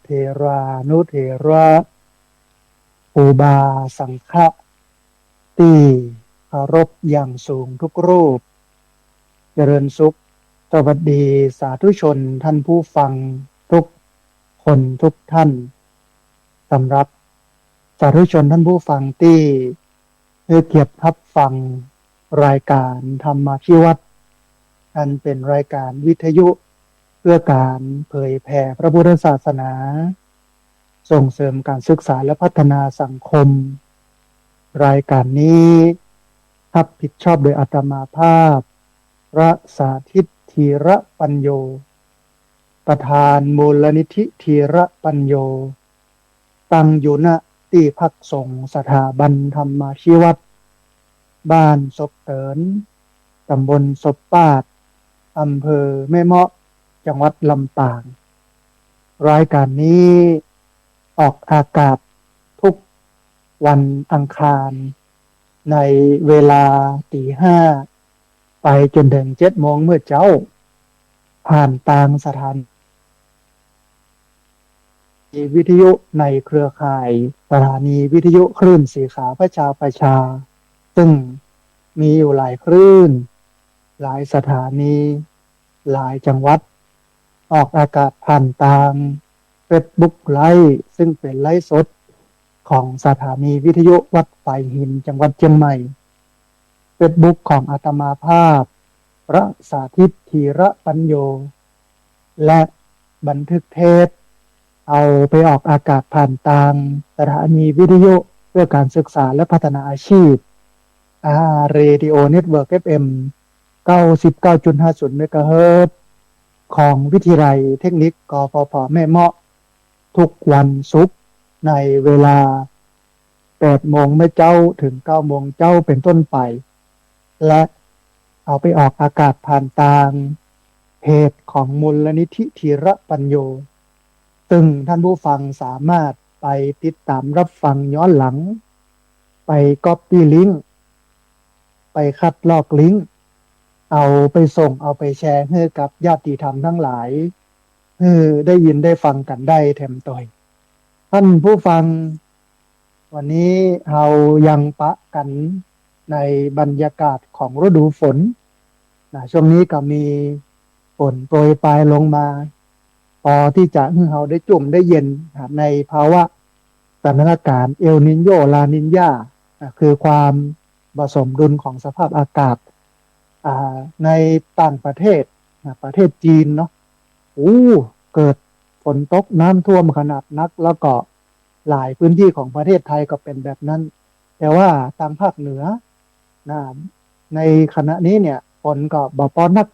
เถรานุเถระอุบาสังฆะที่เคารพอย่างสูงทุกรูปเจริญสุขสวัสดีสาธุชนท่านผู้ฟังทุกคนทุกท่านสำหรับสาธุชนท่านผู้ฟังที่ได้เกียรติรับฟังรายการธรรมาภิวัตน์อันเป็นรายการวิทยุเพื่อการเผยแผ่พระพุทธศาสนาส่งเสริมการศึกษาและพัฒนาสังคมรายการนี้รับผิดชอบโดยอาตมาภาพพระสาธิตธีระปัญโยประธานมูลนิธิธีระปัญโยตั้งอยู่ณที่พักสงฆ์สถาบันธรรมาภิวัตน์บ้านศพเตินตำบลศพปาดอำเภอแม่เมาะจังหวัดลำปางรายการนี้ออกอากาศทุกวันอังคารในเวลาตี 5ไปจนถึง7 โมงเมื่อเจ้าผ่านทางสถานีวิทยุในเครือข่ายสถานีวิทยุคลื่นสีขาวพระชาประชาซึ่งมีอยู่หลายคลื่นหลายสถานีหลายจังหวัดออกอากาศผ่านทาง Facebook ไลฟ์ซึ่งเป็นไลฟ์สดของสถานีวิทยุวัดไผ่หินจังหวัดเชียงใหม่ Facebook ของอาตมาภาพพระสาธิตธีระปัญโยและบันทึกเทปเอาไปออกอากาศผ่านทางสถานีวิทยุเพื่อการศึกษาและพัฒนาอาชีพเรดิโอเน็ตเวิร์ก FM 99.50 เมกะเฮิรตซ์ของวิทยาลัยเทคนิคกฟผแม่เมาะทุกวันศุกร์ในเวลา8 โมงเมื่อเจ้าถึง9 โมงเจ้าเป็นต้นไปและเอาไปออกอากาศผ่านทางเพจของมูลนิธิธีระปัญโยซึ่งท่านผู้ฟังสามารถไปติดตามรับฟังย้อนหลังไปก๊อปปี้ลิงก์ไปคัดลอกลิงก์เอาไปส่งเอาไปแชร์ให้กับญาติธรรมทั้งหลายได้ยินได้ฟังกันได้แถมต่อยท่านผู้ฟังวันนี้เรายังปะกันในบรรยากาศของฤดูฝนช่วงนี้ก็มีฝนโปรยปลายลงมาพอที่จะให้เราได้จุ่มได้เย็นในภาวะสถานการณ์เอลนิโญลานิญาคือความผสมดุลของสภาพอากาศในต่างประเทศประเทศจีนเนาะเกิดฝนตกน้ำท่วมขนาดนักแล้วก็หลายพื้นที่ของประเทศไทยก็เป็นแบบนั้นแต่ว่าทางภาคเหนือนะในขณะนี้เนี่ยฝนก็บ่พอนัก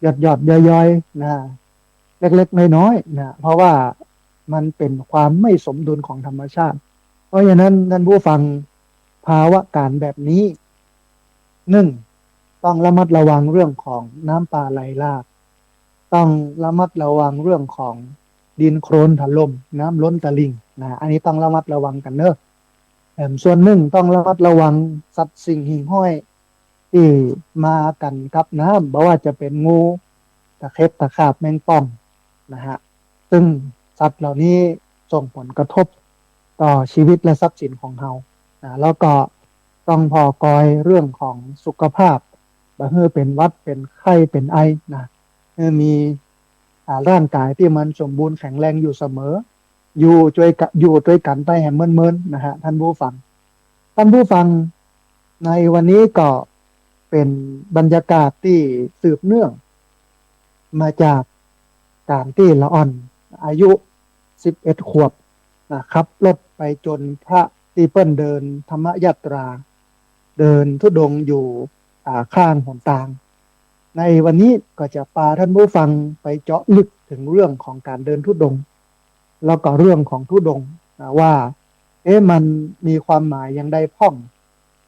หยดย่อยๆนะเล็กๆน้อยๆนะเพราะว่ามันเป็นความไม่สมดุลของธรรมชาติเพราะฉะนั้นท่านผู้ฟังภาวะการแบบนี้ต้องระมัดระวังเรื่องของน้ำป่าไหลหลากต้องระมัดระวังเรื่องของดินโคลนถล่มน้ำล้นตลิ่งอันนี้ต้องระมัดระวังกันเนอะส่วนต้องระมัดระวังสัตว์สิ่งหิ่งห้อยที่มากันกับน้ำไม่ว่าจะเป็นงูตะเข็บตะขาบแมงป่องนะฮะซึ่งสัตว์เหล่านี้ส่งผลกระทบต่อชีวิตและทรัพย์สินของเราแล้วก็ต้องพอกอยเรื่องของสุขภาพบ่ให้เป็นหวัดเป็นไข้เป็นไอให้มีร่างกายที่มันสมบูรณ์แข็งแรงอยู่เสมออยู่ด้วยกันไปแห่งเมินๆนะฮะท่านผู้ฟังในวันนี้ก็เป็นบรรยากาศที่สืบเนื่องมาจากการที่ละอ่อนอายุ11 ขวบขับรถไปจนพระที่เปิ้นเดินธรรมยตราเดินธุดงค์อยู่ข้างหนทางในวันนี้ก็จะพาท่านผู้ฟังไปเจาะลึกถึงเรื่องของการเดินธุดงค์แล้วก็เรื่องของธุดงค์ว่ามันมีความหมายอย่างใดพ้อง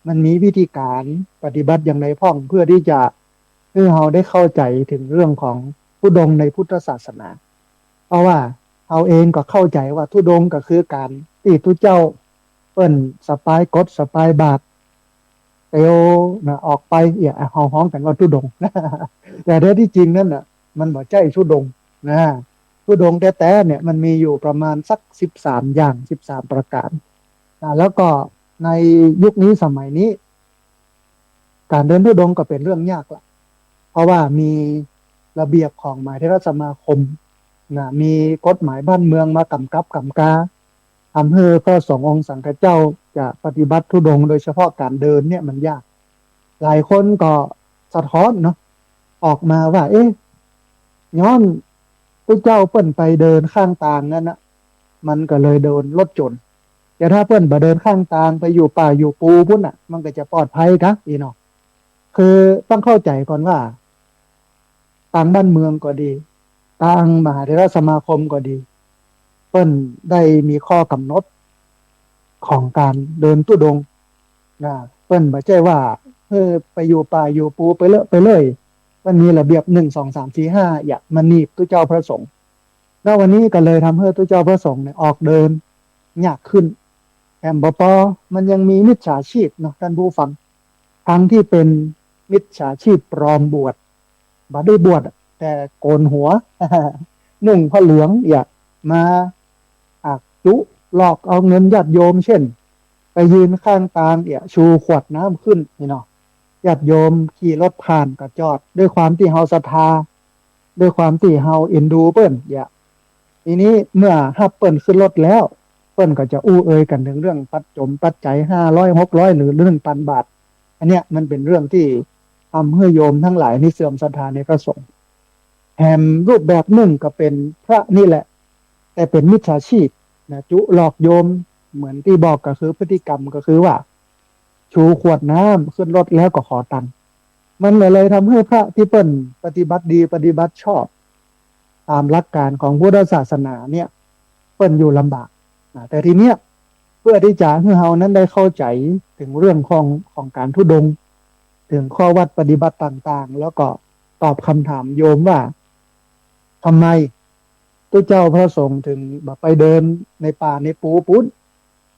มันมีวิธีการปฏิบัติอย่างไรพ้องเพื่อที่จะให้เราได้เข้าใจถึงเรื่องของธุดงค์ในพุทธศาสนาเพราะว่าเราเองก็เข้าใจว่าธุดงค์ก็คือการที่ทุเจ้าเปิ้นสปายกดสปายบาทเตียวออกไปห้องกันว่าธุดงค์ แต่แท้ที่จริงนั่นมันบ่ใช่ธุดงค์ ทุดงค์แท้ๆเนี่ยมันมีอยู่ประมาณสัก13 อย่าง13 ประการแล้วก็ในยุคนี้สมัยนี้การเดินทุดงค์ก็เป็นเรื่องยากละเพราะว่ามีระเบียบของมหาเถรสมาคมมีกฎหมายบ้านเมืองมากำกับกำกาทำให้พระสงฆ์องค์สังฆเจ้าจะปฏิบัติธุดงค์โดยเฉพาะการเดินเนี่ยมันยากหลายคนก็สะท้อนเนาะออกมาว่าย้อนพระเจ้าเปิ้นไปเดินข้างทางนั่นนะมันก็เลยโดนรถชนแต่ถ้าเปิ้นไปเดินข้างทางไปอยู่ป่าอยู่ปูพุ่นอ่ะมันก็จะปลอดภัยครับอีเนาะคือต้องเข้าใจก่อนว่าต่างบ้านเมืองก็ดีต่างมหาเถรสมาคมก็ดีเปิ้นได้มีข้อกำหนดของการเดินตุดงค์เปิ้นบ่ใช่ว่าไปอยู่ป่าอยู่ปูไปเลยมันมีระเบียบ1 2 3 4 5อย่ามานีบตุเจ้าพระสงฆ์แล้ววันนี้ก็เลยทำให้ตุเจ้าพระสงฆ์เนี่ยออกเดินยากขึ้นแถมบ่พอมันยังมีมิจฉาชีพเนาะท่านผู้ฟังทั้งที่เป็นมิจฉาชีพปลอมบวชบ่ได้บวชแต่โกนหัวนุ่งผ้าเหลืองอย่ามาอักจุหลอกเอาเงินญาติโยมเช่นไปยืนข้างทางชูขวดน้ำขึ้นนี่เนาะญาติโยมขี่รถผ่านก็จอดด้วยความที่เฮาศรัทธาด้วยความที่เฮาเอ็นดูเปิ้นทีนี้เมื่อฮับเปิ้นขึ้นรถแล้วเปิ้นก็จะอู้เอ่ยกันถึงเรื่องปัจจัย500 600หรือ1,000 บาทอันเนี้ยมันเป็นเรื่องที่ทำให้โยมทั้งหลายนี่เสื่อมศรัทธาในพระสงฆ์แถมรูปแบบหนึ่งก็เป็นพระนี่แหละแต่เป็นมิจฉาชีพจุหลอกโยมเหมือนที่บอกก็คือพฤติกรรมก็คือว่าชูขวดน้ำขึ้นรถแล้วก็ขอตังค์มันเลยทำให้พระที่เปิ้นปฏิบัติดีปฏิบัติชอบตามหลักการของพุทธศาสนาเนี่ยเปิ้นอยู่ลำบากแต่ทีเนี้ยเพื่อที่จะให้เรานั้นได้เข้าใจถึงเรื่องของการธุดงค์ถึงข้อวัดปฏิบัติต่างๆแล้วก็ตอบคำถามโยมว่าทำไมตัวเจ้าพระสงฆ์ถึงแบบไปเดินในป่าในปูปุ้น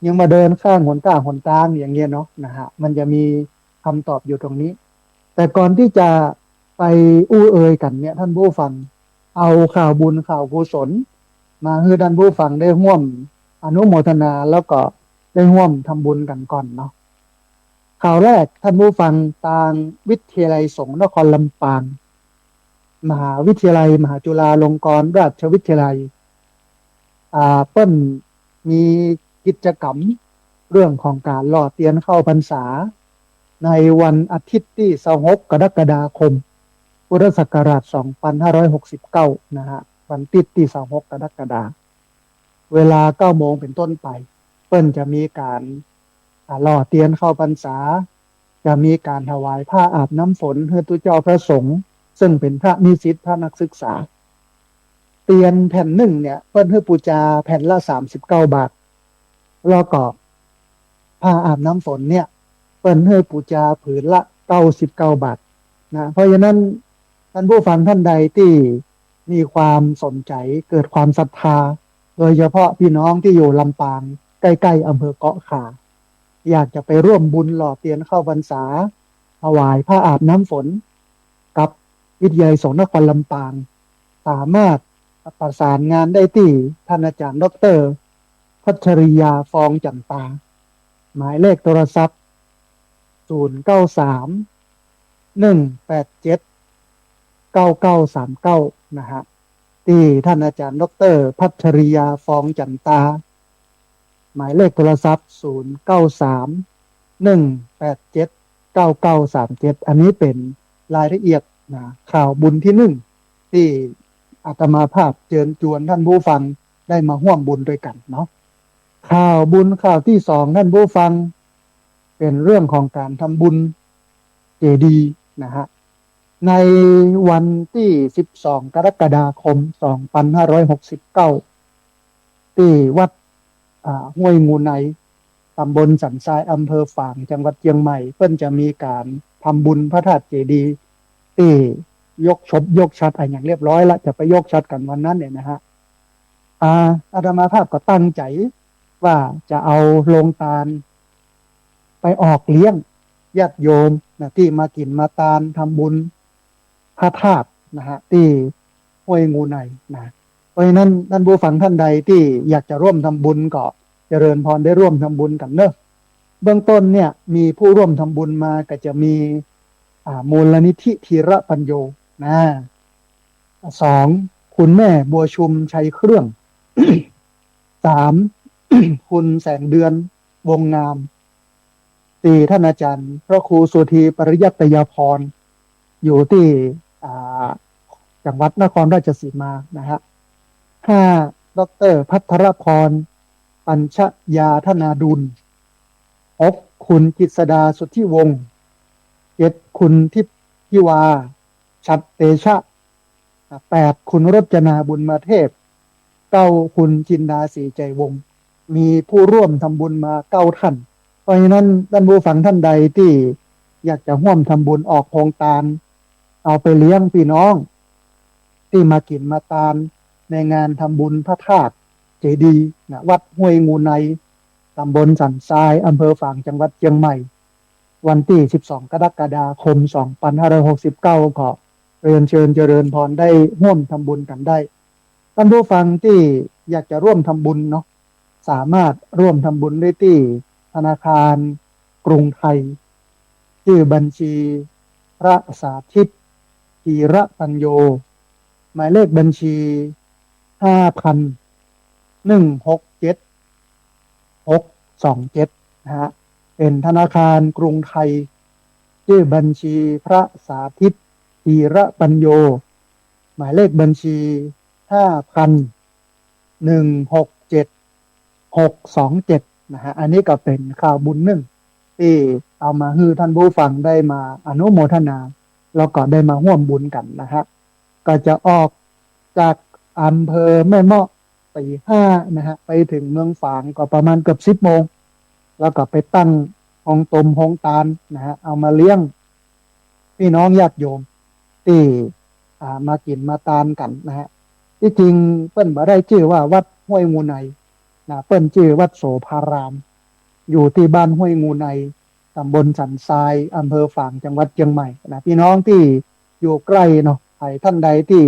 ยังมาเดินข้างหนทางอย่างเงี้ยเนาะมันจะมีคำตอบอยู่ตรงนี้แต่ก่อนที่จะไปอู้เอ่ยกันเนี่ยท่านผู้ฟังเอาข่าวบุญข่าวกุศลมาให้ท่านผู้ฟังได้ร่วมอนุโมทนาแล้วก็ได้ร่วมทำบุญกันก่อนเนาะข่าวแรกท่านผู้ฟังทางวิทยาลัยสงฆ์นครลำปางมหาวิทยาลัยมหาจุฬาลงกรณราชวิทยาลัยเปิ้นมีกิจกรรมเรื่องของการหล่อเตียนเข้าพรรษาในวันอาทิตย์ที่26 กรกฎาคมพุทธศักราช2569นะฮะวันอาทิตย์ที่26 กรกฎาคมเวลา 9 โมงเป็นต้นไปเปิ้นจะมีการหล่อเตียนเข้าพรรษาจะมีการถวายผ้าอาบน้ำฝนให้ตุเจ้าพระสงฆ์ซึ่งเป็นพระนิสิตพระนักศึกษาเตียนแผ่นหนึ่งเนี่ยเปิ้นให้ปูจาแผ่นละ39 บาทแล้วก็ผ้าอาบน้ำฝนเนี่ยเปิ้นให้ปูจาผืนละ99 บาทเพราะฉะนั้นท่านผู้ฟังท่านใดที่มีความสนใจเกิดความศรัทธาโดยเฉพาะพี่น้องที่อยู่ลำปางใกล้ๆอำเภอเกาะขาอยากจะไปร่วมบุญหล่อเตียนเข้าพรรษาถวายผ้าอาบน้ำฝนกับวิทยาลัยสงฆ์นครลำปางสามารถประสานงานได้ที่ท่านอาจารย์ดร.พัชริยาฟองจันตาหมายเลขโทรศัพท์0931879939นะฮะที่ท่านอาจารย์ดร.พัชริยาฟองจันตาหมายเลขโทรศัพท์0931879937อันนี้เป็นรายละเอียดข่าวบุญที่ที่อาตมาภาพเชิญชวนท่านผู้ฟังได้มาร่วมบุญด้วยกันเนาะข่าวบุญข่าวที่2ท่านผู้ฟังเป็นเรื่องของการทำบุญเจดีย์นะฮะในวันที่12 กรกฎาคม2569ที่วัดห้วยงูในตำบลสันทรายอำเภอฝางจังหวัดเชียงใหม่เพิ่นจะมีการทำบุญพระธาตุเจดีย์ที่ยกชัดอย่างเรียบร้อยแล้วจะไปยกชัดกันวันนั้นเนี่ยนะฮะอาตมาภาพก็ตั้งใจว่าจะเอาโรงทานไปออกเลี้ยงญาติโยมที่มากินมาทานทำบุญพระธาตุนะฮะที่ห้วยงูใน เพราะฉะนั้นท่านผู้ฟังท่านใดที่อยากจะร่วมทำบุญก็เจริญพรได้ร่วมทำบุญกันเนอะเบื้องต้นเนี่ยมีผู้ร่วมทำบุญมาก็จะมีมูลนิธิธีระปัญโยนะสองคุณแม่บัวชุมชัยเครื่อง สาม คุณแสงเดือนวงงามสี่ท่านอาจารย์พระครูสุธีปริยัตยพรอยู่ที่อ่าจังหวัดนครราชสีมานะฮะห้าดรพัทรพรปัญชยาธนาดุลหกคุณกฤษดาสุทธิวงศ์เจ็ดคุณทิพยิวาชัดเตชะแปดคุณรจนาบุญมาเทพเก้าคุณจินดาศรีใจวงศ์มีผู้ร่วมทำบุญมาเก้าท่านเพราะฉะนั้นท่านผู้ฟังท่านใดที่อยากจะร่วมทำบุญออกโครงการเอาไปเลี้ยงพี่น้องที่มากินมาตานในงานทำบุญพระธาตุเจดีย์นะวัดห้วยงูในตำบลสันทรายอำเภอฝางจังหวัดเชียงใหม่วันที่12กรกฎาคม2569ก็เรียนเชิญเจริญพรได้ร่วมทำบุญกันได้ท่านผู้ฟังที่อยากจะร่วมทำบุญเนาะสามารถร่วมทำบุญได้ที่ธนาคารกรุงไทยชื่อบัญชีพระสาธิตธีระปัญโยหมายเลขบัญชี5,167 627นะฮะเป็นธนาคารกรุงไทยชื่อบัญชีพระสาธิตธีระปัญโยหมายเลขบัญชี5,167 627นะฮะอันนี้ก็เป็นข่าวบุญหนึ่งที่เอามาให้ท่านผู้ฟังได้มาอนุโมทนาแล้วก็ได้มาร่วมบุญกันนะฮะก็จะออกจากอำเภอแม่เมาะตี 5นะฮะไปถึงเมืองฝางก็ประมาณเกือบ10 โมงแล้วก็ไปตั้งห้องต้มห้องตาลนะฮะเอามาเลี้ยงพี่น้องญาติโยมที่มากินมาตานกันนะฮะที่จริงเปิ้นบ่ได้ชื่อว่าวัดห้วยงูในนะเปิ้นชื่อวัดโสภารามอยู่ที่บ้านห้วยงูในตำบลสันทรายอำเภอฝางจังหวัดเชียงใหม่นะพี่น้องที่อยู่ใกล้เนาะใครท่านใดที่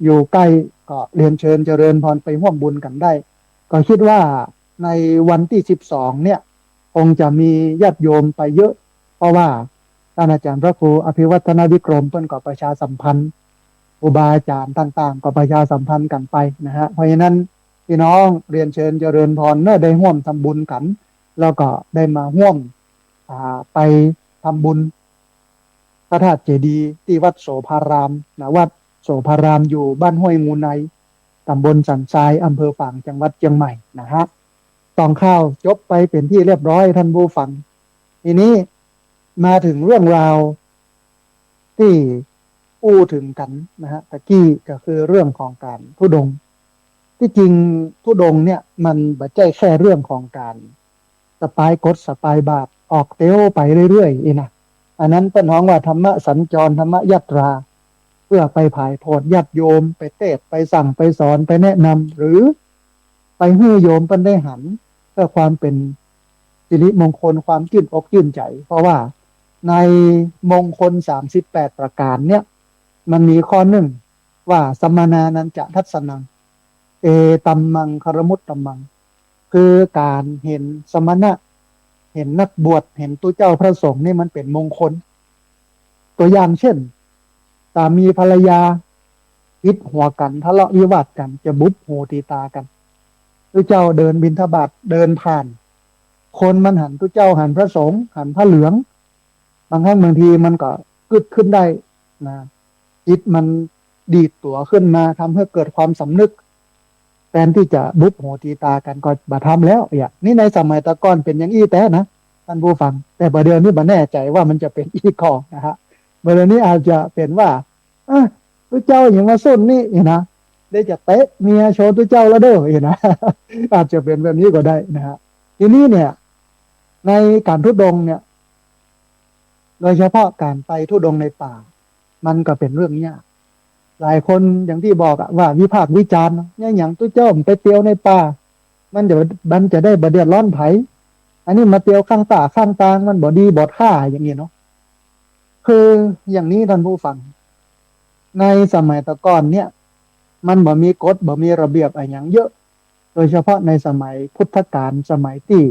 อยู่ใกล้ก็เรียนเชิญเจริญพรไปร่วมบุญกันได้ก็คิดว่าในวันที่12เนี่ยคงจะมีญาติโยมไปเยอะเพราะว่าท่านอาจารย์พระครูอภิวัฒนวิกรมเพิ่นก็ประชาสัมพันธ์ครูบาอาจารย์ต่างๆก็ประชาสัมพันธ์กันไปนะฮะเพราะฉะนั้นพี่น้องเรียนเชิญเจริญพรเนื่อได้ร่วมทำบุญกันแล้วก็ได้มาร่วมไปทำบุญพระธาตุเจดีย์ที่วัดโสภารามนะวัดโสภารามอยู่บ้านห้วยงูในตำบลสันทรายอำเภอฝางจังหวัดเชียงใหม่นะฮะต้องข้าวจบไปเป็นที่เรียบร้อยท่านผู้ฟังทีนี้มาถึงเรื่องราวที่พูดถึงกันนะฮะตะกี้ก็คือเรื่องของการธุดงค์ที่จริงธุดงค์เนี่ยมันไม่ใช่แค่เรื่องของการสปายกดสปายบาทออกเตี้ยวไปเรื่อยๆนะอันนั้นเป็นห้องว่าธรรมะสัญจรธรรมะยัตราเพื่อไปผายโทษญาติโยมไปเทศไปสั่งไปสอนไปแนะนำหรือไปให้โยมเป็นได้หันเพื่อความเป็นสิริมงคลความชื่นอกชื่นใจเพราะว่าในมงคล38ประการเนี่ยมันมีข้อหนึ่งว่าสมณานันจะทัศนังเอตัมมังคารมุตตัมมังคือการเห็นสมณะเห็นนักบวชเห็นตัวเจ้าพระสงฆ์นี่มันเป็นมงคลตัวอย่างเช่นสามีภรรยาคิดหัวกันทะเลาะวิวาทกันจะบุบหูตีตากันตัวเจ้าเดินบิณฑบาตเดินผ่านคนมันหันตัวเจ้าหันพระสงฆ์หันพระเหลืองบางครั้งบางทีมันก็กึดขึ้นได้นะจิตมันดีดตัวขึ้นมาทำให้เกิดความสำนึกแทนที่จะบุบหูตีตากันก็บาทำแล้วอย่างนี้ในสมัยตะก้อนเป็นอย่างอี้แต่นะท่านผู้ฟังแต่ประเดี๋ยวนี้บันแน่ใจว่ามันจะเป็นอีกข้อนะฮะประเดี๋ยวนี้อาจจะเป็นว่าตัวเจ้าอย่างมาส้นนี่นะได้จะเตะเมียโชว์ตัวเจ้าแล้วเด้อนะอาจจะเป็นแบบนี้ก็ได้นะฮะทีนี้เนี่ยในการทุดงเนี่ยโดยเฉพาะการไปทุดงในป่ามันก็เป็นเรื่องยากหลายคนอย่างที่บอกว่าวิพากษ์วิจารณ์เนี่ยอย่างตัวเจ้าไปเตียวในป่ามันจะได้บเดือดร้อนไผอันนี้มาเตียวข้างป่าข้างตางมันบ่ดีบ่ท่าอย่างนี้เนาะคืออย่างนี้ท่านผู้ฟังในสมัยตะก่อนเนี่ย มันบ่มีกฎบ่มีระเบียบอะไรอย่างเยอะโดยเฉพาะในสมัยพุทธกาลสมัยที่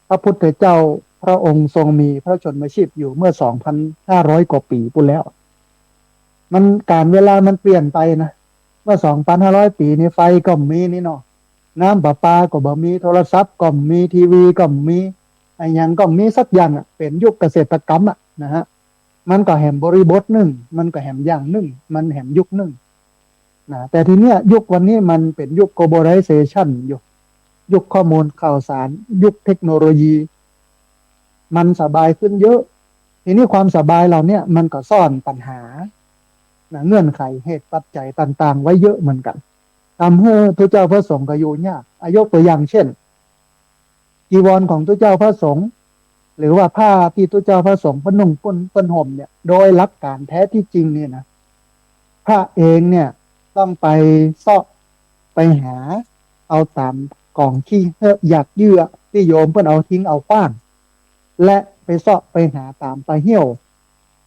พระพุทธเจ้าพระองค์ทรงมีพระชนมชีพอยู่เมื่อ2,500กว่าปีปุ่นแล้วมันการเวลามันเปลี่ยนไปนะเมื่อ2,500ปีนี้ไฟก็มีนี่เนาะน้ำประปาก็บ่มีโทรศัพท์ก็มีทีวีก็มีไอ้ยังก็มีสักอย่างอ่ะเป็นยุคเกษตรกรรมอ่ะนะฮะมันก็แหมบริบทหนึ่งมันก็แหมอย่างหนึ่งมันแหมยุคหนึ่งนะแต่ทีเนี้ยยุควันนี้มันเป็นยุค globalization อยู่ยุคข้อมูลข่าวสารยุคเทคโนโลยีมันสบายขึ้นเยอะทีนี้ความสบายเราเนี่ยมันก็ซ่อนปัญหานะเงื่อนไขเหตุปัจจัยต่างๆไว้เยอะเหมือนกันทำให้ทุกเจ้าพระสงฆ์ก็อยู่ยากยกตัวอย่างเช่นจีวรของทุกเจ้าพระสงฆ์หรือว่าผ้าที่ทุกเจ้าพระสงฆ์พนุ่งปนห่มเนี่ยโดยหลักการแท้ที่จริงเนี่ยนะพระเองเนี่ยต้องไปเสาะไปหาเอาตามกล่องขี้หยักเยื่อที่โยมเพื่อนเอาทิ้งเอาขว้างและไปเสาะไปหาตามไปเหี่ยว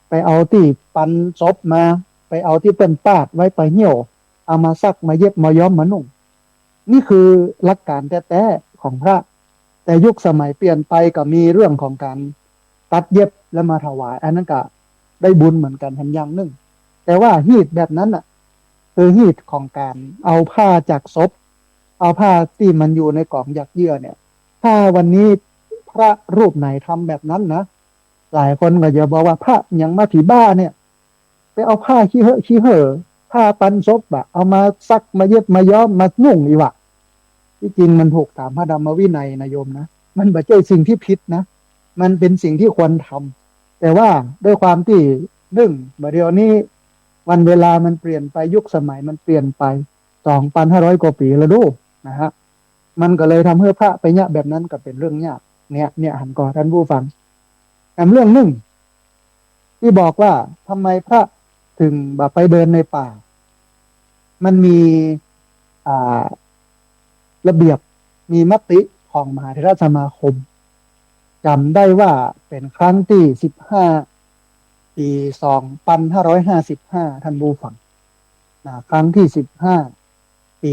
ไปเอาที่ปันศพมาไปเอาที่เป็นปาดไว้ไปเหี่ยวเอามาซักมาเย็บมาย้อมมานุ่งนี่คือหลักการแท้ๆของพระแต่ยุคสมัยเปลี่ยนไปก็มีเรื่องของการตัดเย็บแล้วมาถวายอันนั้นก็ได้บุญเหมือนกันทำอย่างหนึ่งแต่ว่าฮีตแบบนั้นอ่ะคือฮีตของการเอาผ้าจากศพเอาผ้าที่มันอยู่ในกล่องหยักเยื่อเนี่ยถ้าวันนี้พระรูปไหนทำแบบนั้นนะหลายคนก็จะบอกว่าพระยังมาผีบ้าเนี่ยไปเอาผ้าขี้เหอะผ้าปันศพอะเอามาซักมาเย็บมาย้อมมานุ่งอีกว่ะที่จริงมันถูกตามพระธรรมวินัยนะโยมนะมันไม่ใช่สิ่งที่ผิดนะมันเป็นสิ่งที่ควรทำแต่ว่าด้วยความที่เดี๋ยวนี้วันเวลามันเปลี่ยนไปยุคสมัยมันเปลี่ยนไป2,500กว่าปีแล้วดูนะฮะมันก็เลยทำให้พระไปเนี่ยแบบนั้นก็เป็นเรื่องยากเนี่ยหันก่อนท่านผู้ฟังแต่เรื่องหนึ่งที่บอกว่าทำไมพระถึงแบบไปเดินในป่ามันมีอ่าระเบียบมีมติของมหาเถรสมาคมจำได้ว่าเป็นครั้งที่15ปี2555ท่านผู้ฟังครั้งที่15ปี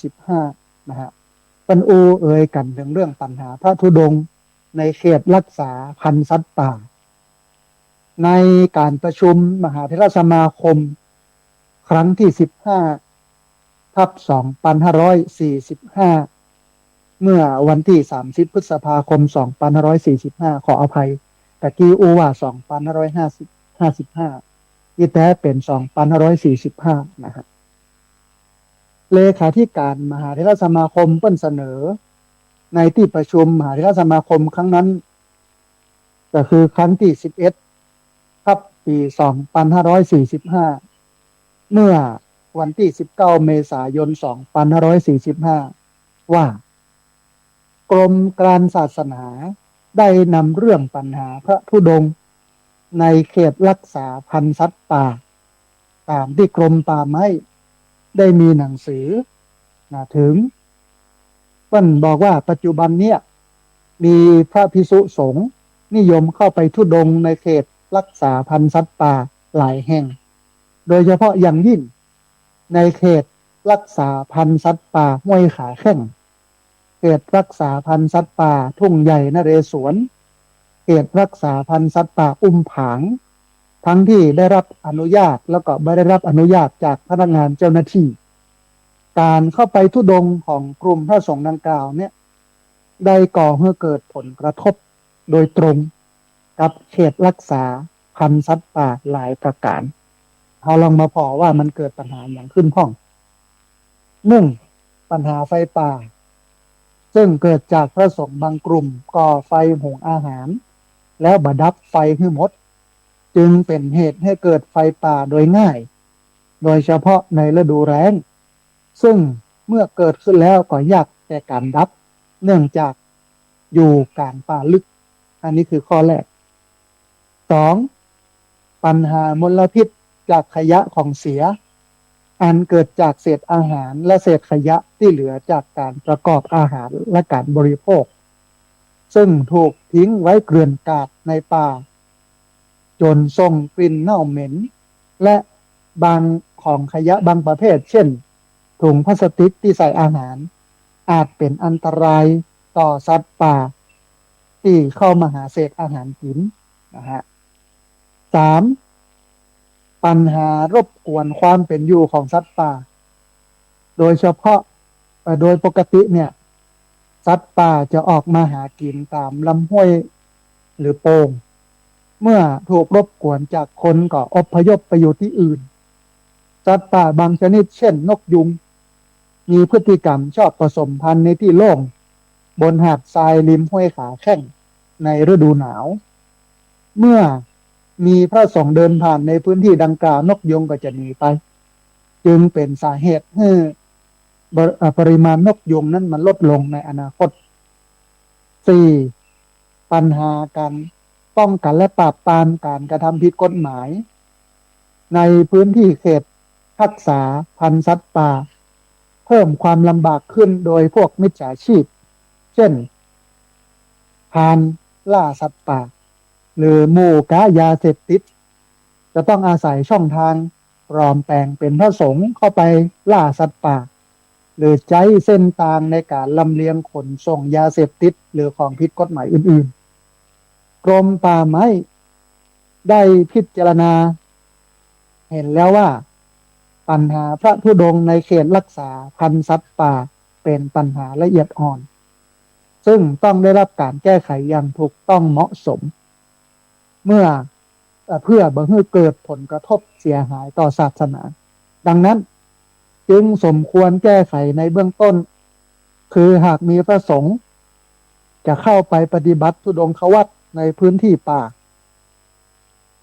2555นะฮะเป็นเอ่ยกันถึงเรื่องปัญหาพระธุดงค์ในเขตรักษาพันธุ์สัตว์ป่าในการประชุมมหาเถรสมาคมครั้งที่15/2545เมื่อวันที่30พฤษภาคม2545ขออภัยตะกี้ว่า2555ที่แท้เป็น2545นะฮะเลขาธิการมหาเถรสมาคมเปิ้นเสนอในที่ประชุมมหาเถรสมาคมครั้งนั้นก็คือครั้งที่11ปี2545เมื่อวันที่19เมษายน2545ว่ากรมการศาสนาได้นำเรื่องปัญหาพระธุดงค์ในเขตรักษาพันธุ์สัตว์ป่าตามที่กรมป่าไม้ได้มีหนังสือถึงเปิ้นบอกว่าปัจจุบันเนี่ยมีพระภิกษุสงฆ์นิยมเข้าไปธุดงค์ในเขตรักษาพันธุ์สัตว์ป่าหลายแห่งโดยเฉพาะอย่างยิ่งในเขตรักษาพันธุ์สัตว์ป่าห้วยขาแข้งเขตรักษาพันธุ์สัตว์ป่าทุ่งใหญ่นเรศวรเขตรักษาพันธุ์สัตว์ป่าอุ้มผางทั้งที่ได้รับอนุญาตแล้วก็ไม่ได้รับอนุญาตจากพนักงานเจ้าหน้าที่การเข้าไปธุดงค์ของกลุ่มพระสงฆ์ดังกล่าวเนี่ยได้ก่อให้เกิดผลกระทบโดยตรงกับเขตรักษาพันธุ์สัตว์ป่าหลายประการเราลองมาพอว่ามันเกิดปัญหาอย่างขึ้นพ้องปัญหาไฟป่าซึ่งเกิดจากพระสงฆ์บางกลุ่มก่อไฟหุงอาหารแล้วบดับไฟให้หมดจึงเป็นเหตุให้เกิดไฟป่าโดยง่ายโดยเฉพาะในฤดูแล้งซึ่งเมื่อเกิดขึ้นแล้วก็ยากแก่การดับเนื่องจากอยู่กลางป่าลึกอันนี้คือข้อแรก2ปัญหามลพิษจากขยะของเสียอันเกิดจากเศษอาหารและเศษขยะที่เหลือจากการประกอบอาหารและการบริโภคซึ่งถูกทิ้งไว้เกลื่อนกลาดในป่าจนส่งกลิ่นเน่าเหม็นและบางข ของขยะบางประเภทเช่นถุงพลาสติกที่ใส่อาหารอาจเป็นอันตรายต่อสัตว์ป่าที่เข้ามาหาเศษอาหารกินนะฮะสามปัญหารบกวนความเป็นอยู่ของสัตว์ป่าโดยเฉพาะโดยปกติเนี่ยสัตว์ป่าจะออกมาหากินตามลำห้วยหรือโป่งเมื่อถูกรบกวนจากคนก็อพยพไปอยู่ที่อื่นสัตว์ป่าบางชนิดเช่นนกยุงมีพฤติกรรมชอบผสมพันธุ์ในที่โล่งบนหาดทรายริมห้วยขาแข้งในฤดูหนาวเมื่อมีพระสงฆ์เดินผ่านในพื้นที่ดังกล่าวนกยุงก็จะหนีไปจึงเป็นสาเหตุให้ปริมาณนกยุงนั้นมันลดลงในอนาคต 4. ปัญหาการป้องกันและปราบปรามการกระทำผิดกฎหมายในพื้นที่เขตรักษาพันธุ์สัตว์ป่าเพิ่มความลำบากขึ้นโดยพวกมิจฉาชีพเช่นพานล่าสัตว์ป่าหรือหมู่ค้ายาเสพติดจะต้องอาศัยช่องทางปลอมแปลงเป็นพระสงฆ์เข้าไปล่าสัตว์ป่าหรือใช้เส้นทางในการลำเลียงขนส่งยาเสพติดหรือของผิดกฎหมายอื่นๆกรมป่าไม้ได้พิจารณาเห็นแล้วว่าปัญหาพระธุดงค์ในเขตรักษาพันธุ์สัตว์ป่าเป็นปัญหาละเอียดอ่อนซึ่งต้องได้รับการแก้ไขอย่างถูกต้องเหมาะสมเพื่อบ่ให้เกิดผลกระทบเสียหายต่อศาสนาดังนั้นจึงสมควรแก้ไขในเบื้องต้นคือหากมีพระสงฆ์จะเข้าไปปฏิบัติธุดงควัตรในพื้นที่ป่า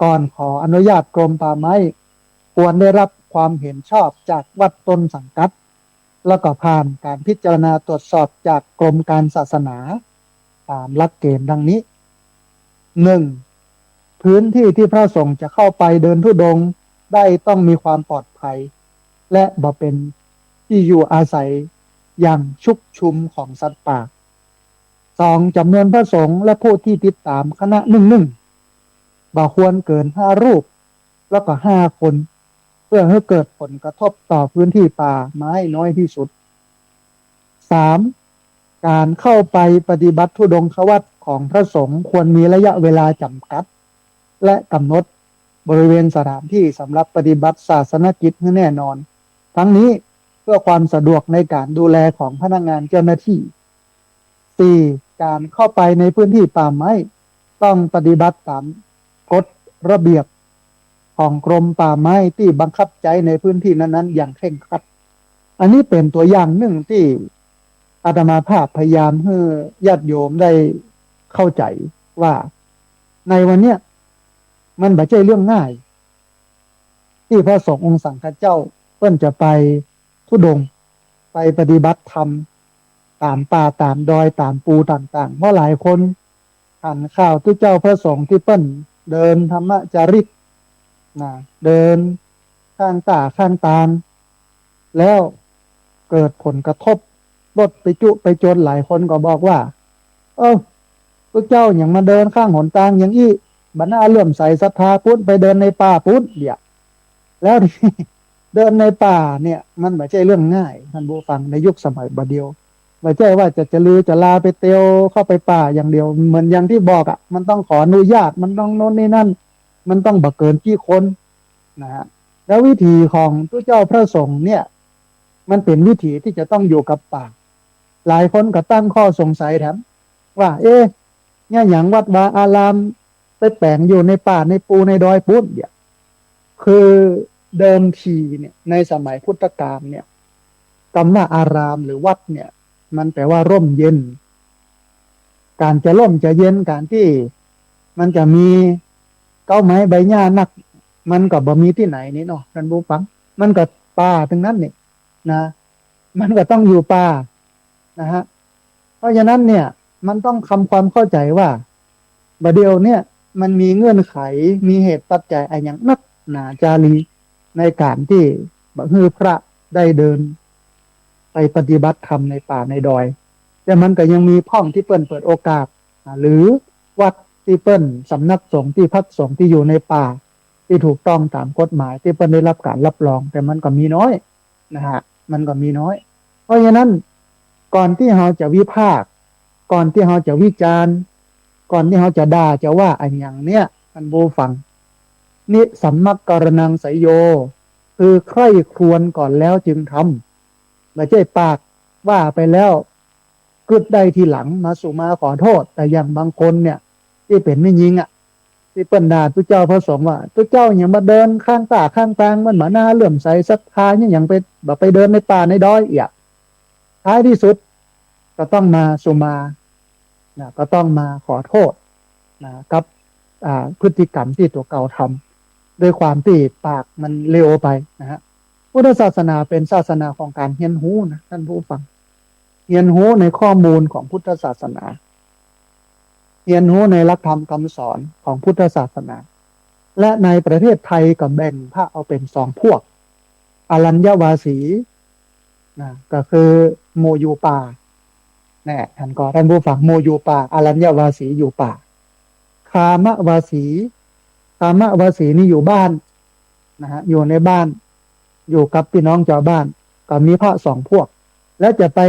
ก่อนขออนุญาตกรมป่าไม้ควรได้รับความเห็นชอบจากวัดต้นสังกัดแล้วก็ผ่านการพิจารณาตรวจสอบจากกรมการศาสนาตามหลักเกณฑ์ดังนี้ 1. พื้นที่ที่พระสงฆ์จะเข้าไปเดินธุดงค์ได้ต้องมีความปลอดภัยและบ่เป็นที่อยู่อาศัยอย่างชุกชุมของสัตว์ป่า 2. จำนวนพระสงฆ์และผู้ที่ติดตามคณะหนึ่งบ่ควรเกิน5 รูปแล้วก็5 คนเพื่อให้เกิดผลกระทบต่อพื้นที่ป่าไม้น้อยที่สุด 3. การเข้าไปปฏิบัติธุดงควัตรของพระสงฆ์ควรมีระยะเวลาจำกัดและกำหนดบริเวณสถานที่สำหรับปฏิบัติศาสนกิจให้แน่นอนทั้งนี้เพื่อความสะดวกในการดูแลของพนักงานเจ้าหน้าที่ 4. การเข้าไปในพื้นที่ป่าไม้ต้องปฏิบัติตามกฎระเบียบของกรมป่าไม้ที่บังคับใช้ในพื้นที่นั้นๆอย่างเคร่งครัดอันนี้เป็นตัวอย่างหนึ่งที่อาตมาภาพพยายามให้ญาติโยมได้เข้าใจว่าในวันเนี้ยมันไม่ใช่เรื่องง่ายที่พระสงฆ์องค์สังฆเจ้าเพิ่นจะไปธุดงค์ไปปฏิบัติธรรมตามป่าตามดอยตามปูต่างๆเพราะหลายคนอ่านข่าวที่เจ้าพระสงฆ์ที่เปิ้นเดินธรรมจาริกนะเดินข้างตาข้างตาลแล้วเกิดผลกระทบรถไปจุไปจนหลายคนก็บอกว่าพวกเจ้าอย่างมาเดินข้างหนทางอย่างอี้บรรณาเลื่อมใสศรัทธาพุทธไปเดินในป่าพุทธเดี๋ยวแล้วเดินในป่าเนี่ยมันไม่ใช่เรื่องง่ายท่านผู้ฟังในยุคสมัยบัดเดียวไม่ใช่ว่าจะลือจะลาไปเตียวเข้าไปป่าอย่างเดียวเหมือนอย่างที่บอกอ่ะมันต้องขออนุญาตมันต้องโน่นนี่นั่นมันต้องบักเกินกี่คนนะฮะแล้ววิธีของพระเจ้าพระสงฆ์เนี่ยมันเป็นวิธีที่จะต้องอยู่กับป่าหลายคนก็ตั้งข้อสงสัยแถมว่าเนี่ยอย่างวัดวาอารามไปแปลงอยู่ในป่าในปูในดอยพุทธเนี่ยคือเดิมทีเนี่ยในสมัยพุทธกาลเนี่ยคำว่าอารามหรือวัดเนี่ยมันแปลว่าร่มเย็นการจะร่มจะเย็นการที่มันจะมีเก้าไม้ใบหญ้านักมันก็บ่มีที่ไหนนี่เนาะท่านผู้ฟังมันก็ป่าทั้งนั้นเนี่ยนะมันก็ต้องอยู่ป่านะฮะเพราะฉะนั้นเนี่ยมันต้องทำความเข้าใจว่าบัดเดียวเนี่ยมันมีเงื่อนไขมีเหตุปัจจัยอะไรอย่างนักหนาจารีในการที่บังฮือพระได้เดินไปปฏิบัติธรรมในป่าในดอยแต่มันก็ยังมีพ่องที่เปิ้นเปิดโอกาสหรือวัดที่เปิ้นสำนักสงฆ์ที่พักสงฆ์ที่อยู่ในป่า ที่ถูกต้องตามกฎหมายที่เป็นได้รับการรับรองแต่มันก็มีน้อยนะฮะมันก็มีน้อยเพราะฉะนั้นก่อนที่เราจะวิพากษ์ก่อนที่เราจะวิจารณ์ก่อนที่เราจะด่าจะว่าอันอย่างเนี้ยท่านผู้ฟังนิสัมมักกรนังไสยโยคือใคร่ครวญก่อนแล้วจึงทำไม่ใช่ปากว่าไปแล้วกึดได้ทีหลังมาสู่มาขอโทษแต่อย่างบางคนเนี่ยที่เป็นไม่ยิงอ่ะที่เปิ้นด่าตุเจ้าพระสงฆ์ว่าตุเจ้าอย่างมาเดินข้างตาข้างตางมันเหมือนหน้าเลื่อมใสศรัทธาเนี่ยอย่างไปแบบไปเดินในป่าในดอยเอียท้ายที่สุดก็ต้องมาสู่มานะก็ต้องมาขอโทษนะกับพฤติกรรมที่ตัวเก่าทำด้วยความที่ปากมันเลวไปนะฮะพุทธศาสนาเป็นศาสนาของการเรียนรู้นะท่านผู้ฟังเรียนรู้ในข้อมูลของพุทธศาสนาเรียนรู้ในหลักธรรมคำสอนของพุทธศาสนาและในประเทศไทยก็แบ่งพระเอาเป็นสองพวกอรัญญวาสีนะก็คือโมยูป่าแน่ท่านผู้ฟังโมยูป่าอรัญญวาสีอยู่ป่าคามวาสีนี่อยู่บ้านนะฮะอยู่ในบ้านอยู่กับพี่น้องชาวบ้านก็มีพระสองพวกและจะไป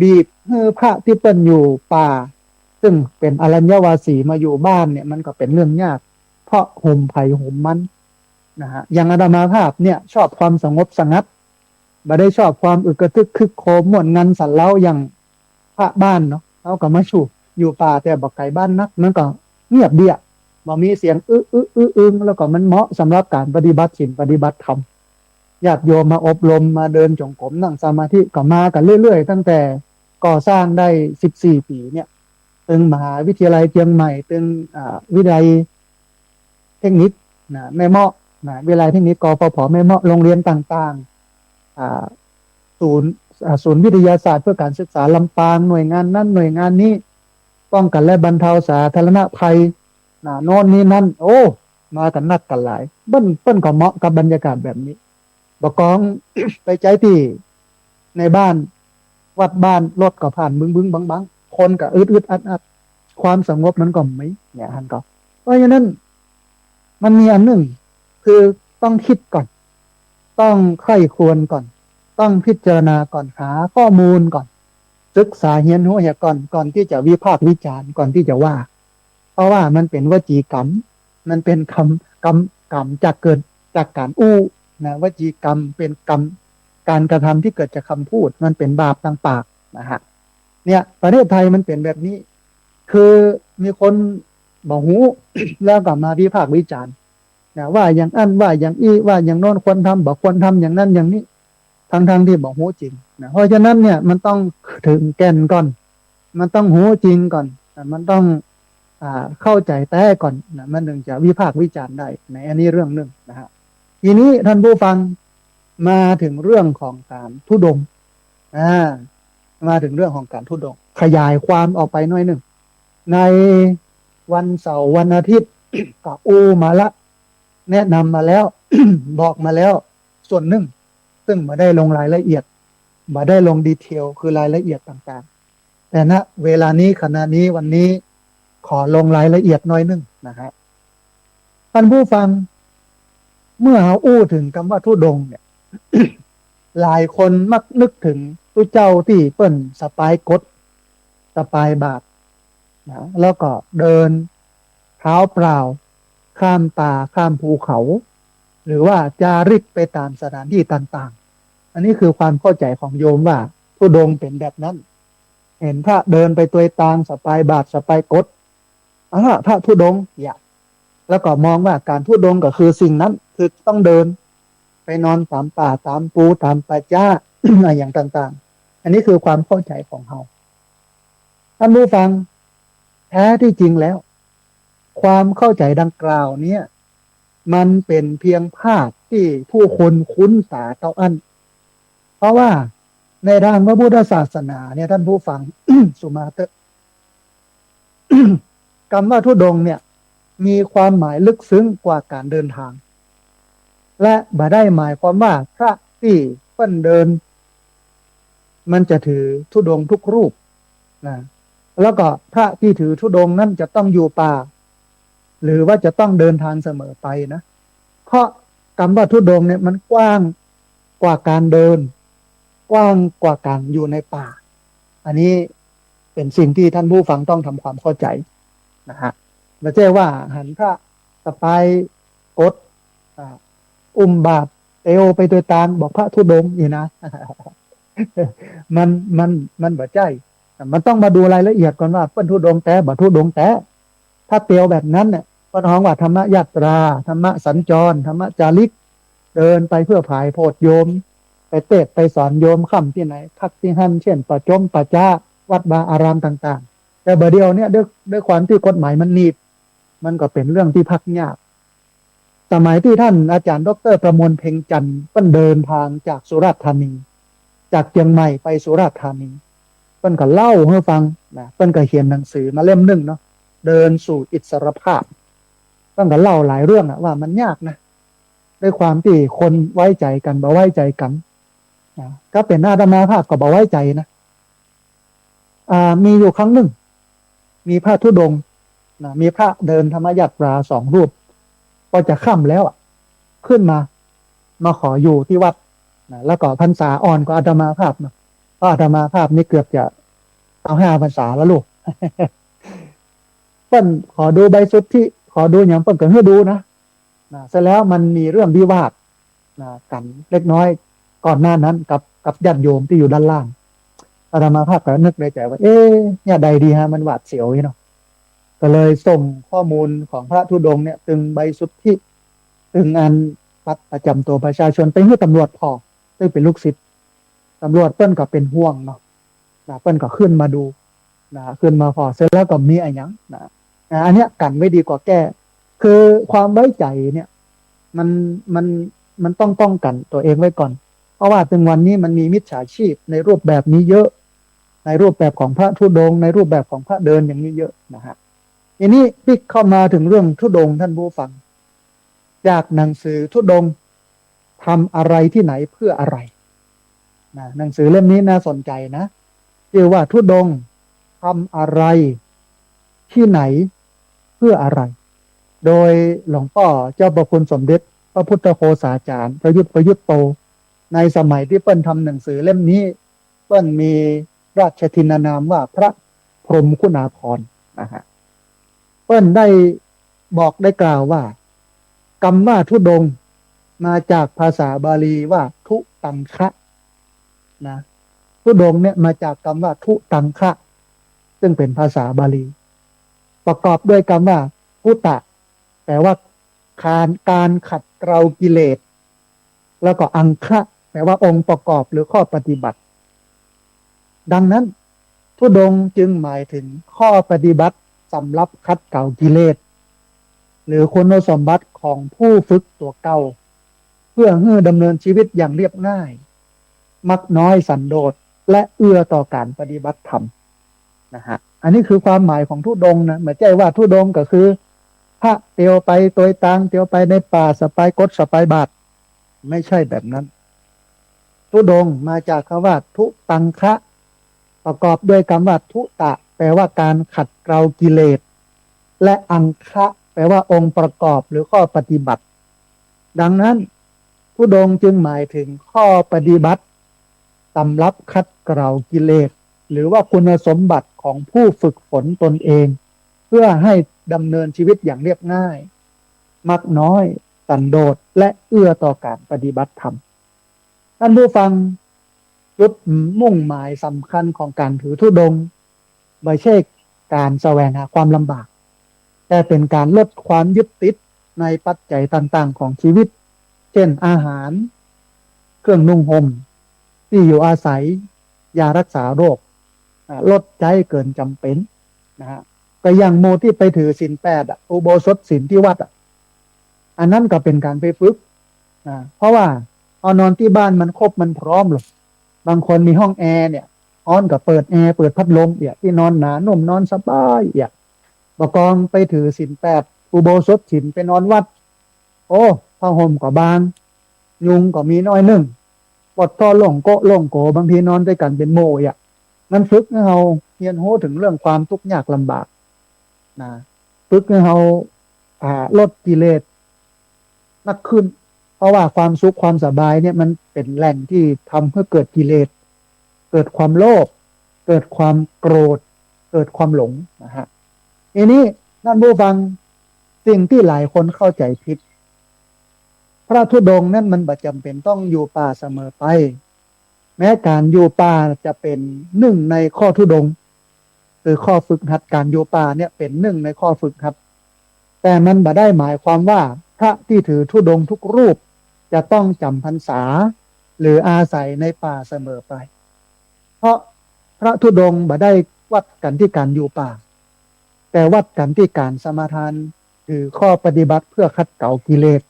บีบให้พระที่เป็นอยู่ป่าซึ่งเป็นอรัญญวาสีมาอยู่บ้านเนี่ยมันก็เป็นเรื่องยากเพราะห่มไผ่ห่มมันนะฮะอย่างอาตมาภาพเนี่ยชอบความสงบสงัดไม่ได้ชอบความอึกกระทึกคึกโคมม่วนงันสันเล้าอย่างพระบ้านเนาะเขาก็มาอยู่ป่าแต่บอกไก่บ้านนักมันก็เงียบเดียบ่มีเสียงแล้วก็มันเหมาะสำหรับการปฏิบัติศีลปฏิบัติธรรมญาติโยมมาอบรมมาเดินจงกรมนั่งสมาธิก็มากันเรื่อยๆตั้งแต่ก่อสร้างได้14 ปีเนี่ยตึงมหาวิทยาลัยเชียงใหม่ตึงวิทยาลัยเทคนิคนะแม่เมาะนะวิทยาลัยเทคนิคกฟผแม่เมาะโรงเรียนต่างๆศูนย์วิทยาศาสตร์เพื่อการศึกษาลำปางหน่วยงานนั้นหน่วยงานนี้ป้องกันและบรรเทาสาธารณภัยโน่นนี่นั่นโอ้มากันนักกันหลายเปิ้นก็เหมาะกับบรรยากาศแบบนี้บกอง ไปใจที่ในบ้านวัดบ้านรถก็ผ่านบึ้งบังคนก็อึดอัดความสงบมันก็ไม่เนี่ยท่านก็เพราะฉะนั้นมันมีอันหนึ่งคือต้องคิดก่อนต้องใคร่ครวญก่อนต้องพิจารณาก่อนหาข้อมูลก่อนศึกษาเรียนรู้ก่อนที่จะวิพากษ์วิจารณ์ก่อนที่จะว่าเพราะว่ามันเป็นวจีกรรมมันเป็นกรรมจากเกิดจากการอู้นะวจีกรรมเป็นกรรมการกระทำที่เกิดจากคำพูดมันเป็นบาปทางปากนะฮะเนี่ยประเทศไทยมันเป็นแบบนี้คือมีคนบอกหู แล้วก็มาวิพากษ์วิจารณ์นะว่าอย่างอั้นว่าอย่างอี้ว่าอย่างโน้นควรทำบอกควรทำอย่างนั้นอย่างนี้ทั้งที่บอกหูจริงนะเพราะฉะนั้นเนี่ยมันต้องถึงแก่นก่อนมันต้องหูจริงก่อนมันต้องเข้าใจแท้ก่อนนะมันถึงจะวิพากษ์วิจารณ์ได้ในอันนี้เรื่องหนึ่งนะฮะทีนี้ท่านผู้ฟังมาถึงเรื่องของการธุดงค์มาถึงเรื่องของการธุดงค์ขยายความออกไปหน่อยหนึ่งในวันเสาร์วันอาทิตย์ ก็มาละแนะนำมาแล้ว บอกมาแล้วส่วนหนึ่งซึ่งมาได้ลงรายละเอียดมาได้ลงดีเทลคือรายละเอียดต่างๆแต่ณเวลานี้ขณะนี้วันนี้ขอลงรายละเอียดน้อยหนึ่งนะครับท่านผู้ฟังเมื่อเราถึงคำว่าธุดงค์เนี่ย หลายคนมักนึกถึงผู้เจ้าที่เปิ้นสปายกดสปายบาทนะแล้วก็เดินเท้าเปล่าข้ามป่าข้ามภูเขาหรือว่าจาริกไปตามสถานที่ต่างๆอันนี้คือความเข้าใจของโยมว่าธุดงค์เป็นแบบนั้นเห็นพระเดินไปตัวตางสปายบาทสปายกดพระธุดงค์อย่าแล้วก็มองว่าการธุดงค์ก็คือสิ่งนั้นคือต้องเดินไปนอนตามป่าตามปูตามป่าจ้า อะไรอย่างต่างๆอันนี้คือความเข้าใจของเราท่านผู้ฟังแท้ที่จริงแล้วความเข้าใจดังกล่าวเนี่ยมันเป็นเพียงภาพที่ผู้คนคุ้นตาเท่าอันเพราะว่าในทางพระพุทธศาสนาเนี่ยท่านผู้ฟัง สุมาเต คำว่าธุดงค์เนี่ยมีความหมายลึกซึ้งกว่าการเดินทางและบ่ได้หมายความว่าพระที่เปิ้นเดินมันจะถือธุดงค์ทุกรูปนะแล้วก็พระที่ถือธุดงค์นั้นจะต้องอยู่ป่าหรือว่าจะต้องเดินทางเสมอไปนะ เพราะคำว่าธุดงค์เนี่ยมันกว้างกว่าการเดินกว้างกว่าการอยู่ในป่าอันนี้เป็นสิ่งที่ท่านผู้ฟังต้องทำความเข้าใจนะฮะไม่ใช่ว่าหันพระสไปกดอุ้มบาตรเอวไปโดยตามบอกพระธุดงค์นี่นะมันมันมันบ่ใจมันต้องมาดูรายละเอียดก่อนว่าเป็นธุดงค์แต่บ่ธุดงค์แต่ถ้าเตียวแบบนั้นเนี่ยก็ท้องว่าธรรมยาตราธรรมสัญจรธรรมจาริกเดินไปเพื่อผายโพธิโยมไปเทศไปสอนโยมค่ำที่ไหนพักที่หันเช่นประจมประจ้าวัดวาอารามต่างๆแต่บ่เดียวเนี่ยด้วยความที่กฎหมายมันหนีบมันก็เป็นเรื่องที่พักยากสมัยที่ท่านอาจารย์ดรประมวลเพ็งจันทร์เพิ่นเดินทางจากสุราษฎร์ธานีจากเชียงใหม่ไปสุราษฎร์ธานีเพิ่นก็เล่าให้ฟังนะเพิ่นก็เขียนหนังสือมาเล่มหนึ่งเนาะเดินสู่อิสรภาพเพิ่นก็เล่าหลายเรื่องอะว่ามันยากนะด้วยความที่คนไว้ใจกันบ่ไว้ใจกันนะก็เป็นอาตมาภาพก็บ่ไว้ใจนะมีอยู่ครั้งหนึ่งมีพระธุดงค์นะมีพระเดินธรรมยาตรา2 รูปก็จะค่ำแล้วขึ้นมาขออยู่ที่วัดนะแล้วก็พรรษาอ่อนกว่าอาตมาภาพนะเพราะอาตมาภาพนี่เกือบจะเอา5 พรรษาแล้วลูก เปิ้นขอดูใบสุทธิขอดูอย่างเปิ้นก็ให้ดูนะเสร็จแล้วมันมีเรื่องวิวาทกันเล็กน้อยก่อนหน้านั้นกับญาติโยมที่อยู่ด้านล่างอาตมาภาพก็นึกในใจว่าเนี่ยใดดีฮะมันหวาดเสียวเนาะก็เลยส่งข้อมูลของพระธุดงค์เนี่ยตึงใบสุทธิตึงอันบัตรประจำตัวประชาชนไปให้ตำรวจพอซึ่งเป็นลูกศิษย์ตำรวจเปิ้นก็เป็นห่วงเนาะเปิ้นก็ขึ้นมาดูขึ้นมาพอเสร็จแล้วก็มีอะไรอย่างอันเนี้ยกันไม่ดีกว่าแก้คือความไว้ใจเนี่ยมันมันมันต้องป้องกันตัวเองไว้ก่อนเพราะว่าถึงวันนี้มันมีมิจฉาชีพในรูปแบบนี้เยอะในรูปแบบของพระธุดงค์ในรูปแบบของพระเดินอย่างนี้เยอะนะฮะทีนี้พี่เข้ามาถึงเรื่องธุดงค์ท่านผู้ฟังจากหนังสือธุดงค์ทำอะไรที่ไหนเพื่ออะไรหนังสือเล่มนี้น่าสนใจนะชื่อว่าธุดงค์ทำอะไรที่ไหนเพื่ออะไรโดยหลวงพ่อเจ้าประคุณสมเด็จพระพุทธโฆษาจารย์ประยุทธ์โตในสมัยที่เปิ้ลทำหนังสือเล่มนี้เปิ้ลมีราชทินานามว่าพระพรหมคุณาภรณ์นะฮะเปิ้ลได้บอกได้กล่าวว่าคำว่าธุดงค์มาจากภาษาบาลีว่าทุตังคะนะธุดงค์เนี่ยมาจากคำว่าทุตังคะซึ่งเป็นภาษาบาลีประกอบด้วยคำว่าพุตะแปลว่าการขัดเกลากิเลสแล้วก็อังคะแปลว่าองค์ประกอบหรือข้อปฏิบัติดังนั้นธุดงค์จึงหมายถึงข้อปฏิบัติสำหรับขัดเกลากิเลสหรือคุณสมบัติของผู้ฝึกตัวเก่าเพื่อให้ดำเนินชีวิตอย่างเรียบง่ายมักน้อยสันโดษและเอื้อต่อการปฏิบัติธรรมนะฮะอันนี้คือความหมายของธุดงค์นะไม่ใช่ว่าธุดงค์ก็คือพระเตียวไปตัวตังเตียวไปในป่าสไปกดสไปบาทไม่ใช่แบบนั้นธุดงค์มาจากคำว่าทุตังคะประกอบด้วยคำว่าทุตะแปลว่าการขัดเกลากิเลสและอังคะแปลว่าองค์ประกอบหรือข้อปฏิบัติดังนั้นธุดงค์จึงหมายถึงข้อปฏิบัติสำหรับขัดเกลากิเลสหรือว่าคุณสมบัติของผู้ฝึกฝนตนเองเพื่อให้ดำเนินชีวิตอย่างเรียบง่ายมักน้อยสันโดษและเอื้อต่อการปฏิบัติธรรมท่านผู้ฟังจุดมุ่งหมายสำคัญของการถือธุดงค์ไม่ใช่การแสวงหาความลำบากแต่เป็นการลดความยึดติดในปัจจัยต่างๆของชีวิตเช่นอาหารเครื่องนุ่งห่มที่อยู่อาศัยยารักษาโรคลดใจเกินจำเป็นนะฮะก็อย่างโมที่ไปถือศีล8อุโบสถศีลที่วัดอันนั้นก็เป็นการไปฝึกเพราะว่าเอานอนที่บ้านมันครบมันพร้อมหรอกบางคนมีห้องแอร์เนี่ยอ้อนก็เปิดแอร์เปิดพัดลมที่นอนหนานุ่มนอนสบายประกองไปถือศีล8อุโบสถศีลไปนอนวัดโอ้ผ้าห่มก็บางยุงก็มีน้อยหนึ่งปวดท้อลงโกบางทีนอนด้วยกันเป็นโมมันฝึกให้เราเรียนรู้ถึงเรื่องความทุกข์ยากลำบากฝึกให้เราลดกิเลส นักขึ้นเพราะว่าความสุขความสบายเนี่ยมันเป็นแหล่งที่ทำให้เกิดกิเลสเกิดความโลภเกิดความโกรธเกิดความหลงนะฮะทีนี้ท่านผู้ฟังสิ่งที่หลายคนเข้าใจผิดพระธุดงค์นั้นมันประจำเป็นต้องอยู่ป่าเสมอไปแม้การอยู่ป่าจะเป็นหนึ่งในข้อธุดงค์คือข้อฝึกหัดการอยู่ป่าเนี่ยเป็นหนึ่งในข้อฝึกหัดแต่มันบ่ได้หมายความว่าพระที่ถือธุดงค์ทุกรูปจะต้องจำพรรษาหรืออาศัยในป่าเสมอไปเพราะพระธุดงค์บ่ได้วัดกันที่การอยู่ป่าแต่วัดกันที่การสมาทานคือข้อปฏิบัติเพื่อขัดเกลากิเลส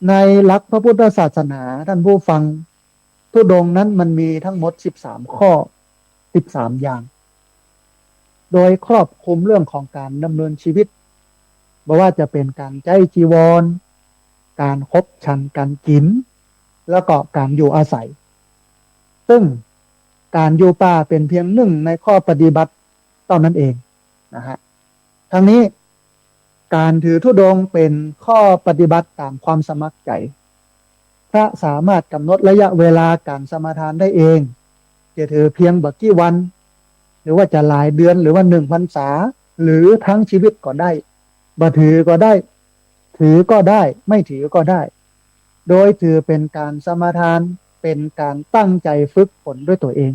ในหลักพระพุทธศาสนาท่านผู้ฟังธุดงค์นั้นมันมีทั้งหมด13ข้อ13อย่างโดยครอบคลุมเรื่องของการดำเนินชีวิตไม่ว่าจะเป็นการใจจีวรการคบฉันการกินแล้วก็การอยู่อาศัยซึ่งการอยู่ป่าเป็นเพียงหนึ่งในข้อปฏิบัติเท่านั้นเองนะฮะทั้งนี้การถือธุดงค์เป็นข้อปฏิบัติตามความสมัครใจพระสามารถกำหนดระยะเวลาการสมาทานได้เองจะถือเพียงบักกี่วันหรือว่าจะหลายเดือนหรือว่า1 พรรษาหรือทั้งชีวิตก็ได้บ่ถือก็ได้ถือก็ได้ไม่ถือก็ได้โดยถือเป็นการสมาทานเป็นการตั้งใจฝึกฝนด้วยตัวเอง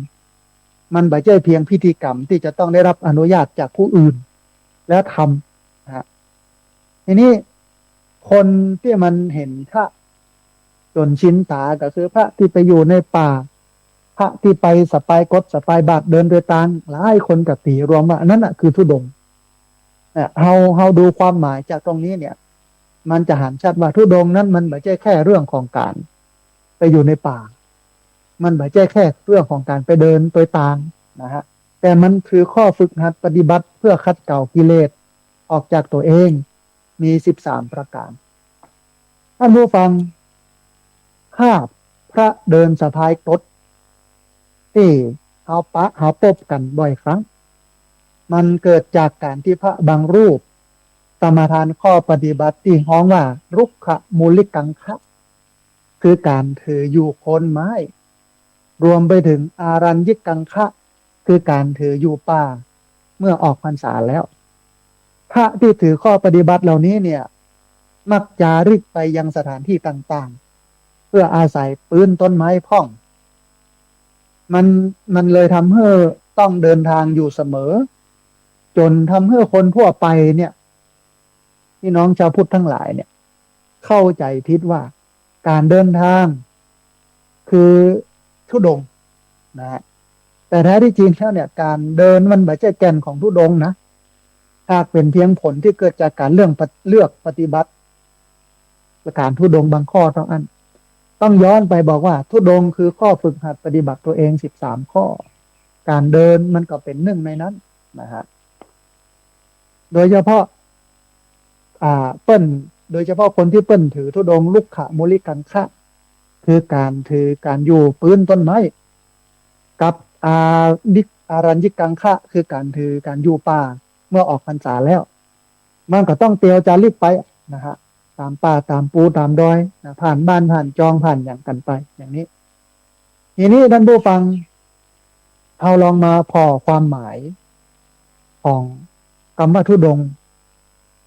มันไม่ใช่เพียงพิธีกรรมที่จะต้องได้รับอนุญาตจากผู้อื่นแล้วทำนะทีนี้คนที่มันเห็นพระจนชินตาก็คือพระที่ไปอยู่ในป่าพระที่ไปสปายกดสปายบาทเดินโดยตางหลายคนกับตีรวมว่านั่นน่ะคือธุดงค์เฮาดูความหมายจากตรงนี้เนี่ยมันจะหันชัดว่าธุดงค์นั้นมันไม่ใช่แค่เรื่องของการไปอยู่ในป่ามันไม่ใช่แค่เรื่องของการไปเดินโดยตางนะฮะแต่มันคือข้อฝึกหัดปฏิบัติเพื่อคัดเกลากิเลสออกจากตัวเองมี13ประการท่านผู้ฟังภาพพระเดินสะพายกดที่เฮาพบกันบ่อยครั้งมันเกิดจากการที่พระบางรูปสมาทานข้อปฏิบัติที่ฮ้องว่ารุกขมูลิกังคะคือการถืออยู่โคนไม้รวมไปถึงอารัญญิกังคะคือการถืออยู่ป่าเมื่อออกพรรษาแล้วพระที่ถือข้อปฏิบัติเหล่านี้เนี่ยมักจาริกไปยังสถานที่ต่างๆเพื่ออาศัยปืนต้นไม้พ่องมันเลยทำให้ต้องเดินทางอยู่เสมอจนทำให้คนทั่วไปเนี่ยพี่น้องชาวพุทธทั้งหลายเนี่ยเข้าใจผิดว่าการเดินทางคือธุดงค์นะฮะแต่แท้ที่จริงแล้วเนี่ยการเดินมันไม่ใช่แก่นของธุดงค์นะถ้าเป็นเพียงผลที่เกิดจากการเลือกปฏิบัติการธุดงค์บางข้อเท่านั้นต้องย้อนไปบอกว่าธุดงค์คือข้อฝึกหัดปฏิบัติตัวเอง13ข้อการเดินมันก็เป็นหนึ่งในนั้นนะฮะโดยเฉพาะโดยเฉพาะคนที่เปิ้นถือธุดงค์ลุกขะมุลิกังคะคือการถือการอยู่ปืนต้นไม้กับอารัญญิกังคะคือการถือการอยู่ป่าเมื่อออกพรรษาแล้วมันก็ต้องเตียวจาริกไปนะฮะตามป่าตามปูตามดอยนะผ่านบ้านผ่านจองผ่านอย่างกันไปอย่างนี้ทีนี้ท่านผู้ฟังเอาลองมาพอความหมายของคำว่าธุดงค์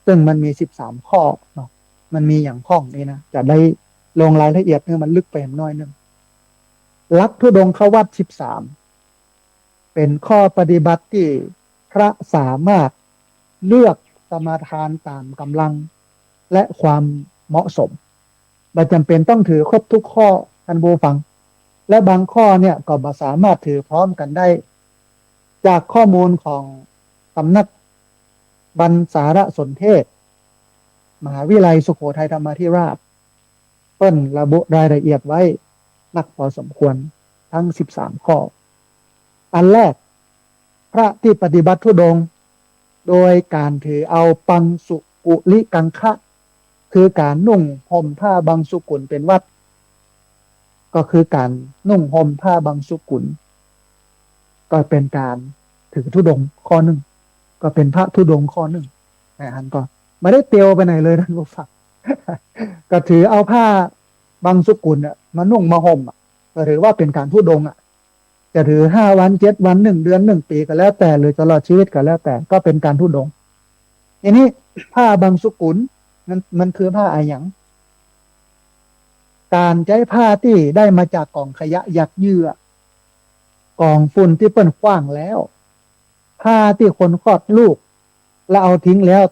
ซึ่งมันมี13ข้อเนาะมันมีอย่างข้องนี้นะจะได้ลงรายละเอียดเนี่ยมันลึกไปน้อยนึงลักธุดงค์วัด13เป็นข้อปฏิบัติที่พระสามารถเลือกสมาทานตามกำลังและความเหมาะสมไม่จำเป็นต้องถือครบทุกข้อท่านผู้ฟังและบางข้อเนี่ยก็บ่สามารถถือพร้อมกันได้จากข้อมูลของสำนักบรรสารสนเทศมหาวิทยาลัยสุโขทัยธรรมาธิราชเปิ้นระบุรายละเอียดไว้นักพอสมควรทั้ง13ข้ออันแรกพระที่ปฏิบัติธุดงค์โดยการถือเอาปังสุกุลิกังคะคือการนุ่งห่มผ้าบางสุกุลเป็นวัดก็คือการนุ่งห่มผ้าบางสุกุลก็เป็นการถือธุดงค์ข้อหนึ่งก็เป็นพระธุดงค์ข้อหนึ่งนะฮันก็ไม่ได้เตียวไปไหนเลยท่านผู้ฟัง ก็ถือเอาผ้าบางสุกุลมานุ่งมาห่มก็ถือว่าเป็นการทุดงค์จะถือ5 วัน 7 วัน1 เดือน1 ปีก็แล้วแต่หรือตลอดชีวิตก็แล้วแต่ก็เป็นการทุดงค์ทีนี้ผ้าบางสุกุลมันคือผ้าอะไรอย่างการใช้ผ้าที่ได้มาจากกองขยะยักเยื่อกองฝุ่นที่เปิ้นขว้างแล้วผ้าที่คนคลอดลูกแล้วเอาทิ้งแล้ว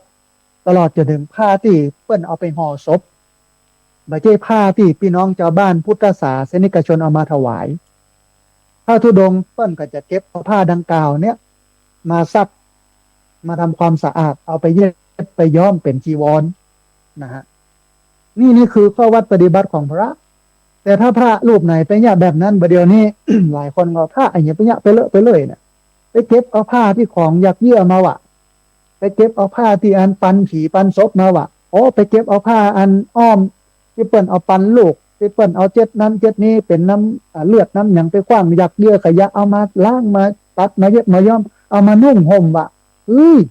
ตลอดจนถึงผ้าที่เปิ้นเอาไปห่อศพไม่ใช่ผ้าที่พี่น้องชาวบ้านพุทธศาสนิกชนเอามาถวายผ้าธุดงค์เปิ้นก็จะเก็บผ้าดังกล่าวเนี้ยมาซักมาทำความสะอาดเอาไปเย็บไปย้อมเป็นจีวรนะฮะนี่คือข้อวัดปฏิบัติของพระแต่ถ้าพระรูปไหนไปเนี่ยแบบนั้นประเดี๋ยวนี้ หลายคนก็ผ้าอย่างเงี้ยไปเนี่ยไปเลอะไปเลยเนี่ยไปเก็บเอาผ้าที่ของยักเยื่อมาวะไปเก็บเอาผ้าที่อันปันผีปันศพมาวะโอ้ไปเก็บเอาผ้าอันอ้อมที่เปิ้นเอาปันลูกที่เปิ้นเอาเจ็ดนั้นเจ็ดนี้เป็นน้ำเลือดน้ำหยังไปคว้างยักเยื่อขยะเอามาล้างมาตัดมาเย็บมาย้อมเอามานุ่งห่มวะ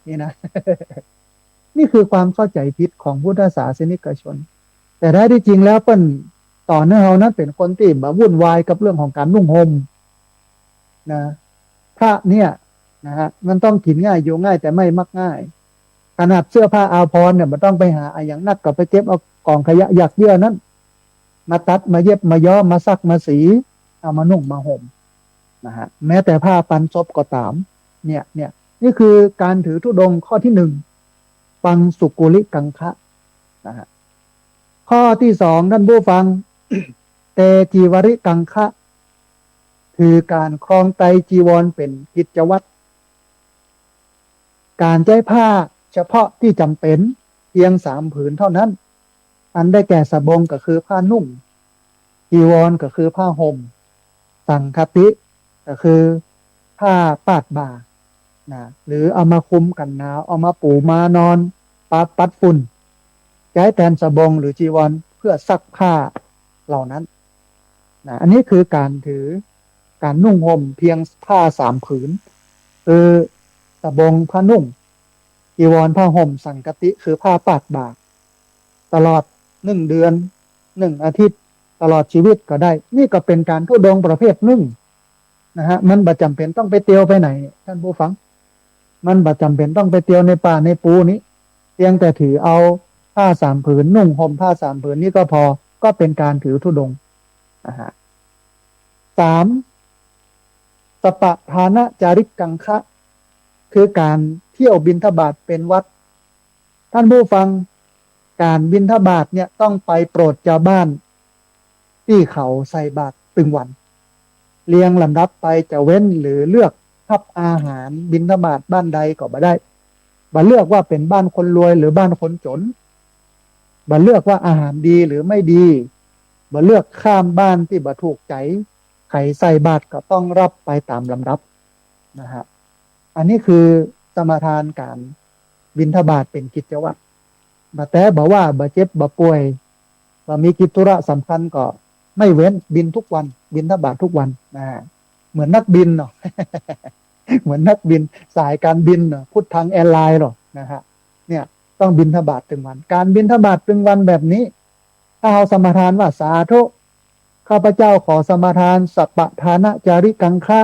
นี่นะ นี่คือความเข้าใจผิดของพุทธศาสนิกชนแต่แท้ที่จริงแล้วเปิ้นต่อเนื่องเรานั้นเป็นคนที่แบบวุ่นวายกับเรื่องของการนุ่งห่มนะพระเนี่ยนะฮะมันต้องกินง่ายอยู่ง่ายแต่ไม่มักง่ายขนาดเสื้อผ้าอาภรณ์เนี่ยมันต้องไปหาอย่างนักก็ไปเก็บเอากองขยะยักเยื่อนั้นมาตัดมาเย็บมาย้อมมาซักมาสีเอามานุ่งมาห่มนะฮะแม้แต่ผ้าปันศพก็ตามเนี่ยนี่คือการถือธุดงค์ข้อที่ 1ปังสุกุลิกังคะนะฮะข้อที่ 2ท่านผู้ฟัง เตจีวริกังคะคือการครองไตรจีวรเป็นกิจวัตรการใช้ผ้าเฉพาะที่จำเป็นเพียง3 ผืนเท่านั้นอันได้แก่สบงก็คือผ้านุ่งจีวรก็คือผ้าห่มสังคติก็คือผ้าปาดบ่านะหรือเอามาคุมกันหนาวเอามาปูมานอนปัดฝุ่นใช้แทนสบงหรือจีวรเพื่อซักผ้าเหล่านั้นนะอันนี้คือการถือการนุ่งห่มเพียงผ้า3 ผืนคือสบงผ้านุ่งจีวรผ้าห่มสังคติคือผ้าปาดบ่าตลอด1 เดือน1 อาทิตย์ตลอดชีวิตก็ได้นี่ก็เป็นการทุดงค์ประเภทหนึ่งนะฮะมันบ่จำเป็นต้องไปเตียวไปไหนท่านผู้ฟังมันบ่จำเป็นต้องไปเตียวในป่าในปูนี้เพียงแต่ถือเอาผ้า3 ผืนนุ่งห่มผ้า3 ผืนนี่ก็พอก็เป็นการถือธุดงค์นะฮะ3สปะทานะจาริกกังคะคือการเที่ยวบิณฑบาตเป็นวัดท่านผู้ฟังการบิณฑบาตเนี่ยต้องไปโปรดชาวบ้านที่เขาใส่บาตรตึงวันเรียงลำดับไปจะเว้นหรือเลือกทับอาหารบิณฑบาตบ้านใดก็บ่ได้บ่เลือกว่าเป็นบ้านคนรวยหรือบ้านคนจนบ่เลือกว่าอาหารดีหรือไม่ดีบ่เลือกข้ามบ้านที่บ่ถูกใจใครใส่บาตรก็ต้องรับไปตามลำดับนะฮะอันนี้คือสมทานการบิณฑบาตเป็นกิจวัตรบ่แต่บอกว่าบ่เจ็บบ่ป่วยบ่มีกิจธุระสำคัญก็ไม่เว้นบินทุกวันบิณฑบาตทุกวันนะเหมือนนักบินเนาะ เหมือนนักบินสายการบินเนาะพุทธังแอร์ไลน์หรอนะฮะเนี่ยต้องบิณฑบาตตึงวันการบิณฑบาตตึงวันแบบนี้ถ้าเอาสมทานว่าสาธุข้าพเจ้าขอสมทานสัปปะทานะจาริกังคะ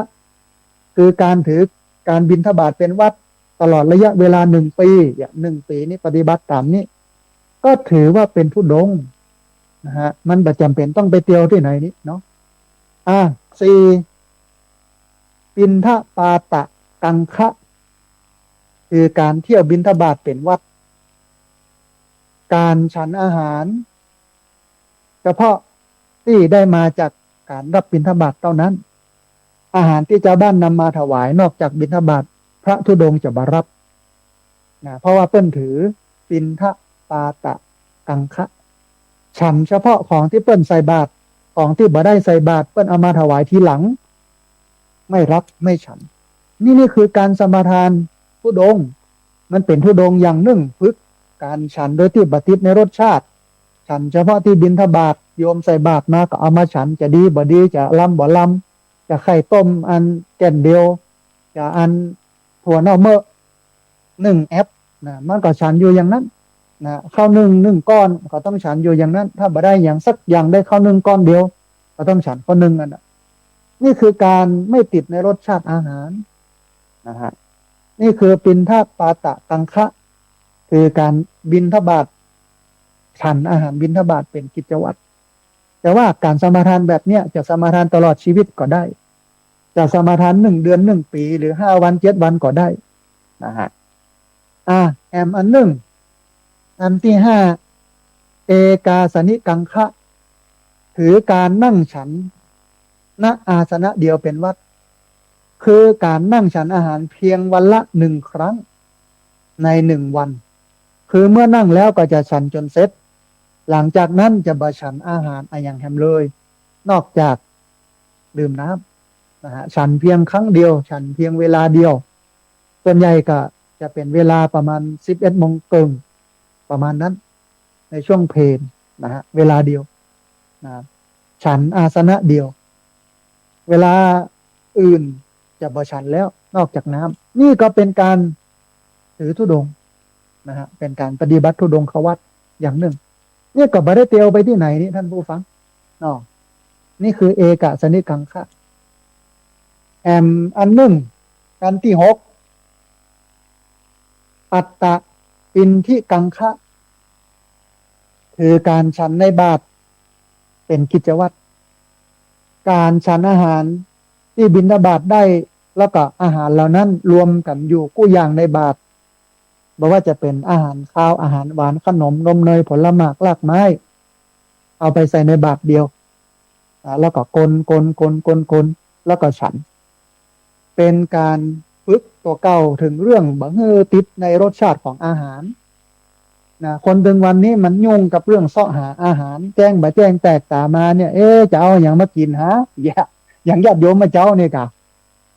คือการถือการบิณฑบาตเป็นวัดตลอดระยะเวลา1 ปีอย่าง1 ปีนี้ปฏิบัติตามนี้ก็ถือว่าเป็นธุดงค์นะฮะมันประจำเป็นต้องไปเตียวที่ไหนนี้เนาะ4ปิณฑปาตะกังคะคือการเที่ยวบิณฑบาตเป็นวัดการฉันอาหารเฉพาะที่ได้มาจากการรับบิณฑบาตเท่านั้นอาหารที่ชาวบ้านนำมาถวายนอกจากบิณฑบาตพระธุดงค์จะบารับนะเพราะว่าเปิ้นถือปิณฑปาตะกังคะฉันเฉพาะของที่เปิ้นใส่บาตรของที่บ่ได้ใส่บาตรเปิ้นเอามาถวายทีหลังไม่รับไม่ฉันนี่คือการสมทานธุดงค์มันเป็นธุดงค์อย่างหนึ่งฝึกการฉันโดยที่บ่ติดในรสชาติฉันเฉพาะที่บิณฑบาตโยมใส่บาตรมาก็เอามาฉันจะดีบ่ดีจะล้ำบ่ล้ำจะไข่ต้มอันแก่นเดียวจะอันถั่วเน่าเมื่อ1 แอปนะมันก็ฉันอยู่อย่างนั้น นะข้าวหนึ่งก้อนก็ต้องฉันอยู่อย่างนั้นถ้าบ่ได้อย่างสักอย่างได้ข้าวหนึ่งก้อนเดียวก็ต้องฉันข้าวหนึ่งอันน่ะนี่คือการไม่ติดในรสชาติอาหารนะฮะนี่คือปิณฑปาตะกังคะคือการบิณฑบาตฉันอาหารบิณฑบาตเป็นกิจวัตรแต่ว่าการสมาทานแบบเนี้ยจะสมาทานตลอดชีวิตก็ได้จะสมาทาน1 เดือน1 ปีหรือ5 วัน7 วันก็ได้นะฮะแอมอันหนึ่งอันที่ห้าเอกาสนิกังคะถือการนั่งฉันณอาสนะเดียวเป็นวัดคือการนั่งฉันอาหารเพียงวันละ1 ครั้งใน1 วันคือเมื่อนั่งแล้วก็จะฉันจนเสร็จหลังจากนั้นจะบ่ฉันอาหารอย่างแฮมเลยนอกจากดื่มน้ำนะฮะฉันเพียงครั้งเดียวฉันเพียงเวลาเดียวส่วนใหญ่ก็จะเป็นเวลาประมาณ11 โมงครึ่งประมาณนั้นในช่วงเพลนนะฮะเวลาเดียวนะฉันอาสนะเดียวเวลาอื่นจะบ่ฉันแล้วนอกจากน้ำนี่ก็เป็นการถือธุดงค์นะฮะเป็นการปฏิบัติธุดงควัตรอย่างหนึ่งนี่ก็บ่ได้เตียวไปที่ไหนนี่ท่านผู้ฟังอ๋อนี่คือเอกสนิกังคะแอมอันหนึ่งอันที่6อัตตะปินทิกังคะคือการฉันในบาตรเป็นกิจวัตรการฉันอาหารที่บิณฑบาตได้แล้วก็อาหารเหล่านั้นรวมกันอยู่กู้อย่างในบาตรบอกว่าจะเป็นอาหารข้าวอาหารหวานขนมนมเนยผลไม้รากไม้เอาไปใส่ในบาตรเดียวแล้วก็คนแล้วก็ฉันเป็นการฝึกตัวเก่าถึงเรื่องบังเฮอติดในรสชาติของอาหารนะคนถึงวันนี้มันยุ่งกับเรื่องเสาะหาอาหารแจ้งบ่แจ้งแตกตามาเนี่ยจะเอาอย่างมากินฮะอย่างญาติโยมมาเจ้าเนี่ยกะ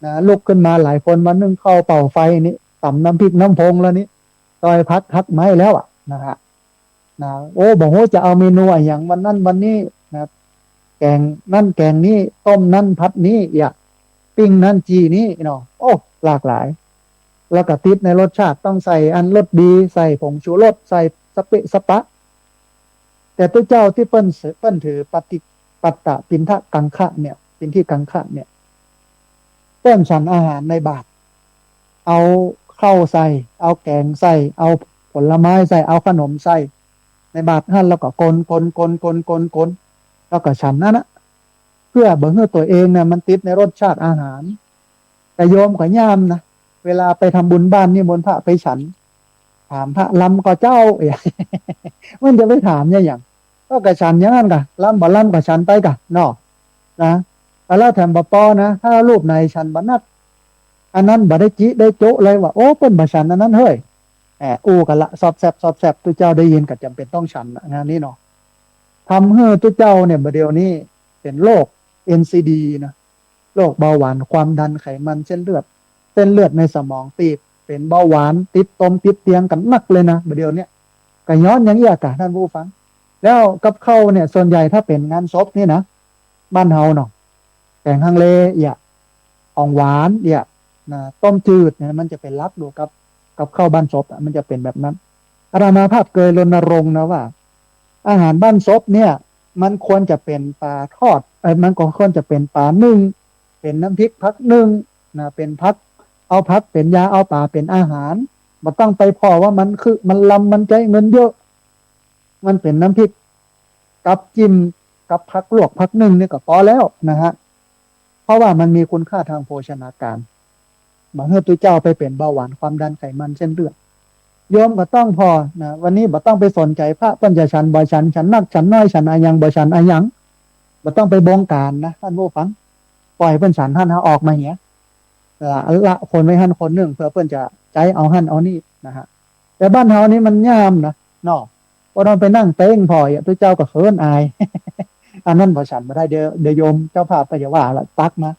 นะลุกขึ้นมาหลายคนมานึ่งข้าวเป่าไฟนี่ต่ำน้ำพริกน้ำพงแล้วนี่ซอยพักฮักไม้แล้วนะฮะนะโอ้บอกว่าจะเอาเมนูอย่างวันนั้นวันนี้นะแกงนั่นแกงนี้ต้มนั่นพัดนี้ปิ้งนั่นจีนี้เนาะโอ้หลากหลายแล้วก็ติดในรสชาติต้องใส่อันรสดีใส่ผงชูรสใส่สเปะสปะแต่ตัวเจ้าที่เปิ้นถือปัตตะปินทะกังคะเนี่ยปินที่กังคะเนี่ยเปิ้นฉันอาหารในบาตรเอาข้าวใส่เอาแกงใส่เอาผลไม้ใส่เอาขนมใส่ในบาตรท่านแล้วก็คนแล้วก็ฉันนั่นนะเพื่อเบิ่งให้ตัวเองเนี่ยมันติดในรสชาติอาหารแต่โยมก็ย่ามนะเวลาไปทำบุญบ้านนี่มนต์พระไปฉันถามพระลำก็เจ้ามันจะไปถามเนี่ยอย่างก็กระฉันอย่างนั้นกะลำบ่ลำก็ฉันไปกะเนาะนะแล้วแถมบ่ปอนะถ้ารูปในฉันบ่นักอันนั้นบ่ได้จิได้โจะเลยว่าโอ้เปิ้นบ่ฉันอันนั้นเฮ้ยอู้กันละสอบแซบตัวเจ้าได้ยินก็จำเป็นต้องฉันงานนี้เนาะทำให้ตัวเจ้าเนี่ยบ่เดียวนี้เป็นโรค NCD นะโรคเบาหวานความดันไขมันเส้นเลือดในสมองตีบเป็นเบาหวานติดติดเตียงกันนักเลยนะเดี๋ยวนี้ก็ย้อนอย่างนี้อากาศท่านผู้ฟังแล้วกับข้าวเนี่ยส่วนใหญ่ถ้าเป็นงานศพนี่นะบ้านเฮาเนาะแกงฮังเลของหวานนะต้มจืดเนี่ยมันจะเป็นลักดูกับข้าวบ้านศพมันจะเป็นแบบนั้นอาตมาภาพเคยรณรงค์นะว่าอาหารบ้านศพเนี่ยมันควรจะเป็นปลาทอดมันก็ควรจะเป็นปลานึ่งเป็นน้ำพริกผักนึ่งนะเป็นผักเอาผักเป็นยาเอาปลาเป็นอาหารมาตั้งไปพอว่ามันคือมันลำมันใจเงินเยอะมันเป็นน้ำพริกกับจิ้มกับผักลวกผักนึ่งนี่ก็พอแล้วนะฮะเพราะว่ามันมีคุณค่าทางโภชนาการบางเฮือตัวเจ้าไปเป็นเบาหวานความดันไขมันเส้นเลือดโยมก็ต้องพอนะวันนี้บ่ต้องไปสนใจพระปัญญาฉันบ่ฉันนักฉันน้อยฉันอายังบ่ฉันอายังบ่ต้องไปบงการนะท่านผู้ฟังปล่อยเพิ่นฉันท่านออกมาเหี้ยละคนไว้หันคนหนึ่งเพื่อเพื่อนจะใจเอาหันเอานี่นะฮะแต่บ้านเฮานี่มันย่ามนะเนาะพอเราไปนั่งเต้งพอตัวเจ้าก็เขินอายอันนั้นบ่ฉันมาได้เดี๋ยวโยมเจ้าภาพก็อย่าว่าละตักนะ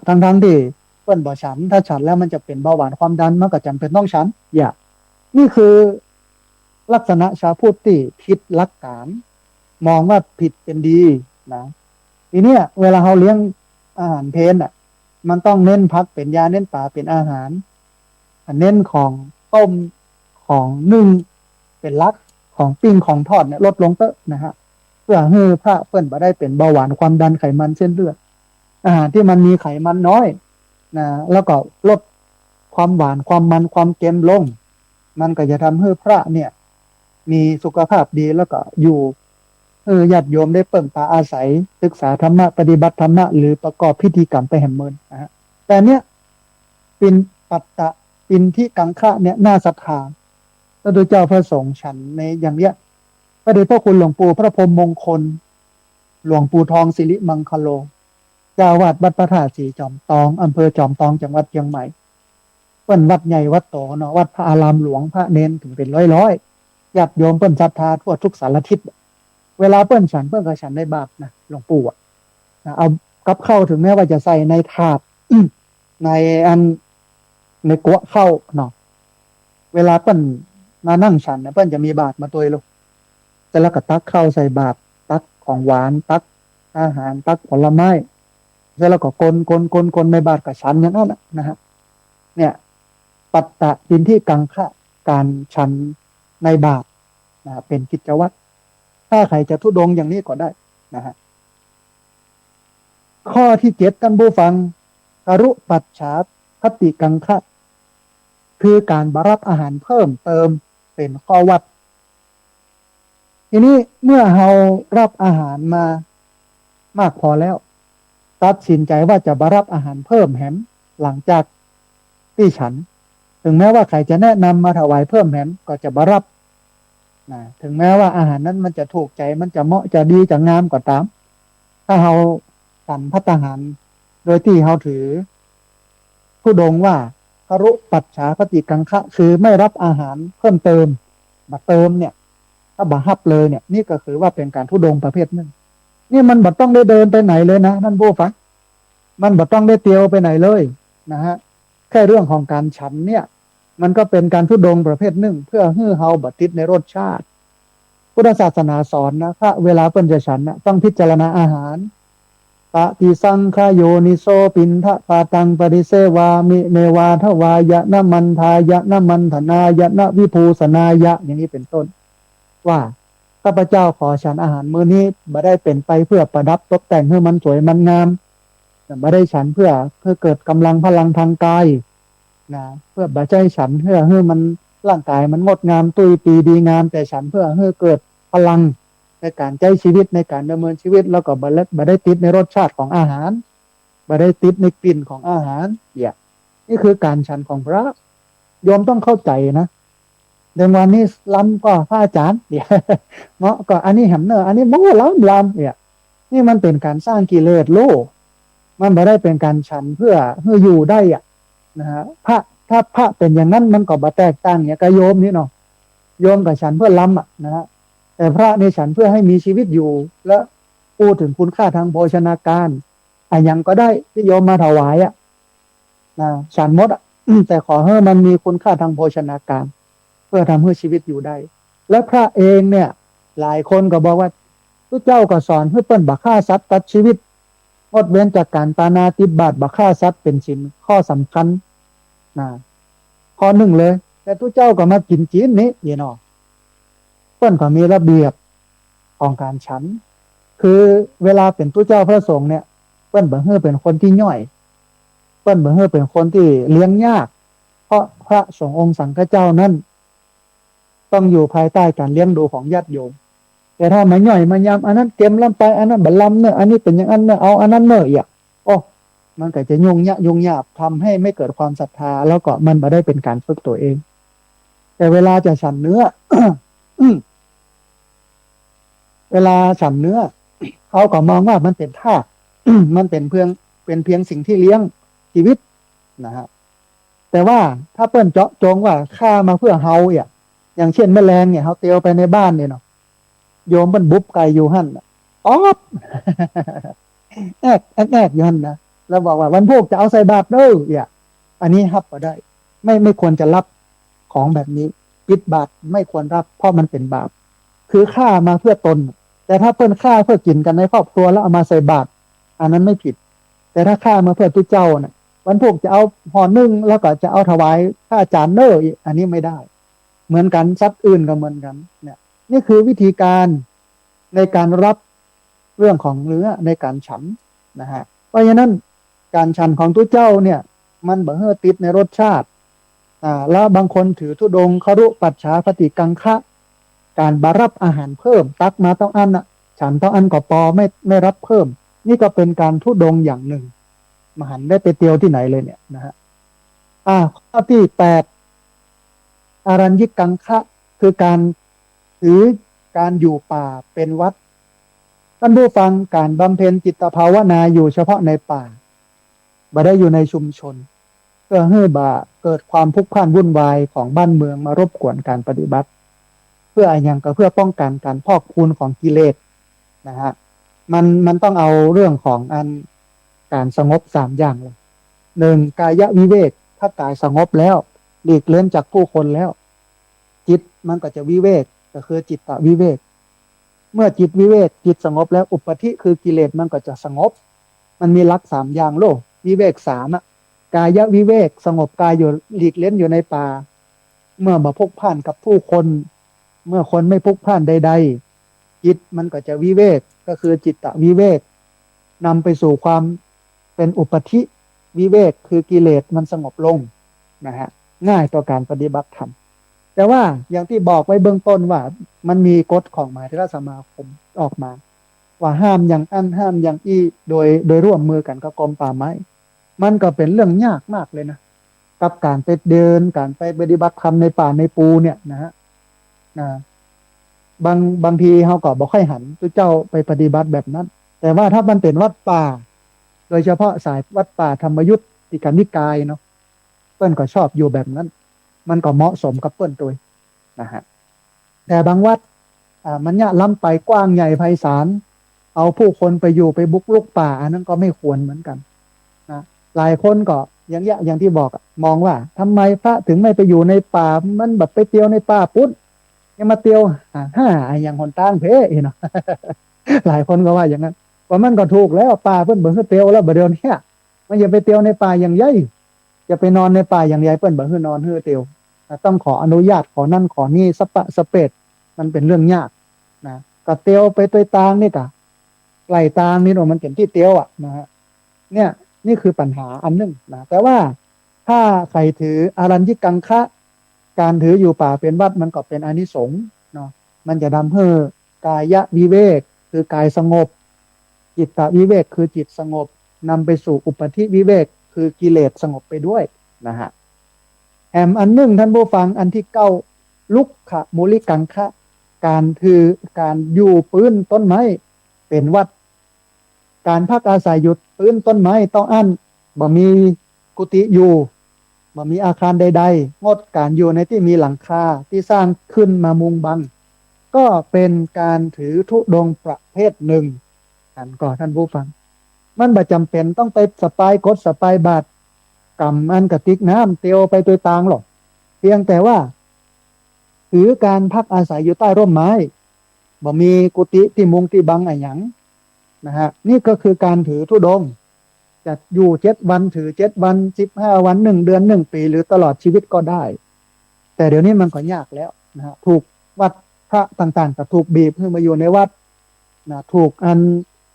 ทั้งที่เพื่อนบ่ฉันถ้าฉันแล้วมันจะเป็นเบาหวานความดันมันก็จำเป็นต้องฉันนี่คือลักษณะชาวพุทธที่ผิดหลักการมองว่าผิดเป็นดีนะทีเนี้ยเวลาเราเลี้ยงอาหารเพลมันต้องเน้นพักเป็นยาเน้นป่าเป็นอาหารเน้นของต้มของนึ่งเป็นหลัก ของปิ้งของทอดเนี่ยลดลงเตอะนะฮะเพื่อให้พระเปิ้นบ่ได้เป็นเบาหวานความดันไขมันเส้นเลือดอาหารที่มันมีไขมันน้อยนะแล้วก็ลดความหวานความมันความเค็มลงมันก็จะทำให้พระเนี่ยมีสุขภาพดีแล้วก็อยู่ญาติโยมได้เปิ่งพาอาศัยศึกษาธรรมะปฏิบัติธรรมะหรือประกอบพิธีกรรมไปแห่งเมินนะฮะแต่เนี้ยปินปัตตะปินที่กังคะเนี่ยน่าศรัทธาพระพุทธเจ้าพระสงฆ์ฉันในอย่างเนี้ยพระเดชพระคุณหลวงปู่พระพรหมมงคลหลวงปู่ทองสิริมังคโลเจ้าวาดวัดพระธาตุสีจอมตองอำเภอจอมตองจังหวัดเชียงใหม่เปิ้นวัดใหญ่วัดโตเนาะวัดพระอารามหลวงพระเนนถึงเป็นร้อยญาติโยมเปิ้นศรัทธาทั่วทุกสารทิศเวลาเปิ้นฉันเปิ้นก็ฉันในบาตรนะหลวงปู่เอากับเข้าถึงแม้ว่าจะใส่ในถาดในอันในกัวเข้าเนาะเวลาเปิ้นมานั่งฉันเนี่ยเปิ้นจะมีบาตรมาตัวลูกแต่แล้วก็ตักเข้าใส่บาตรตักของหวานตักอาหารตักผลไม้แล้วก็คนในบาตรกับฉันอย่างนั้นนะฮะเนี่ยปัตตะปินที่กังคะการฉันในบาตรนะเป็นกิจวัตรถ้าใครจะทุดงอย่างนี้ก็ได้นะฮะข้อที่7ท่านผู้ฟังคารุปัจฉาคติกังคะคือการบรับอาหารเพิ่มเติมเป็นข้อวัดทีนี้เมื่อเรารับอาหารมามากพอแล้วตัดสินใจว่าจะบรับอาหารเพิ่มแหมหลังจากที่ฉันถึงแม้ว่าใครจะแนะนำมาถวายเพิ่มแหมก็จะบรับนะถึงแม้ว่าอาหารนั้นมันจะถูกใจมันจะเหมาะจะดีจะงามก็ตามถ้าเราฉันภัตตาหารโดยที่เราถือทุดงว่าคารุปัจฉาคติกังคะคือไม่รับอาหารเพิ่มเติมมาเติมเนี่ยถ้าบ่ฮับเลยเนี่ยนี่ก็คือว่าเป็นการทุดงประเภทหนึ่งนี่มันบ่ต้องได้เดินไปไหนเลยนะท่านผู้ฟังมันบ่ต้องได้เตียวไปไหนเลยนะฮะแค่เรื่องของการฉันเนี่ยมันก็เป็นการทุดงประเภทหนึ่งเพื่อให้เฮาบ่ติดในรสชาติพุทธศาสนาสอนนะถ้าเวลาเปิ้นจะฉันนะต้องพิจารณาอาหารปฏิสังขโยนิโสปินทะปาตังปริเสวามิเมวาทวายะนะมันทายะนะมันธนายะนะวิภูสนายะอย่างนี้เป็นต้นว่าข้าพเจ้าขอฉันอาหารมื้อนี้บ่ได้เป็นไปเพื่อประดับตกแต่งให้มันสวยมันงามบ่ได้ฉันเพื่อเกิดกำลังพลังทางกายนะเพื่อบ่ใช่ฉันเพื่อให้มันร่างกายมันงดงามตุ้ยปีดีงามแต่ฉันเพื่อให้เกิดพลังในการใช้ชีวิตในการดำเนินชีวิตแล้วก็บ่ได้ติดในรสชาติของอาหารบ่ได้ติดในกลิ่นของอาหารนี่คือการฉันของพระโยมต้องเข้าใจนะเดี๋ยววันนี้ล้ำก็พระอาจารย์เนาะก็อันนี้แหมเนออันนี้มันก็ล้ำนี่มันเป็นการสร้างกิเลสโลกมันบ่ได้เป็นการฉันเพื่ออยู่ได้นะฮะถ้าพระเป็นอย่างนั้นมันก็บ่แตกต่างเนี่ยกับโยมนี่เนาะโยมกับฉันเพื่อล้ำนะฮะแต่พระในฉันเพื่อให้มีชีวิตอยู่และพูดถึงคุณค่าทางโภชนาการอย่างก็ได้ที่โยมมาถวายนะฉันหมดแต่ขอให้มันมีคุณค่าทางโภชนาการเพื่อทำให้ชีวิตอยู่ได้และพระเองเนี่ยหลายคนก็บอกว่าพระเจ้าก็สอนให้เปิ้นบักฆ่าสัตว์ตัดชีวิตงดเว้นจากการปาณาติบาตบักฆ่าสัตว์เป็นสิ่งข้อสำคัญนะข้อหนึ่งเลยแต่พระเจ้าก็มากินจีนนี้เนาะเปิ้นก็มีระเบียบของการฉันคือเวลาเป็นพระเจ้าพระสงฆ์เนี่ยเปิ้นบ่ให้เป็นคนที่ย่อยเปิ้นบ่ให้เป็นคนที่เลี้ยงยากเพราะพระสงฆ์องค์สังฆเจ้านั้นต้องอยู่ภายใต้การเลี้ยงดูของญาติโยมแต่ถ้ามาย่อยมายำอันนั้นเต็มลำไปอันนั้นบัลลัมเนอะอันนี้เป็นอย่างนั้นเนอะเอาอันนั้นเนอะมันก็จะยุ่งยากทำให้ไม่เกิดความศรัทธาแล้วก็มันบ่ได้เป็นการฝึกตัวเองแต่เวลาจะฉันเนื้อ เวลาฉันเนื้อเขาก็มองว่ามันเป็นธาตุ มันเป็นเพียงสิ่งที่เลี้ยงชีวิตนะฮะแต่ว่าถ้าเปิ้นเจาะจงว่าฆ่ามาเพื่อเฮาอย่างเช่นแมลงเนี่ยเฮาเตียวไปในบ้านเนี่ยเนาะโยมเปิ้นบุบไก่อยู่หั่นอ๊อบแอกอยู่หั่นนะแล้วบอกว่าวันพวกจะเอาใส่บาตรเด้ออันนี้รับบ่ได้ไม่ควรจะรับของแบบนี้ปิดบาตรไม่ควรรับเพราะมันเป็นบาปคือฆ่ามาเพื่อตนแต่ถ้าเปิ้นฆ่าเพื่อกินกันในครอบครัวแล้วเอามาใส่บาตรอันนั้นไม่ผิดแต่ถ้าฆ่ามาเพื่อตัวเจ้าน่ะวันพวกจะเอาห่อนึ่งแล้วก็จะเอาถวายพระอาจารย์เนออันนี้ไม่ได้เหมือนกันสัตว์อื่นก็เหมือนกันเนี่ย นี่คือวิธีการในการรับเรื่องของเนื้อในการฉันนะฮะเพราะฉะนั้นการฉันของตัวเจ้าเนี่ยมันบ่เฮือติดในรสชาติแล้วบางคนถือธุดงครุปัจฉาปฏิกังคะการบารับอาหารเพิ่มตักมาต้องอันอ่ะฉันต้องอันก็พอไม่รับเพิ่มนี่ก็เป็นการธุดงอย่างหนึ่งมหันได้ไปเตียวที่ไหนเลยเนี่ยนะฮะข้อที่8อารัญญิกังคะคือการถือการอยู่ป่าเป็นวัดท่านผู้ฟังการบำเพ็ญจิตภาวนาอยู่เฉพาะในป่าบ่ได้อยู่ในชุมชนเพื่อให้บ่าเกิดความพลุกพล่านวุ่นวายของบ้านเมืองมารบกวนการปฏิบัติเพื่ออะไรอย่างก็เพื่อป้องกันการพอกพูนของกิเลสนะฮะมันต้องเอาเรื่องของการสงบ3 อย่างเลย1กายวิเวกถ้ากายสงบแล้วหลีกเล่นจากผู้คนแล้วจิตมันก็จะวิเวกก็คือจิตตวิเวกเมื่อจิตวิเวกจิตสงบแล้วอุปธิคือกิเลสมันก็จะสงบมันมีหลัก3 อย่างโลกวิเวก3กายวิเวกสงบกายอยู่หลีกเล่นอยู่ในป่าเมื่อมาพกผ่านกับผู้คนเมื่อคนไม่พกผ่านใดๆจิตมันก็จะวิเวกก็คือจิตตวิเวกนำไปสู่ความเป็นอุปธิวิเวกคือกิเลสมันสงบลงนะฮะง่ายต่อการปฏิบัติธรรมแต่ว่าอย่างที่บอกไว้เบื้องต้นว่ามันมีกฎของมหาเถรสมาคมออกมาว่าห้ามอย่างอันห้ามอย่างอี้โดยร่วมมือกันกับกรมป่าไม้มันก็เป็นเรื่องยากมากเลยนะกับการไปเดินการไปปฏิบัติธรรมในป่าในปูเนี่ยนะฮะนะบางทีเขาก็บอกให้หันตัวเจ้าไปปฏิบัติแบบนั้น แต่ว่าถ้ามันเป็นวัดป่าโดยเฉพาะสายวัดป่าธรรมยุทธติกานิกายเนาะเปิ้นก็ชอบอยู่แบบนั้นมันก็เหมาะสมกับเปิ้นตัวนะฮะแต่บางวัดมันเนี่ยล้ำไปกว้างใหญ่ไพศาลเอาผู้คนไปอยู่ไปบุกลุกป่าอันนั้นก็ไม่ควรเหมือนกันนะหลายคนก็อย่างที่บอกมองว่าทำไมพระถึงไม่ไปอยู่ในป่ามันแบบไปเตียวในป่าปุ๊บยังมาเตียวอย่างหนตั้งเพเนาะ หลายคนก็ว่าอย่างนั้นว่ามันก็ถูกแล้วป่าเปิ้นเบิ่งคือเตียวแล้วบ่เดียวนี้มันอย่าไปเตียวในป่าอย่างใหญ่จะไปนอนในป่าอย่างใหญ่เปิ้นบ่คือนอนคือเตียวต้องขออนุญาตขอนั่นขอนี่สปะสเปดมันเป็นเรื่องยากนะก็เตียวไปตัวตางนี่กะไกลตางนี่เนาะมันเป็นที่เตียวนะฮะเนี่ยนี่คือปัญหาอันหนึ่งนะแต่ว่าถ้าใครถืออารัญญิกังคะการถืออยู่ป่าเป็นวัดมันก็เป็นอานิสงส์เนาะมันจะทำให้กายวิเวกคือกายสงบจิตตวิเวกคือจิตสงบนำไปสู่อุปธิวิเวกคือกิเลสสงบไปด้วยนะฮะแอมอันหนึ่งท่านผู้ฟังอันที่9ลุกขมูลิกังคะการถือการอยู่ปื้นต้นไม้เป็นวัดการพักอาศัยหยุดปื้นต้นไม้ต้องอั้นบ่มีกุฏิอยู่บ่มีอาคารใดๆงดการอยู่ในที่มีหลังคาที่สร้างขึ้นมามุงบังก็เป็นการถือธุดงค์ประเภทหนึ่งท่านผู้ฟังมันบ่จำเป็นต้องไปสปายกดสปายบาทกำอันกระติกน้ำเตียวไปตัวตางหรอกเพียงแต่ว่าถือการพักอาศัยอยู่ใต้ร่มไม้บ่มีกุฏิที่มุงที่บังอะไรหยังนะฮะนี่ก็คือการถือธุดงค์จะอยู่7 วันถือ7 วัน15 วัน1 เดือน1 ปีหรือตลอดชีวิตก็ได้แต่เดี๋ยวนี้มันก็ยากแล้วนะฮะถูกวัดพระต่างๆก็ถูกบีบให้มาอยู่ในวัดนะถูก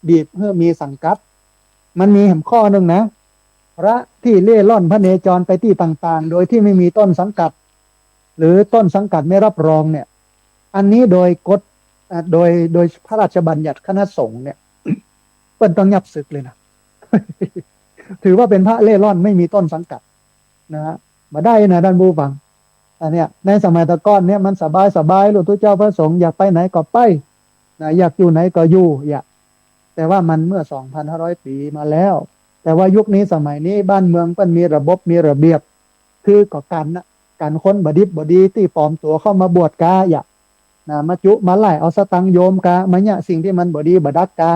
บีบเพื่อมีสังกัดมันมีแหมข้อหนึ่งนะพระที่เล่ร่อนพระเนจรไปที่ต่างๆโดยที่ไม่มีต้นสังกัดหรือต้นสังกัดไม่รับรองเนี่ยอันนี้โดยกฎโดยพระราชบัญญัติคณะสงฆ์เนี่ยเปิ้นต้องยับศึกเลยนะ ถือว่าเป็นพระเล่ร่อนไม่มีต้นสังกัดนะฮะมาได้นะท่านผู้ฟังอันเนี้ยในสมัยตะก้อนเนี่ยมันสบายหลวงทุกเจ้าพระสงฆ์อยากไปไหนก็ไปนะอยากอยู่ไหนก็อยู่แต่ว่ามันเมื่อ 2,500 ปีมาแล้วแต่ว่ายุคนี้สมัยนี้บ้านเมืองมันมีระบบมีระเบียบคือก่อการค้นบดิบบดีที่ปลอมตัวเข้ามาบวชกานะมาจุมาไล่เอาสตังโยมกามาเนี่ยสิ่งที่มันบดีบดักกา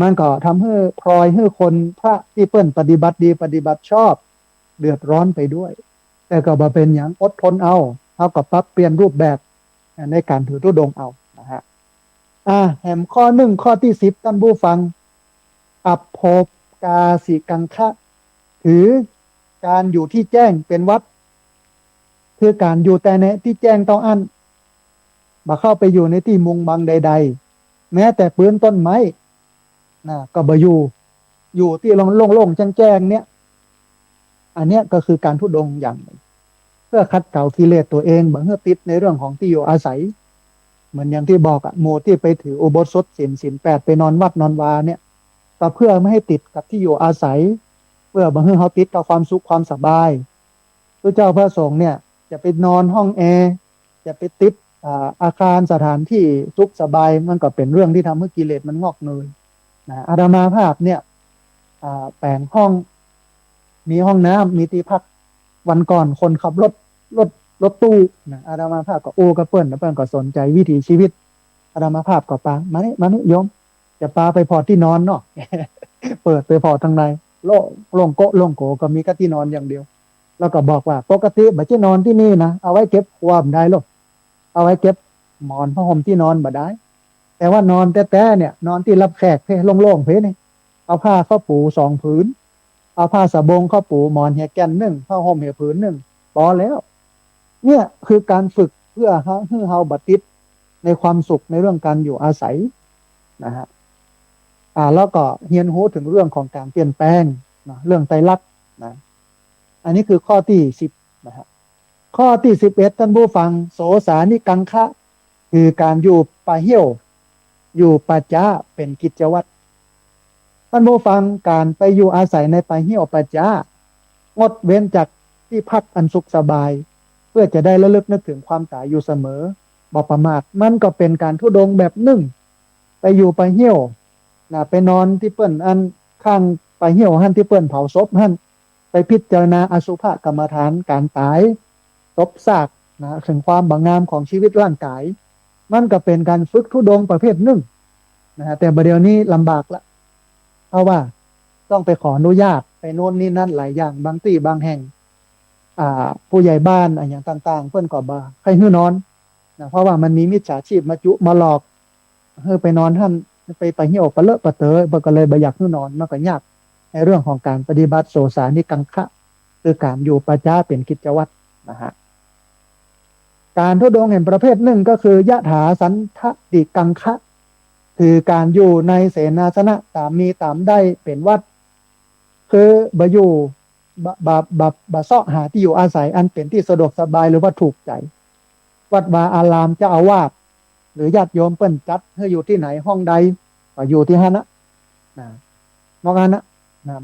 มันก็ทำให้พลอยให้คนพระที่เปิ้นปฏิบัติดีปฏิบัติชอบเดือดร้อนไปด้วยแต่ก็บ่เป็นอย่างอดทนเอากับปรับเปลี่ยนรูปแบบในการถือธุดงค์เอานะฮะแหมข้อ1ข้อที่10ท่านผู้ฟังอัปโภกาสิกังคะถือการอยู่ที่แจ้งเป็นวัดคือการอยู่แต่ในที่แจ้งต้องอั้น บ่เข้าไปอยู่ในที่มุงบังใดๆแม้แต่ปืนต้นไม้ก็บ่อยู่ที่โล่งๆแจ้งๆเนี่ยอันเนี้ยก็คือการทุรดงอย่างหนึ่งเพื่อขัดเกลากิเลสตัวเองบ่ให้ติดในเรื่องของที่อยู่อาศัยเหมือนอย่างที่บอกหมู่ที่ไปถืออุโบสถศีล8ไปนอนวัดนอนวาเนี่ยก็เพื่อไม่ให้ติดกับที่อยู่อาศัยเพื่อบ่ให้เขาติดกับความสุขความสบายพระเจ้าพระสงฆ์เนี่ยจะไปนอนห้องแอร์จะไปติดอาคารสถานที่สุขสบายมันก็เป็นเรื่องที่ทำให้กิเลสมันงอกเงยอาตมาภาพเนี่ยแปลงห้องมีห้องน้ำมีที่พักวันก่อนคนขับรถรถตู้อาตมาภาพก็โอ้กระเปิ้ลแล้วเปิ้ลก็สนใจวิถีชีวิตอาตมาภาพก็ปามานี่โยมจะปาไปพอที่นอนเนาะ เปิดไปพอทางในโล่งโกก็มีก็ที่นอนอย่างเดียวแล้วก็บอกว่าปกติบัจจะนอนที่นี่นะเอาไว้เก็บความได้หรอกเอาไว้เก็บหมอนผ้าห่มที่นอนบ่ได้แต่ว่านอนแต่เนี่ยนอนที่รับแขกเพโล่งๆเพนี่เอาผ้าเข้าปู2 ผืนเอาผ้าสบงเข้าปูหมอนเหียแก่น1ผ้าห่มเหียผืน1พอแล้วเนี่ยคือการฝึกเพื่อให้เฮาบัติดในความสุขในเรื่องการอยู่อาศัยนะฮะแล้วก็เรียนรู้ถึงเรื่องของการเปลี่ยนแปลงนะเรื่องไตรลักษณ์นะอันนี้คือข้อที่10นะฮะข้อที่11ท่านผู้ฟังโสสานิกังคะคือการอยู่ป่าเหี่ยวอยู่ปัจจาเป็นกิจวัตรท่านผู้ฟังการไปอยู่อาศัยในป่าเหี่ยวปัจจางดเว้นจากที่พักอันสุขสบายเพื่อจะได้ระลึกนึกถึงความตายอยู่เสมอบ่ประมาทมันก็เป็นการทุรดงแบบหนึ่งไปอยู่ป่าเหี่ยวไปนอนที่เปิ้นอันข้างป่าเหี่ยวหั่นที่เปิ้นเผาศพหั่นไปพิจารณาอสุภกรรมฐานการตายศพซากถึงความบางงามของชีวิตร่างกายมันก็เป็นการฝึกทุรดงประเภทหนึ่งแต่ประเดี๋ยวนี้ลำบากละเพราะว่าต้องไปขออนุญาตไปโน่นนี่นั่นหลายอย่างบางที่บางแห่งผู้ใหญ่บ้านอย่างต่างๆเพื่อนก็บ่ให้ฮื้อนอนเพราะว่ามันมีมิจฉาชีพมาจุมาหลอกให้ไปนอนท่านไปเหี่ยวปะเลอะปะเตอเพื่อก็เลยบ่อยากฮื้อนอนมันก็ยากในเรื่องของการปฏิบัติโสสานิกังคะคือการอยู่ปัจจาเป็นกิจวัตรนะฮะการทุรดงแห่งประเภทหนึ่งก็คือยะถาสันทติกังคะคือการอยู่ในเสนาสนะตามมีตามได้เป็นวัดคือบอยู่บะเสาะหาที่อยู่อาศัยอันเป็นที่สะดวกสบายหรือว่าถูกใจวัดวาอารามเจ้าอาวาสหรือญาติโยมเปิ้นจัดให้อยู่ที่ไหนห้องใดก็อยู่ที่นั่นนะมองอันนะ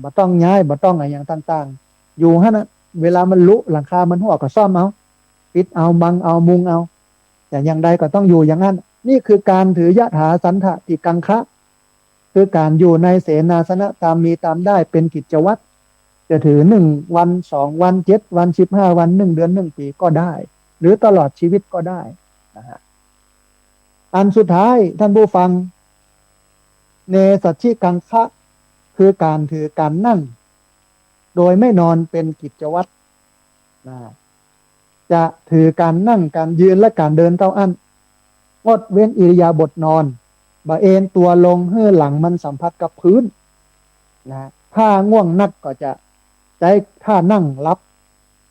บ่ต้องย้ายบ่ต้องอะไรอย่างต่างๆอยู่ฮะนะเวลามันลุหลังคามันหัวก็ซ่อมเอาปิดเอาบังเอามุงเอาแต่อย่างใดก็ต้องอยู่อย่างนั้นนี่คือการถือยะถาสันทติกังคะคือการอยู่ในเสนาสนะตามมีตามได้เป็นกิจวัตรจะถือ1 วัน 2 วัน7 วัน15 วัน1 เดือน1 ปีก็ได้หรือตลอดชีวิตก็ได้นะฮะอันสุดท้ายท่านผู้ฟังเนสัชชิกังคะคือการถือการนั่งโดยไม่นอนเป็นกิจวัตรจะถือการนั่งการยืนและการเดินเท่าอันงดเว้นอิริยาบถนอนบ่เอนตัวลงให้หลังมันสัมผัสกับพื้นถ้าง่วงนักก็จะใช้ท่านั่งรับ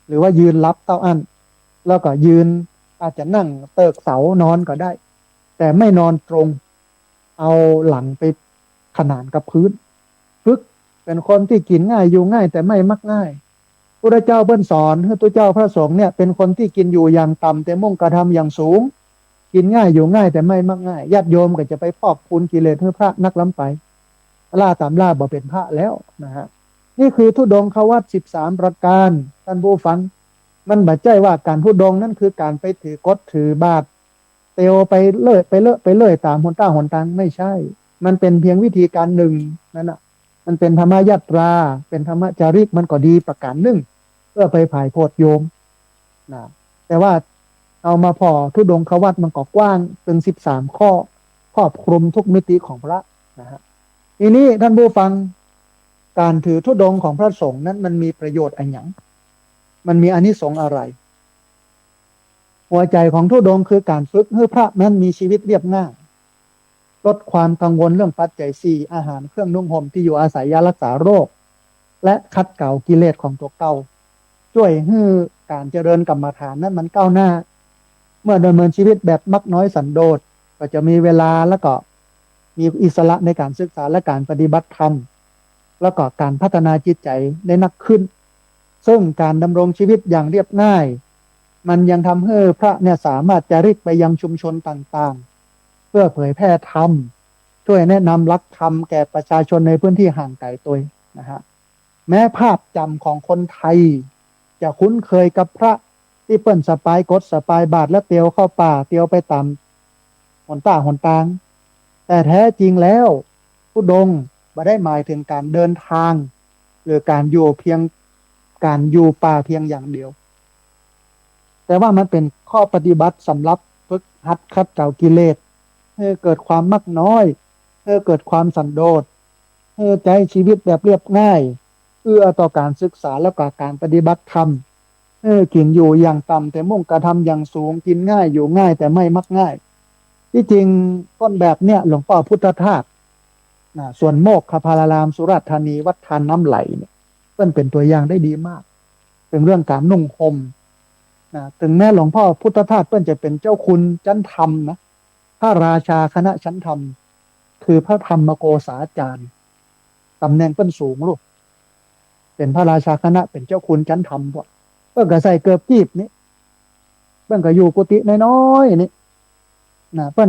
หรือว่ายืนรับเท่าอันแล้วก็ยืนอาจจะนั่งเติกเสานอนก็ได้แต่ไม่นอนตรงเอาหลังไปขนานกับพื้นฝึกเป็นคนที่กินง่ายอยู่ง่ายแต่ไม่มักง่ายพระเจ้าเบิ้ลสอนให้ตัวเจ้าพระสงฆ์เนี่ยเป็นคนที่กินอยู่อย่างต่ำแต่มุ่งกระทำอย่างสูงกินง่ายอยู่ง่ายแต่ไม่มักง่ายญาติโยมก็จะไปพอกพูนกิเลสให้พระนักล้ำไปล่าตามล่าบ่เป็นพระแล้วนะฮะนี่คือทุดงควัต13 ประการท่านผู้ฟังมันบัดใจว่าการทุดงนั่นคือการไปถือกฎถือบาตรเตียวไปเลื่อยไปเลื่อยตามหนทางไม่ใช่มันเป็นเพียงวิธีการหนึ่งนั่นน่ะมันเป็นธรรมยตราเป็นธรรมจาริกมันก็ดีประการหนึ่งเพื่อไปผ่ายโพธิโยมนะแต่ว่าเอามาพอทุดงควัตมันก็กว้างเป็น13 ข้อครอบคลุมทุกมิติของพระนะฮะทีนี้ท่านผู้ฟังการถือธุดงค์ของพระสงฆ์นั้นมันมีประโยชน์อะไรอย่างมันมีอานิสงส์อะไรหัวใจของธุดงค์คือการฝึกให้พระนั้นมีชีวิตเรียบง่ายลดความกังวลเรื่องปัจจัย4อาหารเครื่องนุ่งห่มที่อยู่อาศัยยารักษาโรคและขัดเกลากิเลสของตัวเก่าช่วยให้การเจริญกรรมฐานนั้นมันก้าวหน้า เมื่อดำเนินชีวิตแบบมักน้อยสันโดษก็จะมีเวลาแล้วก็มีอิสระในการศึกษาและการปฏิบัติธรรมแล้วก็การพัฒนาจิตใจได้นักขึ้นซึ่งการดำรงชีวิตอย่างเรียบง่ายมันยังทำให้พระเนี่ยสามารถจาริกไปยังชุมชนต่างๆเพื่อเผยแพร่ธรรมช่วยแนะนำหลักธรรมแก่ประชาชนในพื้นที่ห่างไกลตัวนะฮะแม้ภาพจำของคนไทยจะคุ้นเคยกับพระที่เปิ้นสปายกดสปายบาทและเตียวเข้าป่าเตียวไปตามหนตาง แต่แท้จริงแล้วธุดงค์ไม่ได้หมายถึงการเดินทางหรือการอยู่เพียงการอยู่ป่าเพียงอย่างเดียวแต่ว่ามันเป็นข้อปฏิบัติสำหรับฝึกหัดขัดเกลากิเลสให้เกิดความมักน้อยให้เกิดความสันโดษให้ใจชีวิตแบบเรียบง่ายเอื้อต่อการศึกษาและก็การปฏิบัติธรรมกินอยู่อย่างต่ำแต่มุ่งกระทำอย่างสูงกินง่ายอยู่ง่ายแต่ไม่มักง่ายที่จริงต้นแบบเนี่ยหลวงพ่อพุทธทาสส่วนโมกขพารารามสุราษฎร์ธานีวัดทานน้ำไหลเนี่ยเป็นตัวอย่างได้ดีมากเป็นเรื่องการนุ่งห่มถึงแม้หลวงพ่อพุทธทาสจะเป็นเจ้าคุณชั้นธรรมนะพระราชาคณะชั้นธรรมคือพระธรรมโกษาจารย์ตำแหน่งสูงลูกเป็นพระราชาคณะเป็นเจ้าคุณชั้นธรรมพวกก็ใส่เกือบจีบนี่ก็อยู่กุฏิน้อยๆนี่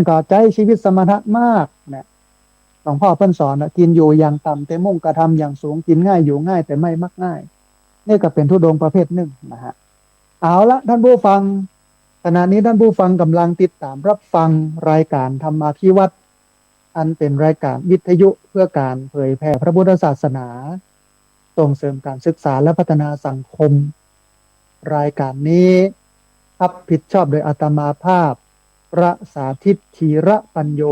ก็ใจชีวิตสมถะมากเนี่ยหลวงพ่อสอนกินอยู่อย่างต่ำแต่มุ่งกระทำอย่างสูงกินง่ายอยู่ง่ายแต่ไม่มักง่ายนี่ก็เป็นธุดงค์ประเภทหนึ่งนะฮะเอาละท่านผู้ฟังขณะนี้ท่านผู้ฟังกำลังติดตามรับฟังรายการธรรมาภิวัตรอันเป็นรายการวิทยุเพื่อการเผยแผ่พระพุทธศาสนาส่งเสริมการศึกษาและพัฒนาสังคมรายการนี้รับผิดชอบโดยอาตมาภาพพระสาธิตธีระปัญโย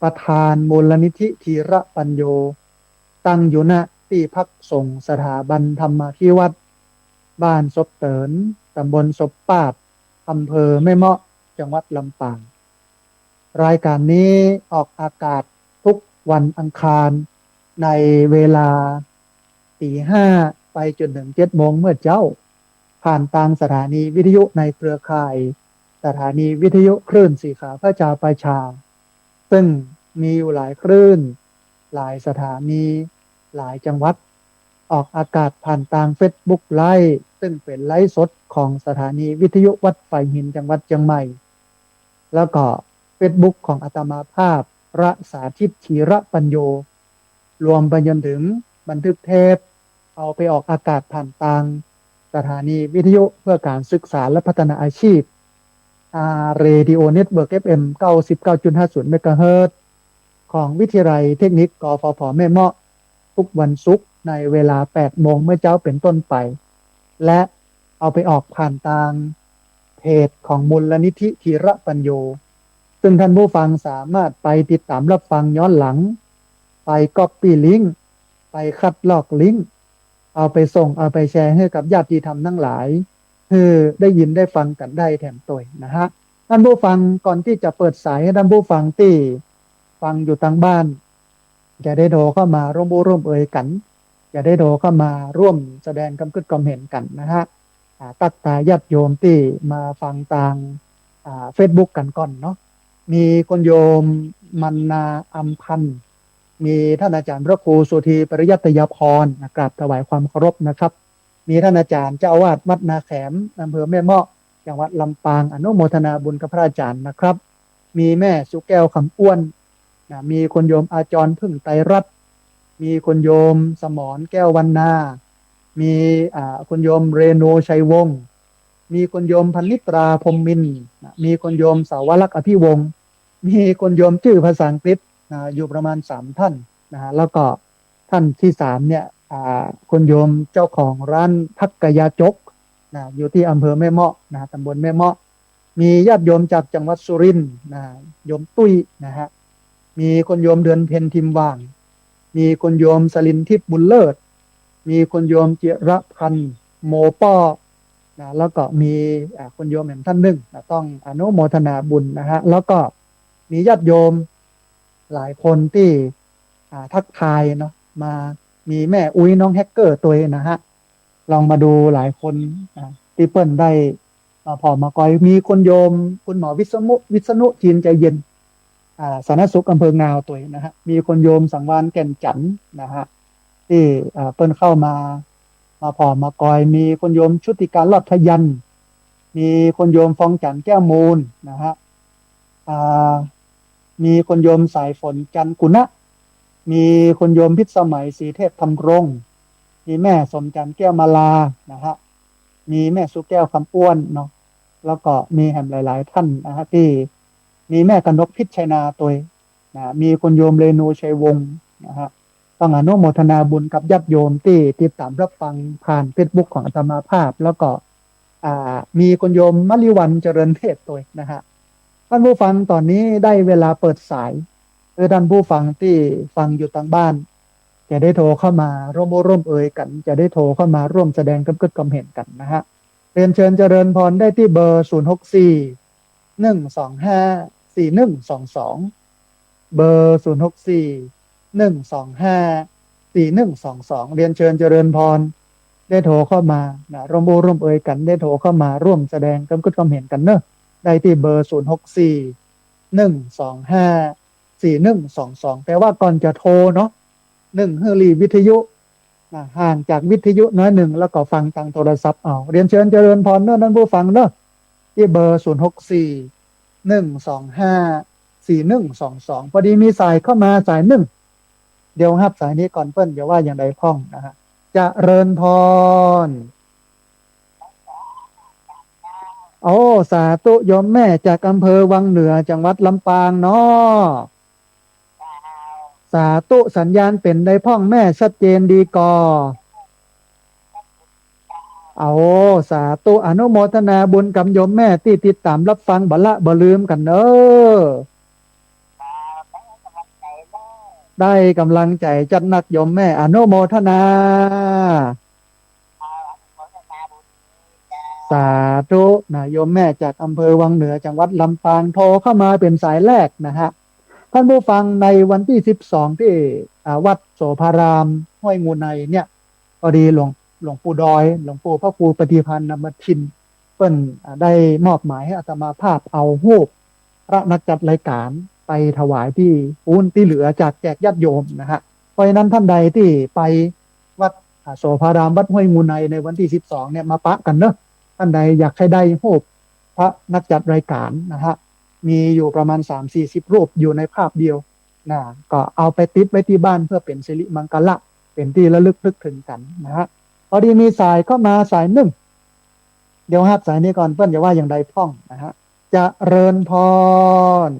ประธานมูลนิธิธีระปัญโยตั้งอยู่ณที่พักสงฆ์สถาบันธรรมาภิวัตรบ้านศพเตินตำบลศพปาดอำเภอแม่เมาะจังหวัดลำปางรายการนี้ออกอากาศทุกวันอังคารในเวลาตี 5ไปจนถึง7 โมงเมื่อเจ้าผ่านทางสถานีวิทยุในเครือข่ายสถานีวิทยุคลื่นสีขาพระเจ้าประชาซึ่งมีอยู่หลายคลื่นหลายสถานีหลายจังหวัดออกอากาศผ่านทาง Facebook ไลฟ์ซึ่งเป็นไลฟ์สดของสถานีวิทยุวัดไฟหินจังหวัดเชียงใหม่แล้วก็ Facebook ของอาตมาภาพพระสาธิตธีระปัญโยรวมไปจนถึงบันทึกเทปเอาไปออกอากาศผ่านทางสถานีวิทยุเพื่อการศึกษาและพัฒนาอาชีพเรดิโอเน็ตเวิร์ก FM 99.50 เมกะเฮิรตซ์ของวิทยาลัยเทคนิคกฟผแม่เมาะทุกวันศุกร์ในเวลา 8 โมงเมื่อเช้าเป็นต้นไปและเอาไปออกผ่านทางเพจของมูลนิธิธีระปัญโยซึ่งท่านผู้ฟังสามารถไปติดตามรับฟังย้อนหลังไปก๊อปปี้ลิงก์ไปคัดลอกลิงก์เอาไปส่งเอาไปแชร์ให้กับญาติธรรมทั้งหลายคือได้ยินได้ฟังกันได้แถมตัวนะฮะท่านผู้ฟังก่อนที่จะเปิดสายให้ท่านผู้ฟังที่ฟังอยู่ทางบ้านจะได้โทรเข้ามาร่วมบูร่วมเอ่ยกันจะได้โทรเข้ามาร่วมแสดงความคิดความเห็นกันนะฮะตักตาญาติโยมที่มาฟังทางFacebook กันก่อนเนาะมีคนโยมมันนาอัมพันธ์มีท่านอาจารย์พระครูสุธีปริยัตยพรกราบถวายความเคารพนะครับมีท่านอาจารย์เจ้าอาวาสวัดนาแขมอำเภอแม่เมาะจังหวัดลำปางอนุโมทนาบุญกับพระอาจารย์นะครับมีแม่สุแก้วคำอ้วนมีคนโยมอาจรพึ่งไตรรัตน์มีคนโยมสมรแก้ววรรณามีคนโยมเรโนชัยวงศ์มีคนโยมพันนิตราพรหมมินทร์มีคนโยมสาวรักษ์อภิวงศ์มีคนโยมชื่อภาษาอังกฤษอยู่ประมาณ3 ท่านนะฮะแล้วก็ท่านที่3เนี่ยคนโยมเจ้าของร้านพักกยาจกอยู่ที่อำเภอแม่เมาะตำบลแม่เมาะมีญาติโยมจากจังหวัดสุรินทร์โยมตุ้ยนะฮะมีคนโยมเดือนเพ็ญทิมว่างมีคนโยมสลินทิพย์บุญเลิศมีคนโยมเจระพันธ์โมป้อแล้วก็มีคนโยมท่านหนึ่งต้องอนุโมทนาบุญนะฮะแล้วก็มีญาติโยมหลายคนที่ทักทายเนาะมามีแม่อุ้ยน้องแฮกเกอร์ตัวนะฮะลองมาดูหลายคนที่เปิ้ลได้ พอมากอยมีคุณโยมคุณหมอวิษณุจีนใจเย็นสาธารณสุขอำเภองาวตัวนะฮะมีคนโยมสังวานแก่นจันทน์นะฮะที่เปิ้นเข้ามาพอมากอยมีคนโยมชุติการลอดพยัญชนะมีคนโยมฟองจันทร์แก้วมูลนะฮะอ่ามีคนโยมสายฝนจันทร์กุณะมีคนโยมพิษสมัยศรีเทพธำรงมีแม่สมจันทร์แก้วมาลานะฮะมีแม่สุแก้วคำอ้วนเนาะแล้วก็มีแห่มหลายๆท่านนะฮะที่มีแม่กนกพิชชัยนาตัวนะมีคนโยมเรนูชัยวงศ์นะฮะต้องอนุโมทนาบุญกับญาติโยมที่ติดตามรับฟังผ่านเฟซบุ๊กของอาตมาภาพแล้วก็มีคนโยมมะลิวันเจริญเทศตัวนะฮะท่านผู้ฟังตอนนี้ได้เวลาเปิดสายท่านผู้ฟังที่ฟังอยู่ทางบ้านจะได้โทรเข้ามาร่วมเอ่ยกันจะได้โทรเข้ามาร่วมแสดงความเห็นกันนะฮะเรียนเชิญเจริญพรได้ที่เบอร์064 125 4122เบอร์064 125 4122เรียนเชิญเจริญพรได้โทรเข้ามานะร่วมเอ่ยกันได้โทรเข้ามาร่วมแสดงความเห็นกันเนอะได้ที่เบอร์064 125 4122แต่ว่าก่อนจะโทรเนาะเฮอรี่วิทยุห่างจากวิทยุน้อยหนึ่งแล้วก็ฟังทางโทรศัพท์เอาเรียนเชิญเจริญพรเนอะท่านผู้ฟังเนอะที่เบอร์064 125 4122พอดีมีสายเข้ามาสายหนึ่งเดี๋ยวรับสายนี้ก่อนเปิ้ลอย่าว่าอย่างใดพ้องนะฮะจะเริญพรโอ้สาธุโยมแม่จากอำเภอวังเหนือจังหวัดลำปางเนาะสาธุสัญญาณเป็นได้พ้องแม่ชัดเจนดีกอเอาสาธุอนุโมทนาบุญกับโยมแม่ที่ติดตามรับฟังบ่ละบ่ลืมกันเนอะได้กำลังใจจัดหนักโยมแม่อนุโมทนาสาธุนะโยมแม่จากอำเภอวังเหนือจังหวัดลำปางโทรเข้ามาเป็นสายแรกนะฮะท่านผู้ฟังในวันที่12ที่วัดโสภารามห้วยงูในเนี่ยพอดีหลวงปู่ดอยหลวงปู่พระครูปฏิพันธ์นามทินเปิ้นได้มอบหมายให้อาตมาภาพเอารูปพระนักจัดรายการไปถวายที่ปูนที่เหลือจากแจกญาติโยมนะฮะเพราะฉะนั้นท่านใดที่ไปวัดโสภารามวัดห้วยงูในวันที่12เนี่ยมาปะกันเนอะท่านใดอยากให้ได้รูปพระนักจัดรายการนะฮะมีอยู่ประมาณ3-40รูปอยู่ในภาพเดียวนะก็เอาไปติดไว้ที่บ้านเพื่อเป็นสิริมังคละเป็นที่ระลึกนึกถึงกันนะฮะพอดีมีสายเข้ามาสายหนึ่งเดี๋ยวครับสายนี้ก่อนเพื่อนจะว่าอย่างใดพ้องนะฮะจะเริญพร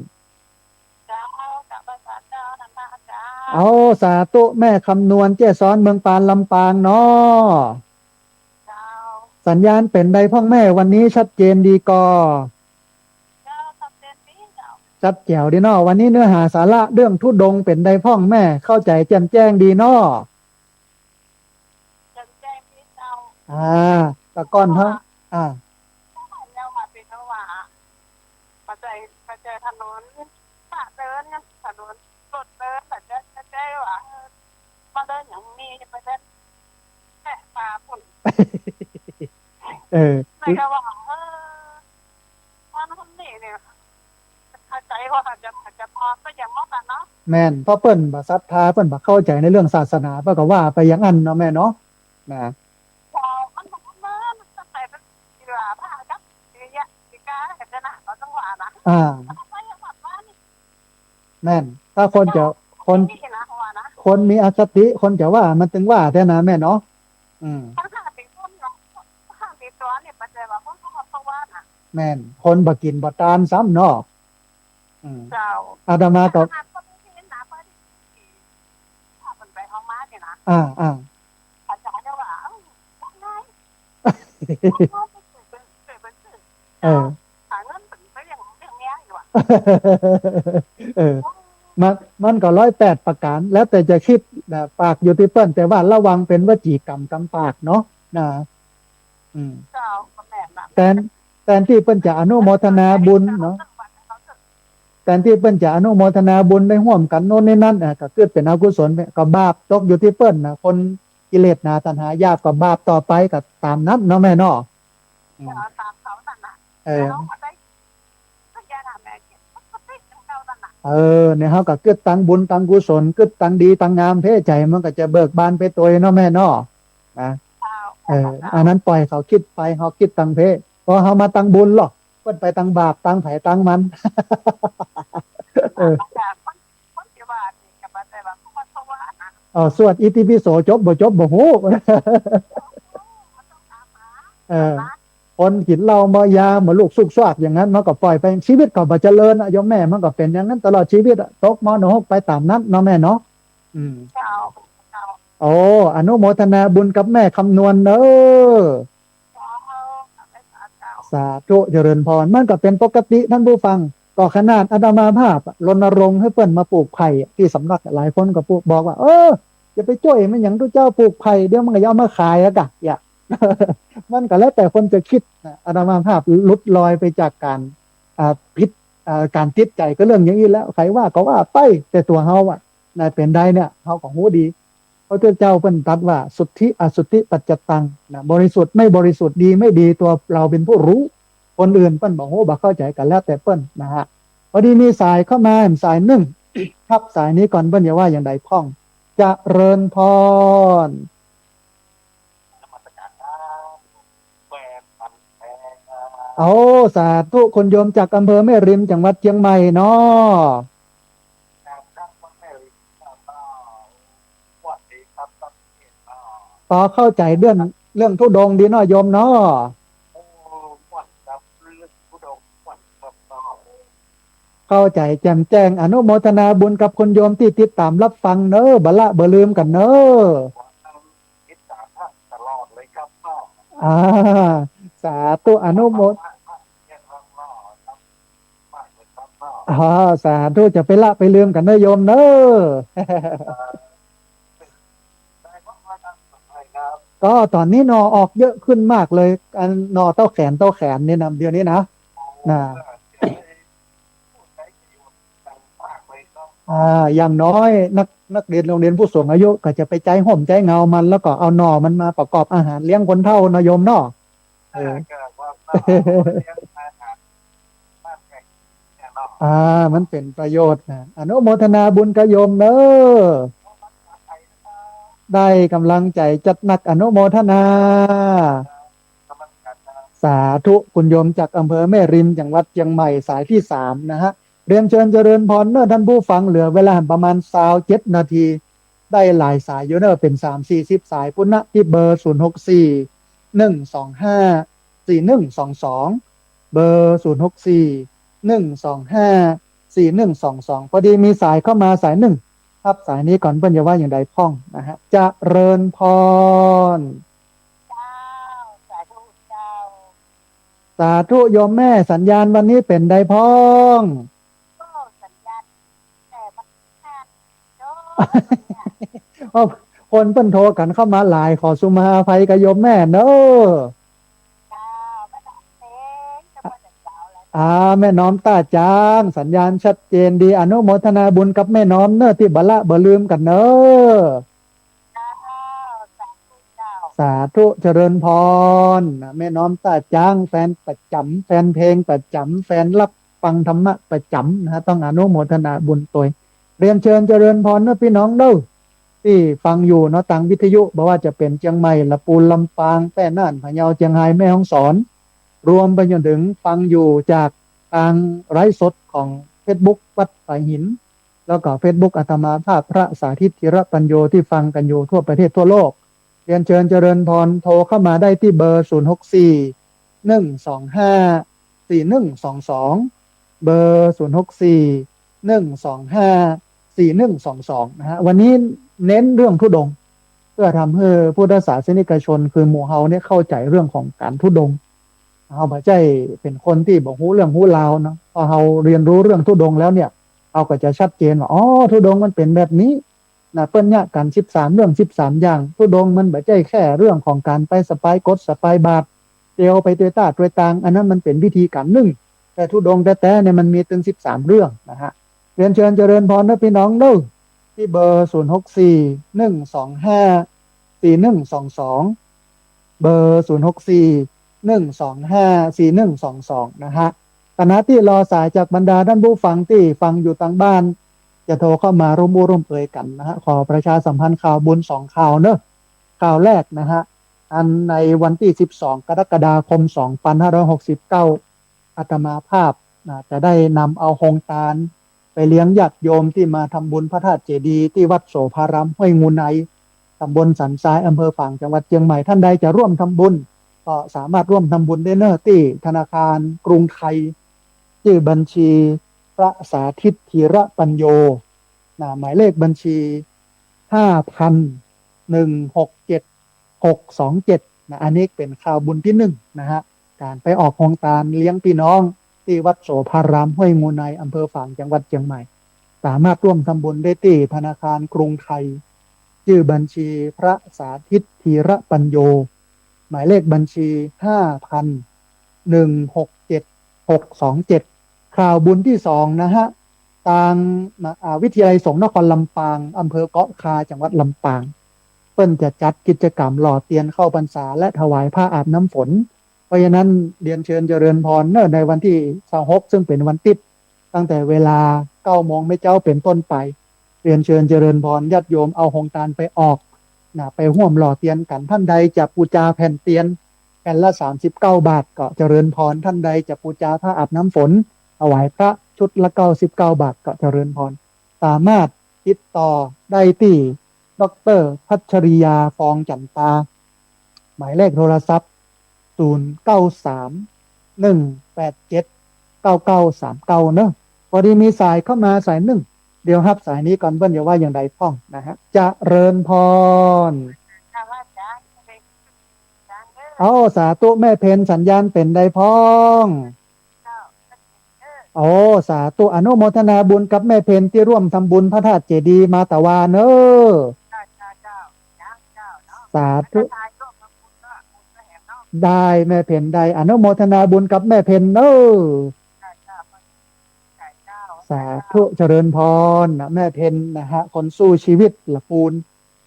เอาสาธุแม่คำนวณเจ้ซ้อนเมืองปานลำปางเนาะสัญญาณเป็นใดพ้องแม่วันนี้ชัดเจนดีกอจัดแจ๋วดีเนาะวันนี้เนื้อหาสาระเรื่องทุดงเป็นใดพ้องแม่เข้าใจแจ่มแจ้งดีเนาะตะก้อนเฮาเรามาเป็นระหว่างปัจจัยถนนถ้าเดินถนนรถเดินแต่จะได้ว่ามาเดินอย่างนี้ไปเดินแค่ปลาฝุ่นไม่ก็ว่ามันทำนี่เนี่ยเข้าใจว่าจะพอก็อย่างมากกันเนาะแม่นเพราะเปิ้นบ่ศรัทธาเปิ้นบ่เข้าใจในเรื่องศาสนาเปิ้นก็ว่าไปอย่างนั้นเนาะแม่เนาะนะมันจะไปเป็นเสือผ้าจับเยอะสิกาเห็นนะเราต้องว่านะแม่นถ้าคนมีอคติคนจะว่ามันถึงว่าแท้นะแม่เนาะถ้าติดต้นเนาะถ้าติดตัวเนี่ยปัจจัยว่าคนเขาว่านะแม่นคนบ่กินบ่ตานซ้ำเนาะอาตมาก็ไปห้องม้าเนี่ยนะอาจารย์จะว่าหาเงินถึงไปอย่างนี้อยู่อ่ะมันก็108ประการแล้วแต่จะคิดนะปากอยู่ที่เปิ้นแต่ว่าระวังเป็นวจีกรรมกำปากเนาะนะแต่ที่เปิ้นจะอนุโมทนาบุญเนาะแต่ที่เปิ้นจะอนุโมทนาบุญได้ร่วมกันโน่นนี่นั่นก็เกิดเป็นอกุศลก็บาปตกอยู่ที่เปิ้นนะคนกิเลสนาตัณหายาบก็บาปต่อไปก็ตามนั้นเนาะแม่เนาะ เออ แล้วมาได้สักอย่างแม่กินก็ติดจังเก่านั่นน่ะเนี่ยเฮาก็เกิดตังบุญตังกุศลเกิดตังดีตังงามเพ่ใจมันก็จะเบิกบานไปตัวเนาะแม่เนาะนะเจ้าเจ้าอันนั้นปล่อยเขาคิดไปเฮาคิดตังเพ่พอเฮามาตังบุญหรอกเพิ่นไปตังบาปตังไผตังมัน เออ อาจารย์คนที่ว่านี่กับมาแต่ว่าคนเขาว่านะสวดอิติปิโสจบบ่จบบ่ฮู้ มันต้องตามหาเออนะคนกินเหล้าเมายามาลูกสุกซากอย่างนั้นมันก็ปล่อยไปชีวิตก็บ่เจริญอะโยมแม่มันก็เป็นอย่างนั้นตลอดชีวิตอะตกมนกไปตามนั้นเนาะแม่เนาะอืม เจ้าเจ้าโอ้อนุโมทนาบุญกับแม่คำนวณเนอเจ้าไปสาเจ้าสาธุเจริญพรมันก็เป็นปกติท่านผู้ฟังก็ขนาดอาตมาภาพรณรงค์ให้เปิ้นมาปลูกไผ่ที่สำนักหลายคนก็ปลูกบอกว่าอย่าไปจ้อยมันอย่างทุกเจ้าปลูกไผ่เดี๋ยวมันก็จะเอามาขายอะกะอย่า มันก็แล้วแต่คนจะคิดอาตมาภาพหลุดลอยไปจากการพิษการติดใจก็เรื่องอย่างนี้แล้วใครว่าก็ว่าไปแต่ตัวเฮาอ่ะนายเป็นได้เนี่ยเฮาของหูดีพระเจ้าเพิ่นตรัสว่าสุทธิอสุทธิปัจจตังนะบริสุทธิ์ไม่บริสุทธิ์ดีไม่ดีตัวเราเป็นผู้รู้คนอื่นเปิ้นบอกโหบ่เข้าใจกันแล้วแต่เปิ้นนะฮะพอดีมีสายเข้ามาสายหนึ่ง ครับสายนี้ก่อนเปิ้นอย่าว่าอย่างใดพ้องจะเริญพรเอาสาธุคนโยมจากอำเภอแม่ริมจังหวัดเชียงใหม่เนาะพอเข้าใจเรื่องทุดงค์ดีเนาะโยมเนาะเข้าใจแจ่มแจ้งอนุโมทนาบุญกับคนโยมที่ติดตามรับฟังเนอะบละบ่ลืมกันเนอะอ่าสาธุอนุโมทสาธุจะไปละไปลืมกันเนอะโยมเนอะก็ตอนนี้หนอออกเยอะขึ้นมากเลยอันหนอเต้าแขนเนี่ยนะเดี๋ยวนี้นะอย่างน้อยนักเรียนโรงเรียนผู้สูงอายุก็จะไปใจห่มใจเงามันแล้วก็เอาหน่อมันมาประกอบอาหารเลี้ยงคนเฒ่านะโยมเนาะมันเป็นประโยชน์นะอนุโมทนาบุญกับโยมเนอะได้กำลังใจจัดหนักอนุโมทนาสาธุคุณโยมจากอำเภอแม่ริมจังหวัดเชียงใหม่สายที่3นะฮะเรียนเชิญเจริญพรเนอะท่านผู้ฟังเหลือเวลาประมาณ27 นาทีได้หลายสายอยู่เนอะเป็น3-40 สายปุณณะที่เบอร์064 125 4122เบอร์064 125 4122พอดีมีสายเข้ามาสายหนึ่งครับสายนี้ก่อนเพิ่นจะว่าอย่างใดพ้องนะฮะจะเริญพรสาธุโยมแม่สัญญาณวันนี้เป็นใดพ้องสัญญาณแต่มันขาดคนเพิ่นโทรกันเข้ามาหลายขอสุมาอภัยกับโยมแม่เนอะแม่น้อมตาจางสัญญาณชัดเจนดีอนุโมทนาบุญกับแม่น้อมเนอะที่บละบ่ลืมกันเนอะสาธุเจริญพรแม่น้อมตาจางแฟนประจำแฟนเพลงประจำแฟนรับฟังธรรมะประจำนะต้องอนุโมทนาบุญตัวเรียนเชิญเจริญพรเนอะพี่น้องเด้อที่ฟังอยู่เนาะทางวิทยุบอกว่าจะเป็นเชียงใหม่ละปูนลำปางแป้น่านพะเยาเชียงรายแม่ฮ่องสอนรวมไปจนถึงฟังอยู่จากทางไลฟ์สดของ Facebook วัดสายหินแล้วก็ Facebook อาตมาภาพพระสาธิตธิระปัญโยที่ฟังกันอยู่ทั่วประเทศทั่วโลกเรียนเชิญเจริญพรโทรเข้ามาได้ที่เบอร์064 125 4122เบอร์064 125 4122นะฮะวันนี้เน้นเรื่องธุดงค์เพื่อทำให้พุทธศาสนิกชนคือหมู่เฮาเนี่ยเข้าใจเรื่องของการธุดงค์เฮาบ่ใจเป็นคนที่บ่ฮู้เรื่องฮู้ราวเนาะพอเฮาเรียนรู้เรื่องธุดงค์แล้วเนี่ยเฮาก็จะชัดเจนว่าธุดงค์มันเป็นแบบนี้นะเปิ้นเนี่ยกัน13เรื่อง13อย่างธุดงค์มันบ่ใช่แค่เรื่องของการไปสปายกดสปายบาตรเตียวไปตัวตาตัวตางอันนั้นมันเป็นวิธีการหนึ่งแต่ธุดงค์แท้ๆเนี่ยมันมีถึง13เรื่องนะฮะเรียนเชิญเจริญพรนะพี่น้องเด้อที่เบอร์064 125 4122เบอร์064 1254122นะฮะขณะที่รอสายจากบรรดาท่านผู้ฟังที่ฟังอยู่ทางบ้านจะโทรเข้ามาร่วมมือร่วมเอ่ยกันนะฮะขอประชาสัมพันธ์ข่าวบุญ2 ข่าวเนอะข่าวแรกนะฮะอันในวันที่12กรกฎาคม2569อาตมาภาพจะได้นำเอาโฮงตาลไปเลี้ยงญาติโยมที่มาทำบุญพระธาตุเจดีย์ที่วัดโสภารามห้วยงูไนตำบลสันทรายอำเภอฝางจังหวัดเชียงใหม่ท่านใดจะร่วมทำบุญก็สามารถร่วมทำบุญได้เนอะที่ธนาคารกรุงไทยชื่อบัญชีพระสาธิตธีระปัญโยหมายเลขบัญชี5,167,627อันนี้เป็นข่าวบุญที่1นะฮะการไปออกโครงการเลี้ยงพี่น้องที่วัดโสภารามห้วยงูไนอำเภอฝางจังหวัดเชียงใหม่สามารถร่วมทำบุญได้ที่ธนาคารกรุงไทยชื่อบัญชีพระสาธิตธีระปัญโยหมายเลขบัญชี5,167,627ข่าวบุญที่2นะฮะทางวิทยาลัยสงฆ์นครลำปางอำเภอเกาะคาจังหวัดลำปางเปิ้นจะจัดกิจกรรมหล่อเทียนเข้าพรรษาและถวายผ้าอาบน้ำฝนเพราะฉะนั้นเรียนเชิญเจริญพรเนอะในวันที่26ซึ่งเป็นวันติดตั้งแต่เวลา9 โมงไม่เจ้าเป็นต้นไปเรียนเชิญเจริญพรญาติโยมเอาหงตาลไปออกไปร่วมหล่อเทียนกันท่านใดจะปูจาแผ่นเทียนแผ่นละ39 บาทก็เจริญพรท่านใดจะปูจาผ้าอาบน้ำฝนถวายพระชุดละ99 บาทก็เจริญพรสามารถติดต่อได้ที่ดร.พัชริยาฟองจันตาหมายเลขโทรศัพท์0931879939เนอะพอดีมีสายเข้ามาสายหนึ่งเดี๋ยวรับสายนี้ก่อนเบิ้ลอย่าว่าอย่างใดพ้องนะฮะจะเริญพรเอาสาธุแม่เพนสัญญาณเป็นใดพ้องโอ้สาธุอนุโมทนาบุญกับแม่เพนที่ร่วมทำบุญพระธาตุเจดีย์มาตะวาเนอะสาธุได้แม่เพนได้อนุโมทนาบุญกับแม่เพนเนอะสาธุเจริญพรนะแม่เพนนะฮะคนสู้ชีวิตละปูน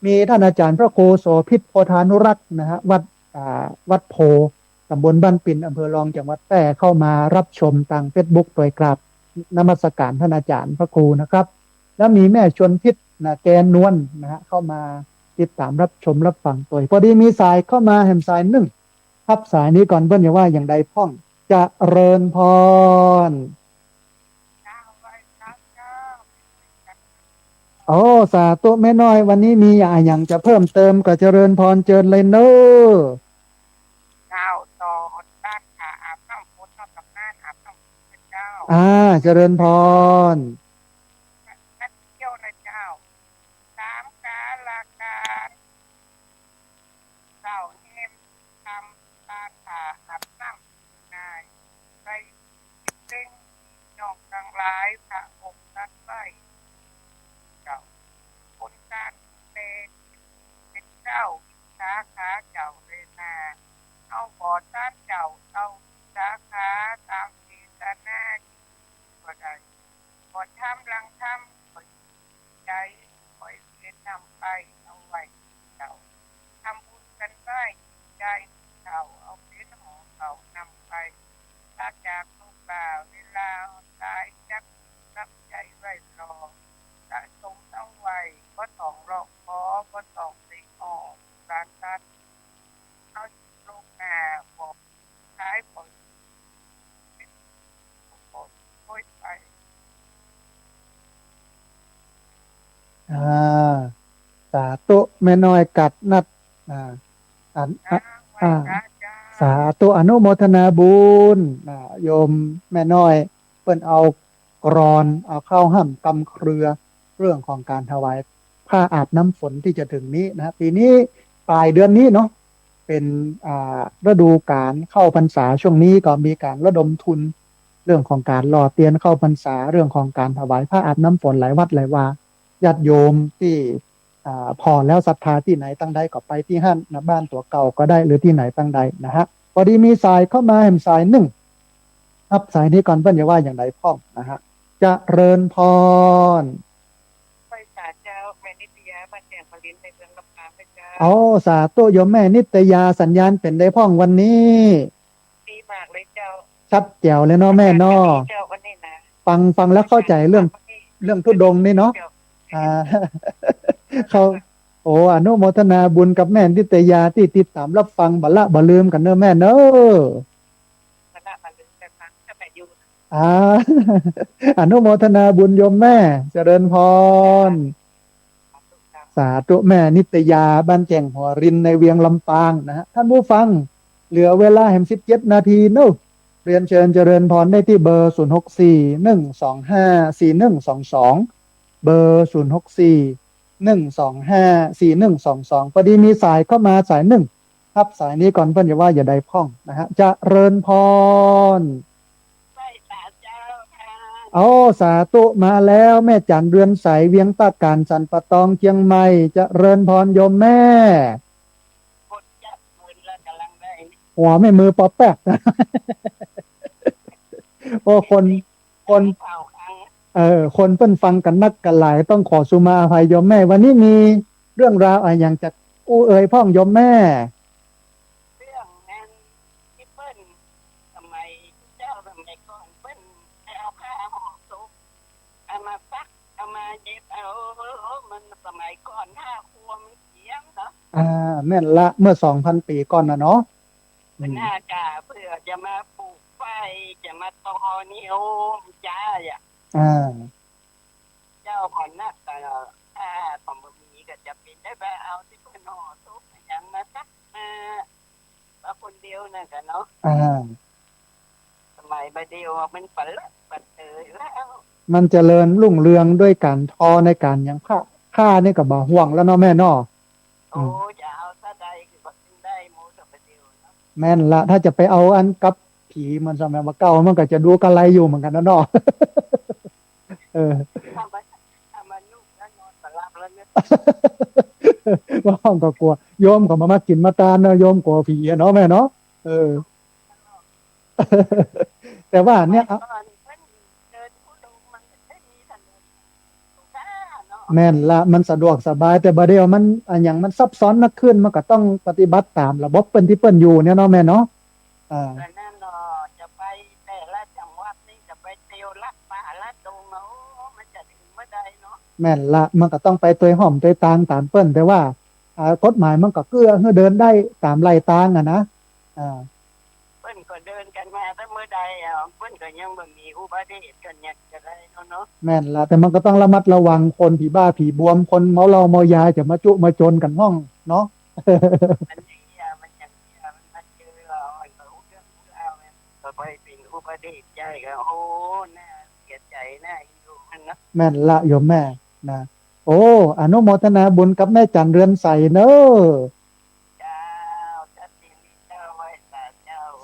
มีท่านอาจารย์พระโคโสภิตโพธานุรักษ์นะฮะวัดโพตำบลบ้านปิ่นอำเภอรองจังหวัดแพร่เข้ามารับชมทาง Facebook โดยกราบนมัสการท่านอาจารย์พระครูนะครับแล้วมีแม่ชวนพิษนะแกนนวลนะฮะเข้ามาติดตามรับชมรับฟังตัวพอดีมีสายเข้ามาแห่งสายหนึ่งทับสายนี้ก่อนเบิ้ลอย่าว่าอย่างใดพ้องจะเริญพรโอ้สาธุแม่น้อยวันนี้มีอย่างจะเพิ่มเติมก็เจริญพรเจิญเลยเนอะเจริญพรเที่ยวนะเจ้าสามกาลากาเจ้าเฮมทำตาขาหับน้ำนายไปเล่งนองกลางร้ายพระองค์นั้นไว้เจ้าคนการเป็นเจ้าสาขาเจ้าเลยนาเอาบ่อท่านเจ้าเอาสาขาตามศีลหน้าก็ได้บ่ทำลังทำก็ใจคอยเรียนนำไปเอาไว้เจ้าทำบุญกันได้ใจเจ้าเอาเป็นของเขานำไปลาจากลูกบ่าวเวลาตายจักรับใจไว้รอสะสมเอาไว้ก็ต้องรอกขอก็ต้องไปออกการตัดเอาลูกหน้าบอกท้ายผลโอยไปสาธุแม่น้อยกัดนัดสาธุอนุโมทนาบุญโยมแม่น้อยเพิ่นเอากรอนเอาเข้าห้ำกำเครือเรื่องของการถวายผ้าอาบน้ำฝนที่จะถึงนี้นะปีนี้ปลายเดือนนี้เนาะเป็นฤดูการเข้าพรรษาช่วงนี้ก็มีการระดมทุนเรื่องของการหล่อเตียนเข้าพรรษาเรื่องของการถวายผ้าอาบน้ำฝนหลายวัดหลายวาญาติโยมที่พอแล้วศรัทธาที่ไหนตั้งใดก็ไปที่ห้านนะบ้านตัวเก่าก็ได้หรือที่ไหนตั้งใดนะฮะพอดีมีสายเข้ามาแห่งสายหนึ่งรับสายนี้ก่อนเพื่อนจะว่าอย่างไรพ่องนะฮะจะเริญพรไปศาลเจ้าแม่นิตยาบ้านแจงผลินในเมืองลำปางไปเจ้าสาธุโยมแม่นิตยาสัญญาณเป็นได้พ่องวันนี้ มากเลยเจ้าชัดแจ๋วเลยเนาะแม่เนาะเจ้าวันนี้นะฟังแล้วเข้าใจเรื่องธุดงค์นี่เนาะอ่า เขาโอ้อนุโมทนาบุญกับแม่นิตยาที่ติดตามรับฟังบัลละบัลลืมกันเนอะแม่เนอะคณะมาลืมกันฟังถ้าแม่อยู่อ่า อนุโมทนาบุญโยมแม่เจริญพรสาธุแม่นิตยาบ้านแจ่งหัวรินในเวียงลำปางนะฮะท่านผู้ฟังเหลือเวลาแห่ง17 นาทีเนอะเรียนเชิญเจริญพรได้ที่เบอร์0641254122เบอร์0641254122พอดีมีสายเข้ามาสายหนึ่งครับสายนี้ก่อนเพื่อนจะว่าอย่าได้พ้องนะฮะเจริญพรไม่ตาเจ้าค่ะโอ้สาธุมาแล้วแม่จันเรือนใสเวียงตาการสันปะตองเชียงใหม่เจริญพรโยมแม่กดจับมือแล้วกำลังได้หัวไม่มือปอแป๊ก โอ้คนเผาครั้งคนเพิ่นฟังกันนักกันหลายต้องขอสุมาอภัยโยมแม่วันนี้มีเรื่องราวอะไรอย่างจะอู้เอ่ยพ่องโยมแม่เรื่องนั้นที่เปิ้นสมัยเจ้าสมัยก่อนเปิ้นเอาผ้าห่อศพเอามาซักเอามาเย็บเอามันสมัยก่อนถ้าครัวมันเสียงเนาะแม่นละเมื่อ2,000 ปีก่อนนะเนาะมันน่าจะเพื่อจะมาปลูกไฟจะมาต่อนิ้วจ้าอ่ะเจ้าก่อนนักแต่ถ้าผมมีก็จะเป็นได้แบบเอาที่เพื่อนห่อทุกอย่างมาสักมาคนเดียวนะกันเนาะสมัยเดียวมันปัดเตยแล้วมันเจริญรุ่งเรืองด้วยการทอในการยังผ้านี่ก็บ่ห่วงแล้วเนาะแม่เนาะโอ้จะเอาถ้าใดคือบ่ได้หมูกับเดียวเนาะแม่นละถ้าจะไปเอาอันกับผีมันสมัยมาเก่ามันก็จะดูกะไรอยู่เหมือนกันนะเนาะถ้ามันนุ่มแล้วนอนสลับแล้วเนี่ยว่าห้องก็กลัวโยมก็มากินมาตาเนาะโยมกลัวผีเนาะแม่เนาะแต่ว่าเนี่ยแม่นละมันสะดวกสบายแต่ประเดี๋ยวมันอย่างมันซับซ้อนนักขึ้นมันก็ต้องปฏิบัติตามระบบเปิ้นที่เปิ้นอยู่เนี่ยเนาะแม่เนาะแต่นั่นเนาะจะไปแต่ละจังหวัดนี่จะไปเที่ยวลัดป่าลัดดงเนาะมันจะถึงเมื่อใดเนาะแม่นละมันก็ต้องไปตัวหอมตัวตางตามเปิ้นแต่ว่ากฎหมายมันก็เกื้อให้เดินได้ตามไล่ตางนะเปิ้นก็เดินกันมาแต่เมื่อใดเปิ้นก็ยังบ่มีอุบัติเหตุกันยังจะได้เนาะแม่นละแต่มันก็ต้องระมัดระวังคนผีบ้าผีบวมคนเมาเหล้าเมายาจะมาจุมาจนกันห้องเนาะมันนี่มันอย่างนี้มันมาเจอเราเรื่องเราก็ไปเป็นอุบัติเหตุใหญ่ก็โอ้น่าเสียใจน่าอยู่มันนะแม่นละโยมแม่นะโอ้อนุโมทนาบุญกับแม่จันเรือนใสเนอะ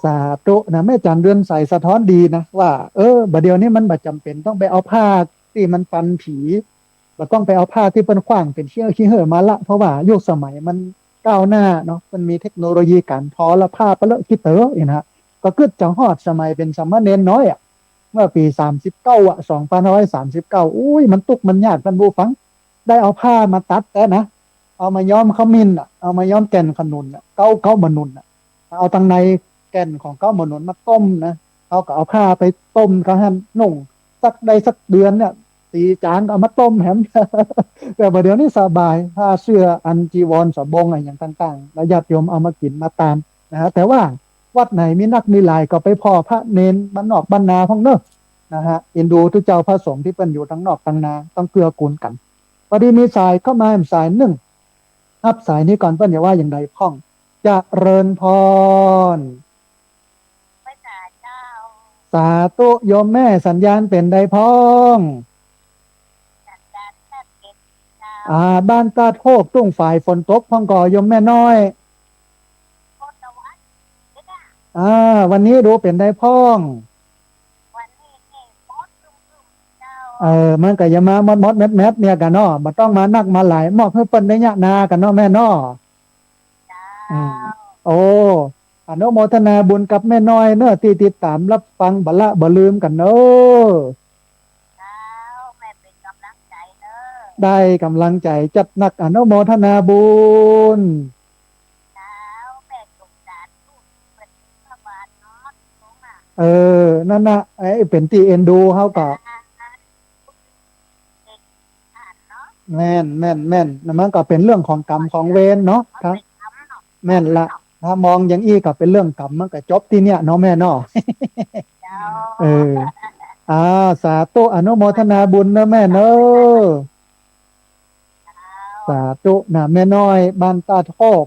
สาธุนะแม่จันเรือนใสสะท้อนดีนะว่าบัดเดี๋ยวนี้มันบัดจำเป็นต้องไปเอาผ้าที่มันฟันผีบัดต้องไปเอาผ้าที่เป็นขว้างเป็นเชี่ยวขี้เห่อมาละเพราะว่ายุคสมัยมันก้าวหน้าเนาะมันมีเทคโนโลยีการทอและผ้าไปเลอะคิดเต๋ออีกนะก็กึดจังฮอดสมัยเป็นสามเณรน้อยเมื่อปี392539อุ้ยมันตุกมันยากท่านผู้ฟังได้เอาผ้ามาตัดแต่นะเอามาย้อมขมิ้นเอามาย้อมแก่นขนุนเก้ามนุนเอาตังในแก่นของเก้ามนุนมาต้มนะเอาก็เอาผ้าไปต้มก็ให้นุ่งสักเดือนเนี่ยตีจานเอามาต้มแฮมแต่ประเดี๋ยวนี้สบายผ้าเสื้ออันจีวรสบงอะไรอย่างต่างๆแล้วญาติโยมเอามากินมาตามนะฮะแต่ว่าวัดไหนมีนักมีลายก็ไปพ่อพระเนนบ้านนอกบ้านนาพ้องเนอะนะฮะอินดูทุกเจ้าพระสงฆ์ที่เป็นอยู่ทั้งนอกทั้งนาต้องเกลือกูลกันพอดีมีสายเข้ามาสายหนึ่งรับสายนี้ก่อนเปิ้นอย่าว่าอย่างใดพ้องจะเริญพรสาธุโยมแม่สัญญาณเป็นใดพ้องบ้านตาโคกตุ้งฝ่ายฝนตกพ้องก่อโยมแม่น้อยวันนี้ดูเป็นใดพ้องมันก็อย่ามามดแมทเนี่ยกันเนาะบ่ต้องมานักมาหลายมอบให้เปิ้นได้ยะนากันเนาะแม่เนาะโอ้อนุโมทนาบุญกับแม่น้อยเนอะที่ติดตามรับฟังบัลละบ่ลืมกันเนอะได้กำลังใจจัดหนักอนุโมทนาบุญ เออนั่นนะไอ้เป็นตีเอ็นดูเขาก็แม่นแม่นแม่นนั่นมันก็เป็นเรื่องของกรรมของเวรเนาะครับแม่นละถ้ามองอย่างอี้ก็เป็นเรื่องกรรมมันก็จบที่เนี่ยเนาะแม่เนาะเอออ่าสาธุอนุโมทนาบุญนะแม่เนอะสาธุนะแม่น้อยบ้านตาทอก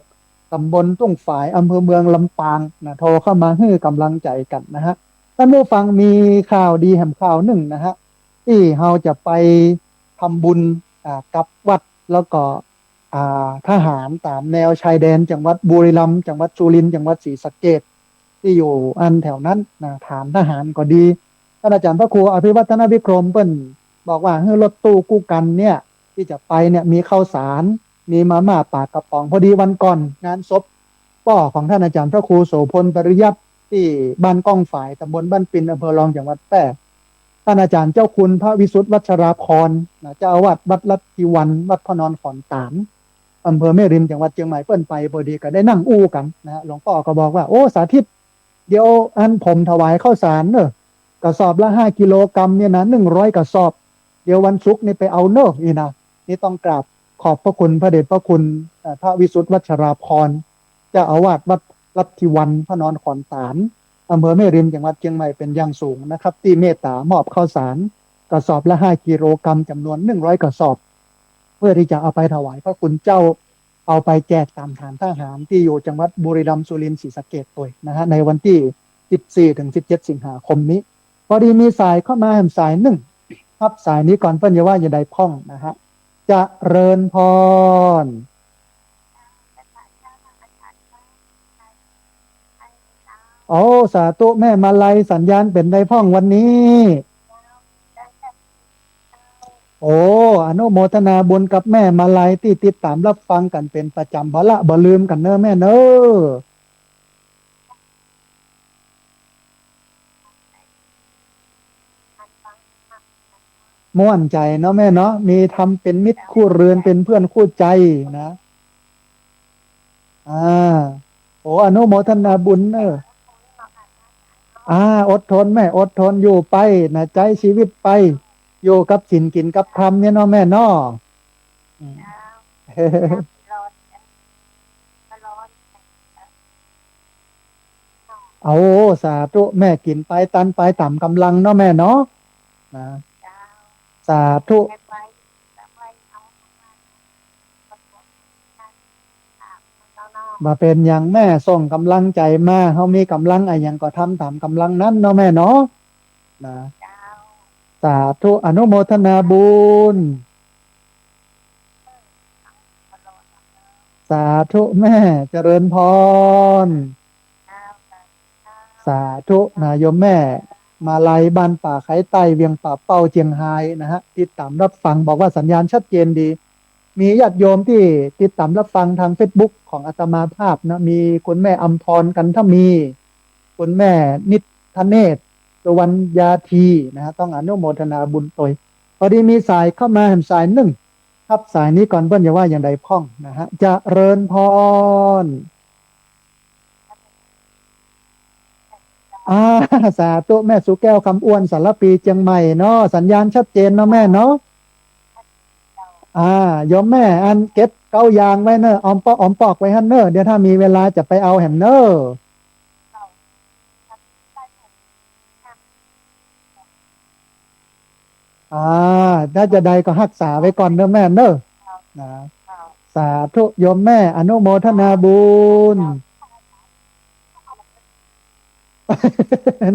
ตำบลตุ้งฝายอำเภอเมืองลำปางนะโทรเข้ามาให้กำลังใจกันนะฮะท่านผู้ฟังมีข่าวดีแห่งข่าวหนึ่งนะฮะที่เราจะไปทำบุญกับวัดแล้วก็ทหารตามแนวชายแดนจังหวัดบุรีรัมย์จังหวัดสุรินทร์จังหวัดศรีสะเกษที่อยู่อันแถวนั้นนะฐานทหารก็ดีท่านอาจารย์พระครูอภิวัฒนวิกรมเปิ้นบอกว่าให้รถตู้กู้กันเนี่ยที่จะไปเนี่ยมีข้าวสารมีมาม่าปากกระป๋องพอดีวันก่อนงานศพพ่อของท่านอาจารย์พระครูโสพลปริยัติที่บ้านก้องฝายตำบลบ้านปินอำเภอรองจังหวัดแพร่ท่านอาจารย์เจ้าคุณพระวิสุทธิ์วัชราพรเจ้าอาวาสวัดลัทธิวันวัดพระนอนขอนตานอำเภอแม่ริมจังหวัดเชียงใหม่เปิ้นไปพอดีก็ได้นั่งอู้กันนะหลวงพ่อก็บอกว่าโอ้สาธิตเดี๋ยวอันผมถวายข้าวสารเนอะกระสอบละ5 กิโลกรัมเนี่ยนะ100 กระสอบเดี๋ยววันศุกร์นี่ไปเอาเนอะนี่นะนี่ต้องกราบขอบพระคุณพระเดชพระคุณพระวิสุทธิ์วัชราพรเจ้าอาวาสวัดลัทธิวันพระนอนขอนตานอำเภอแม่ริมจังหวัดเชียงใหม่เป็นอย่างสูงนะครับที่เมตตามอบข้าวสารกระสอบละ5 กิโลกรัมจำนวน100 กระสอบเพื่อที่จะเอาไปถวายพระคุณเจ้าเอาไปแจกตามฐานทหารที่อยู่จังหวัดบุรีรัมย์สุรินทร์ศรีสะเกษด้วยนะฮะในวันที่14 ถึง 17 สิงหาคมนี้พอดีมีสายเข้ามาสายหนึ่งครับสายนี้ก่อนเพิ่นอย่าว่าอย่าใดพ้องนะฮะจะเริญพรโอ้สาธุแม่มาลัยสัญญาณเป็นใดพ้องวันนี้โอ้อนุโมทนาบุญกับแม่มาลัยที่ติดตามรับฟังกันเป็นประจำบ่ละบ่ลืมกันเนอะแม่เนอะม่วนใจเนาะแม่เนาะมีทำเป็นมิตรคู่เรือนเป็นเพื่อนคู่ใจนะอ่าโอ้อนุโมทนาบุญเนอะอดทนแม่อดทนอยู่ไปนะใจชีวิตไปอยู่กับศีลกินกับธรรมเนี่ยเนาะแม่เนาะอืม เอาสาธุแม่กินไปตันไปต่ำกำลังเนาะแม่เนาะนะสาธุมาเป็นอย่างแม่ส่งกำลังใจมาเขามีกำลังอะไรอย่างก็ทำตามกำลังนั้นเนาะแม่เนาะนะสาธุอนุโมทนาบุญสาธุแม่เจริญพรสาธุนะโยมแม่มาลัยบ้านป่าไข่ใต้เวียงป่าเป้าเจียงไฮ้นะฮะติดตามรับฟังบอกว่าสัญญาณชัดเจนดี มีญาติโยมที่ติดตามรับฟังทาง Facebook ของอาตมาภาพนะมีคุณแม่อัมพรกันถ้ามีคุณแม่นิทเนศสุวรรณยาทีนะฮะต้องอนุโมทนาบุญตวยพอดีมีสายเข้ามาสายหนึ่งครับสายนี้ก่อนเพื่อนอย่าว่าอย่างใดพ้องนะฮะจะเริญพรอ่าสาธุแม่สุแก้วคำอ้วนสารปีเชียงใหม่เนาะสัญญาณชัดเจนเนาะแม่เนาะ โยมแม่อันเก็บเก้ายางไว้เนอะออมปอกออมปอกไว้ฮันเนอะเดี๋ยวถ้ามีเวลาจะไปเอาแหมเนอะอ่าถ้าจะใดก็รักษาไว้ก่อนเนอะแม่เนอะนะสาธุโยมแม่อนุโมทนาบุญ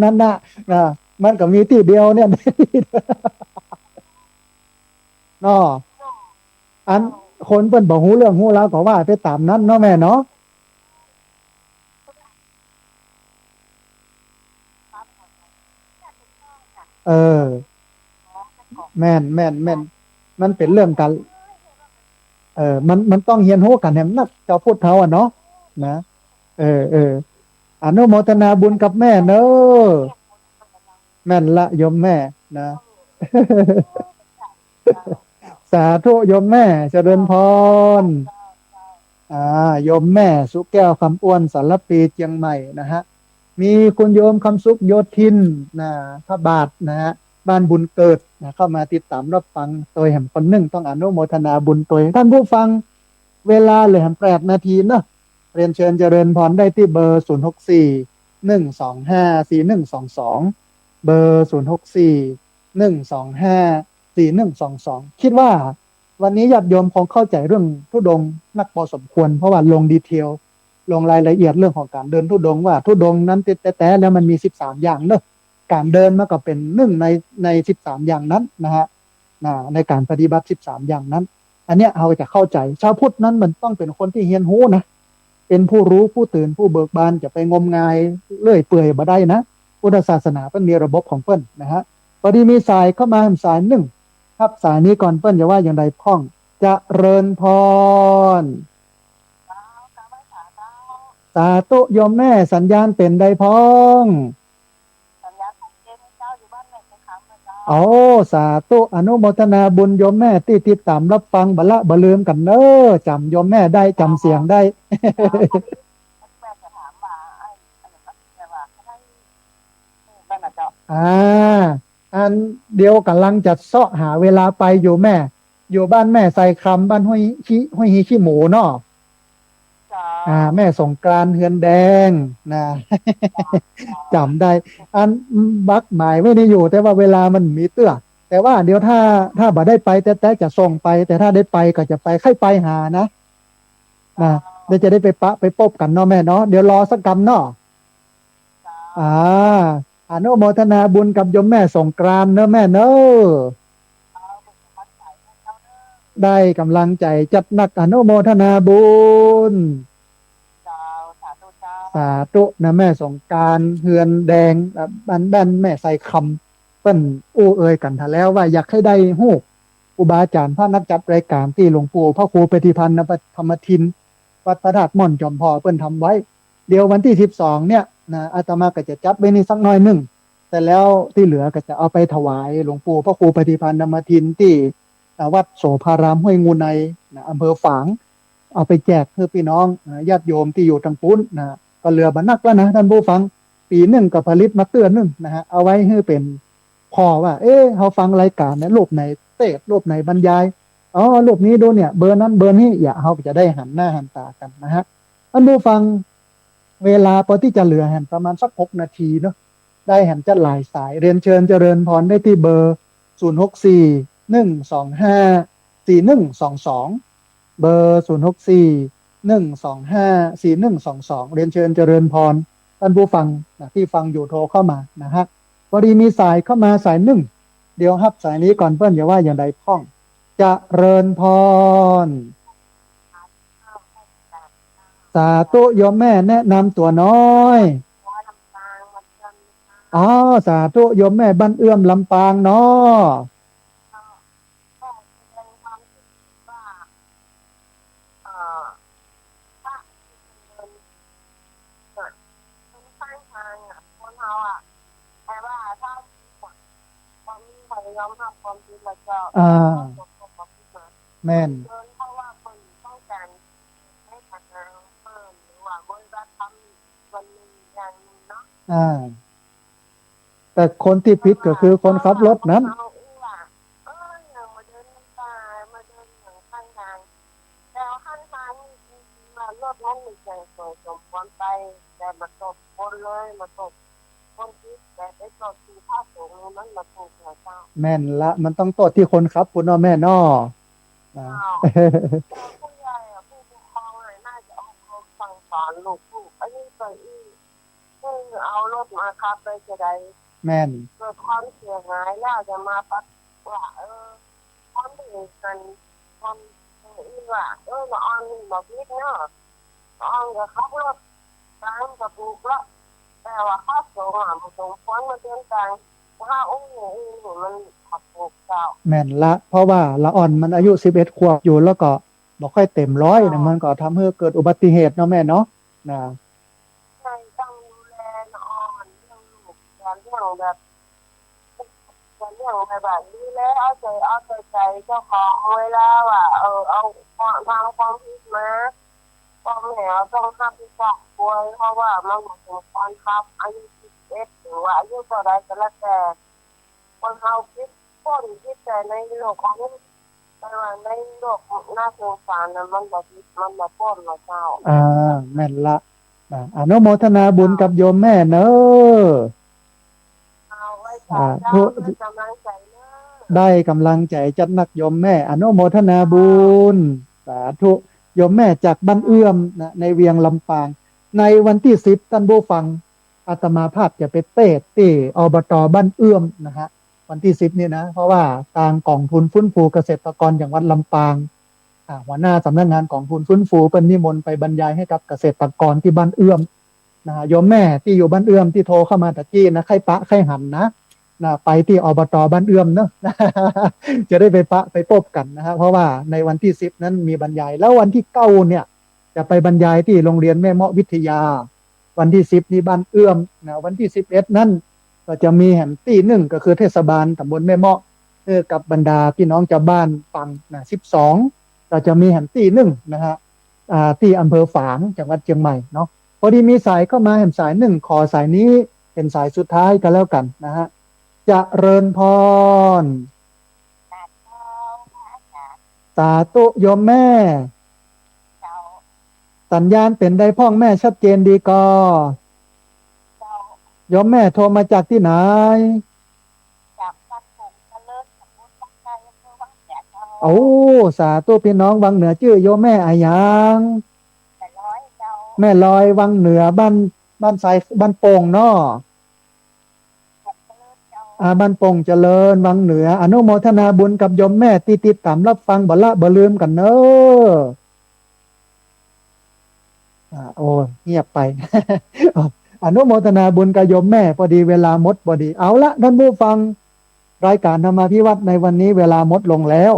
นั่นน่ะนะมันก็มีที่เดียวเนี่ยเนาะอันคนเปิ้นบอกหูเรื่องหูแล้วก็ว่าไปตามนั้นเนาะแม่เนาะเออแม่นแม่นแม่นมันเป็นเรื่องกัน มันต้องเฮียนโฮกันแหมนักเจ้าพุทธเฮาอ่ะเนาะนะเอออนุโมทนาบุญกับแม่เนอะแม่นละโยมแม่นะสาธุโยมแม่เจริญพรโยมแม่สุแก้วคำอ้วนสารปีเชียงใหม่นะฮะ มีคุณโยมคำสุขโยธินนะพระบาทนะฮะบ้านบุญเกิดนะเข้ามาติดตามรับฟังตัวแห่งคนหนึ่งต้องอนุโมทนาบุญตัวท่านผู้ฟังเวลาเหลือ8 นาทีเนาะเรียนเชิญเจริญพรได้ที่เบอร์0641254122เบอร์0641254122คิดว่าวันนี้ญาติโยมคงเข้าใจเรื่องธุดงค์นักพอสมควรเพราะว่าลงดีเทล ลงรายละเอียดเรื่องของการเดินธุดงค์ว่าธุดงค์นั้นแต่แล้วมันมี13อย่างเนอะการเดินมันก็เป็นหนึ่งใน13อย่างนั้นนะฮะในการปฏิบัติ13อย่างนั้นอันเนี้ยเราจะเข้าใจชาวพุทธนั้นมันต้องเป็นคนที่เฮียนหูนะเป็นผู้รู้ผู้ตื่นผู้เบิกบานจะไปงมงายเลื่อยเปื่อยบ่ได้นะพุทธศาสนาเพิ่นมีระบบของเพิ่นนะฮะพอดีมีสายเข้ามาสายหนึ่งครับสายนี้ก่อนเพิ่นจะว่าอย่างไรพ้องจะเริญพร สาธุโยมแม่สัญญาณเป็นใดพ้องสัญญาของเจ้าเจ้าอยู่บ้านไหนเป็นคำนะเจ้าโอ้สาธุอนุโมทนาบุญโยมแม่ที่ติดตามรับฟังบละบลืมกันเนอจำโยมแม่ได้จำเสียงได้ แม่จะถามว่าไอ้อะไรก็แต่ว่าเขาได้บ้านนะเจ้าอันเดียวกำลังจะเสาะหาเวลาไปอยู่แม่ อยู่บ้านแม่ใส่คำบ้านห้วยฮีขี้หมูเนาะแม่สงกรานต์เฮือนแดงนะจำได้อันบักหมายไม่ได้อยู่แต่ว่าเวลามันมีเตื้อแต่ว่าเดี๋ยวถ้าบ่ได้ไปแต่จะส่งไป แต่ถ้าได้ไปก็จะไปใครไปหานะเดี๋ยวจะได้ไปปะไปพบกันเนาะแม่เนาะเดี๋ยวรอสักกำเนาะอนุโมทนาบุญกับโยมแม่สงกรานต์เนอะแม่เนอะได้กำลังใจจัดหนักอนุโมทนาบุญสาธุนะแม่สงกรานต์เฮือนแดงบ้านแม่ใส่คำเปิ้นอู้เอ่ยกันทะแล้วว่าอยากให้ได้ฮู้อุบาอาจารย์พระนักจัดรายการที่หลวงปู่พระครูปฏิพันธ์ธรรมทินวัดพระธาตุม่อนจอมพอเปิ้นทำไว้เดี๋ยววันที่12เนี่ยนะอาตมาก็จะจัดไว้นี่สักหน่อยหนึ่งแต่แล้วที่เหลือก็จะเอาไปถวายหลวงปู่พระครูปฏิพันธ์ธรรมทินที่วัดโสภารามห้วยงูในนะอำเภอฝางเอาไปแจกเพื่อพี่น้องญาติโยมที่อยู่ทางปุ้นนะก็เหลือบันนักแล้วนะท่านผู้ฟังปีหนึ่งกับผลิตมาเตือนหนึ่งนะฮะเอาไว้ให้เป็นพอว่าเขาฟังรายการเนี่ยรูปไหนเตะรูปไหนบรรยายรูปนี้ดูเนี่ยเบอร์นั้นเบอร์นี้อย่าเขาจะได้หันหน้าหันตากันนะฮะท่านผู้ฟังเวลาพอที่จะเหลือหันประมาณสัก6 นาทีเนาะได้หันจะหลายสายเรียนเชิญเจริญพรได้ที่เบอร์0641254122เบอร์0641254122เรียนเชิญเจริญพรท่านผู้ฟังนะที่ฟังอยู่โทรเข้ามานะฮะพอดีมีสายเข้ามาสายหนึ่งเดี๋ยวครับสายนี้ก่อนเพื่อนอย่าว่าอย่างใดพ้องจะเริญพรสาธุโยมแม่แนะนำตัวน้อยสาธุโยมแม่บ้านเอื้อมลำปางเนาะยอมรับความจริงแล้วก็แม่นเพราะว่าคนต้องการให้ทำงานเพิ่มหรือว่าบริษัททำวันนึงอย่างนึงเนาะแต่คนที่ผิดก็คือคนขับรถนั้นอย่างมาเดินตายมาเดินอย่างข้างทางแล้วข้างทางมารถนั้นมีใจสวยสมควรไปแต่มาตกคนเลยมาตกคนที่แต่ไอ้ตกที่ภาคสูงมันมาถูกหัวเจ้าแม่นละมันต้องโทษที่คนขับคุณแม่นอผู้ใหญ่ผู้ปกครองน่าจะเอาสั่งสอนลูกอันนี้ก็คือเอารถมาขับไปจะได้แม่นเกิดความเสียหายแล้วจะมาปัดว่าความดีกันความว่าละออนบอกนิดเนาะละออนก็ขับรถตามกับลูกละแต่ว่าข้าส่งมาส่งฟ้อนมาเดินกลางถ้ามันขับถูกเจ้าแม่นละเพราะว่าละอ่อนมันอายุ11 ขวบอยู่แล้วก็บ่ค่อยเต็มร้อยนะมันก็ทำให้เกิดอุบัติเหตุเนาะแม่เนาะใช่ต้องดูแลละอ่อนเรื่องลูกการเรื่องแบบการเรื่องแบบนี้แล้วเอาใจเจ้าของเวลาว่าเอาทางความคิดมาความแหวต้องทำดีกว่า ป่วยเพราะว่ามันบ่ถึงตอนครับอายุ11หรือว่าอายุเท่าใดก็แล้วแต่คนเฮาคิดคิดแต่ในโลกของแต่ว่าในโลกหน้าสงสารน่ะมันบ่คิดมันบ่พ้นเนาะเจ้าแม่นละอนุโมทนาบุญกับโยมแม่เนอะเอาไว้จ้าเจ้าให้กำลังใจเด้อได้กำลังใจจัดหนักโยมแม่อนุโมทนาบุญสาธุโยมแม่จากบ้านเอื้อมนะในเวียงลำปางในวันที่10ท่านผู้ฟังอาตมาภาพจะไปเทศที่อบตบ้านเอื้อมนะฮะวันที่10นี่นะเพราะว่าทางกองทุนฟื้นฟูเกษตรกรจังหวัดลำปางหัวหน้าสำนักงานกองทุนฟื้นฟูเป็นนิมนต์ไปบรรยายให้กับเกษตรกรที่บ้านเอื้อมนะฮะโยมแม่ที่อยู่บ้านเอื้อมที่โทรเข้ามาตะกี้นะใครปะใครหันนะไปที่อบตบ้านเอื้อมเนอะ จะได้ไปปะไปพบกันนะฮะเพราะว่าในวันที่10นั้นมีบรรยายแล้ววันที่9เนี่ยจะไปบรรยายที่โรงเรียนแม่เมาะวิทยาวันที่10นี่บ้านเอื้อมนะวันที่11นั้นก็จะมีแห่งที่1ก็คือเทศบาลตำบลแม่เมาะกับบรรดาพี่น้องชาวบ้านฟังนะ12ก็จะมีแห่งที่1นะฮะที่อำเภอฝางจังหวัดเชียงใหม่เนาะพอดีมีสายเข้ามาแห่งสาย1ขอสายนี้เป็นสายสุดท้ายกันแล้วกันนะฮะเจริญพรสาธุโยมแม่สัญญาณเป็นได้พ่องแม่ชัดเจนดีกอโยมแม่โทรมาจากที่ไหนจากบ้านผมเจริญสมมุติตั้งใจอำเภอวังแสนโอ้สาธุพี่น้องวังเหนือชื่อโยมแม่อายังแต่ร้อยเจ้าแม่ลอยวังเหนือบ้านสายบ้านโป่งเนาะบ้านโป่งเจริญวังเหนืออนุโมทนาบุญกับโยมแม่ที่ติดตามรับฟังบ่ละบ่ลืมกันเนอะโอ้เงียบไป อนุโมทนาบุญกับโยมแม่พอดีเวลาหมดพอดีเอาละท่านผู้ฟังรายการธรรมาภิวัตน์ในวันนี้เวลาหมดลงแล้ว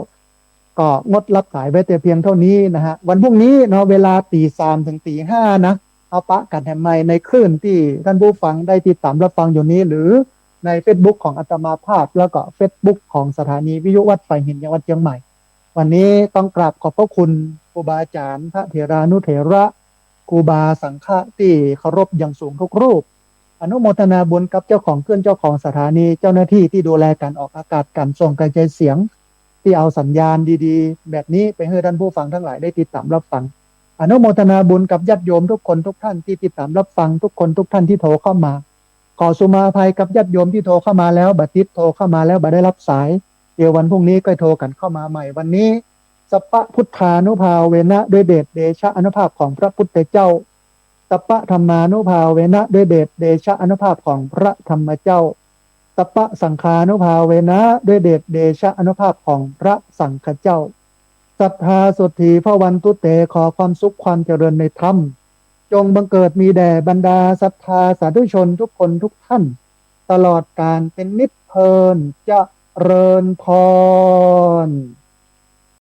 ก็งดรับสายไว้แต่เพียงเท่านี้นะฮะวันพรุ่งนี้เนาะเวลา3:00ถึง5:00นะเอาปะกันแห่งใหม่ในคลื่นที่ท่านผู้ฟังได้ติดตามรับฟังอยู่นี้หรือใน Facebook ของอาตมาภาพแล้วก็ Facebook ของสถานีวิทยุวัดไฟหินจังหวัดเชียงใหม่วันนี้ต้องกราบขอบพระคุณครูบาอาจารย์พระเถรานุเถระครูบาสังฆะที่เคารพอย่างสูงทุกรูปอนุโมทนาบุญกับเจ้าของเครื่องเจ้าของสถานีเจ้าหน้าที่ที่ดูแลการออกอากาศการส่งกระจายเสียงที่เอาสัญญาณดีๆแบบนี้ไปให้ท่านผู้ฟังทั้งหลายได้ติดตามรับฟังอนุโมทนาบุญกับญาติโยมทุกคนทุกท่านที่ติดตามรับฟังทุกคนทุกท่านที่โทรเข้ามาขอสุมาภัยกับญาติโยมที่โทรเข้ามาแล้วบัดนี้โทรเข้ามาแล้วบัดได้รับสายเดี๋ยววันพรุ่งนี้ก็โทรกันเข้ามาใหม่วันนี้สัพพะพุทธานุภาเวนะด้วยเดชเดชะอนุภาพของพระพุทธเจ้าสัพพะธรรมานุภาเวนะด้วยเดชเดชะอนุภาพของพระธรรมเจ้าสัพพะสังฆานุภาเวนะด้วยเดชเดชะอนุภาพของพระสังฆเจ้าศรัทธาสุทธีพระวันตุเตขอความสุขความเจริญในธรรมจงบังเกิดมีแด่บรรดาศรัทธาสาธุชนทุกคนทุกท่านตลอดการเป็นนิจเพลินเจริญพร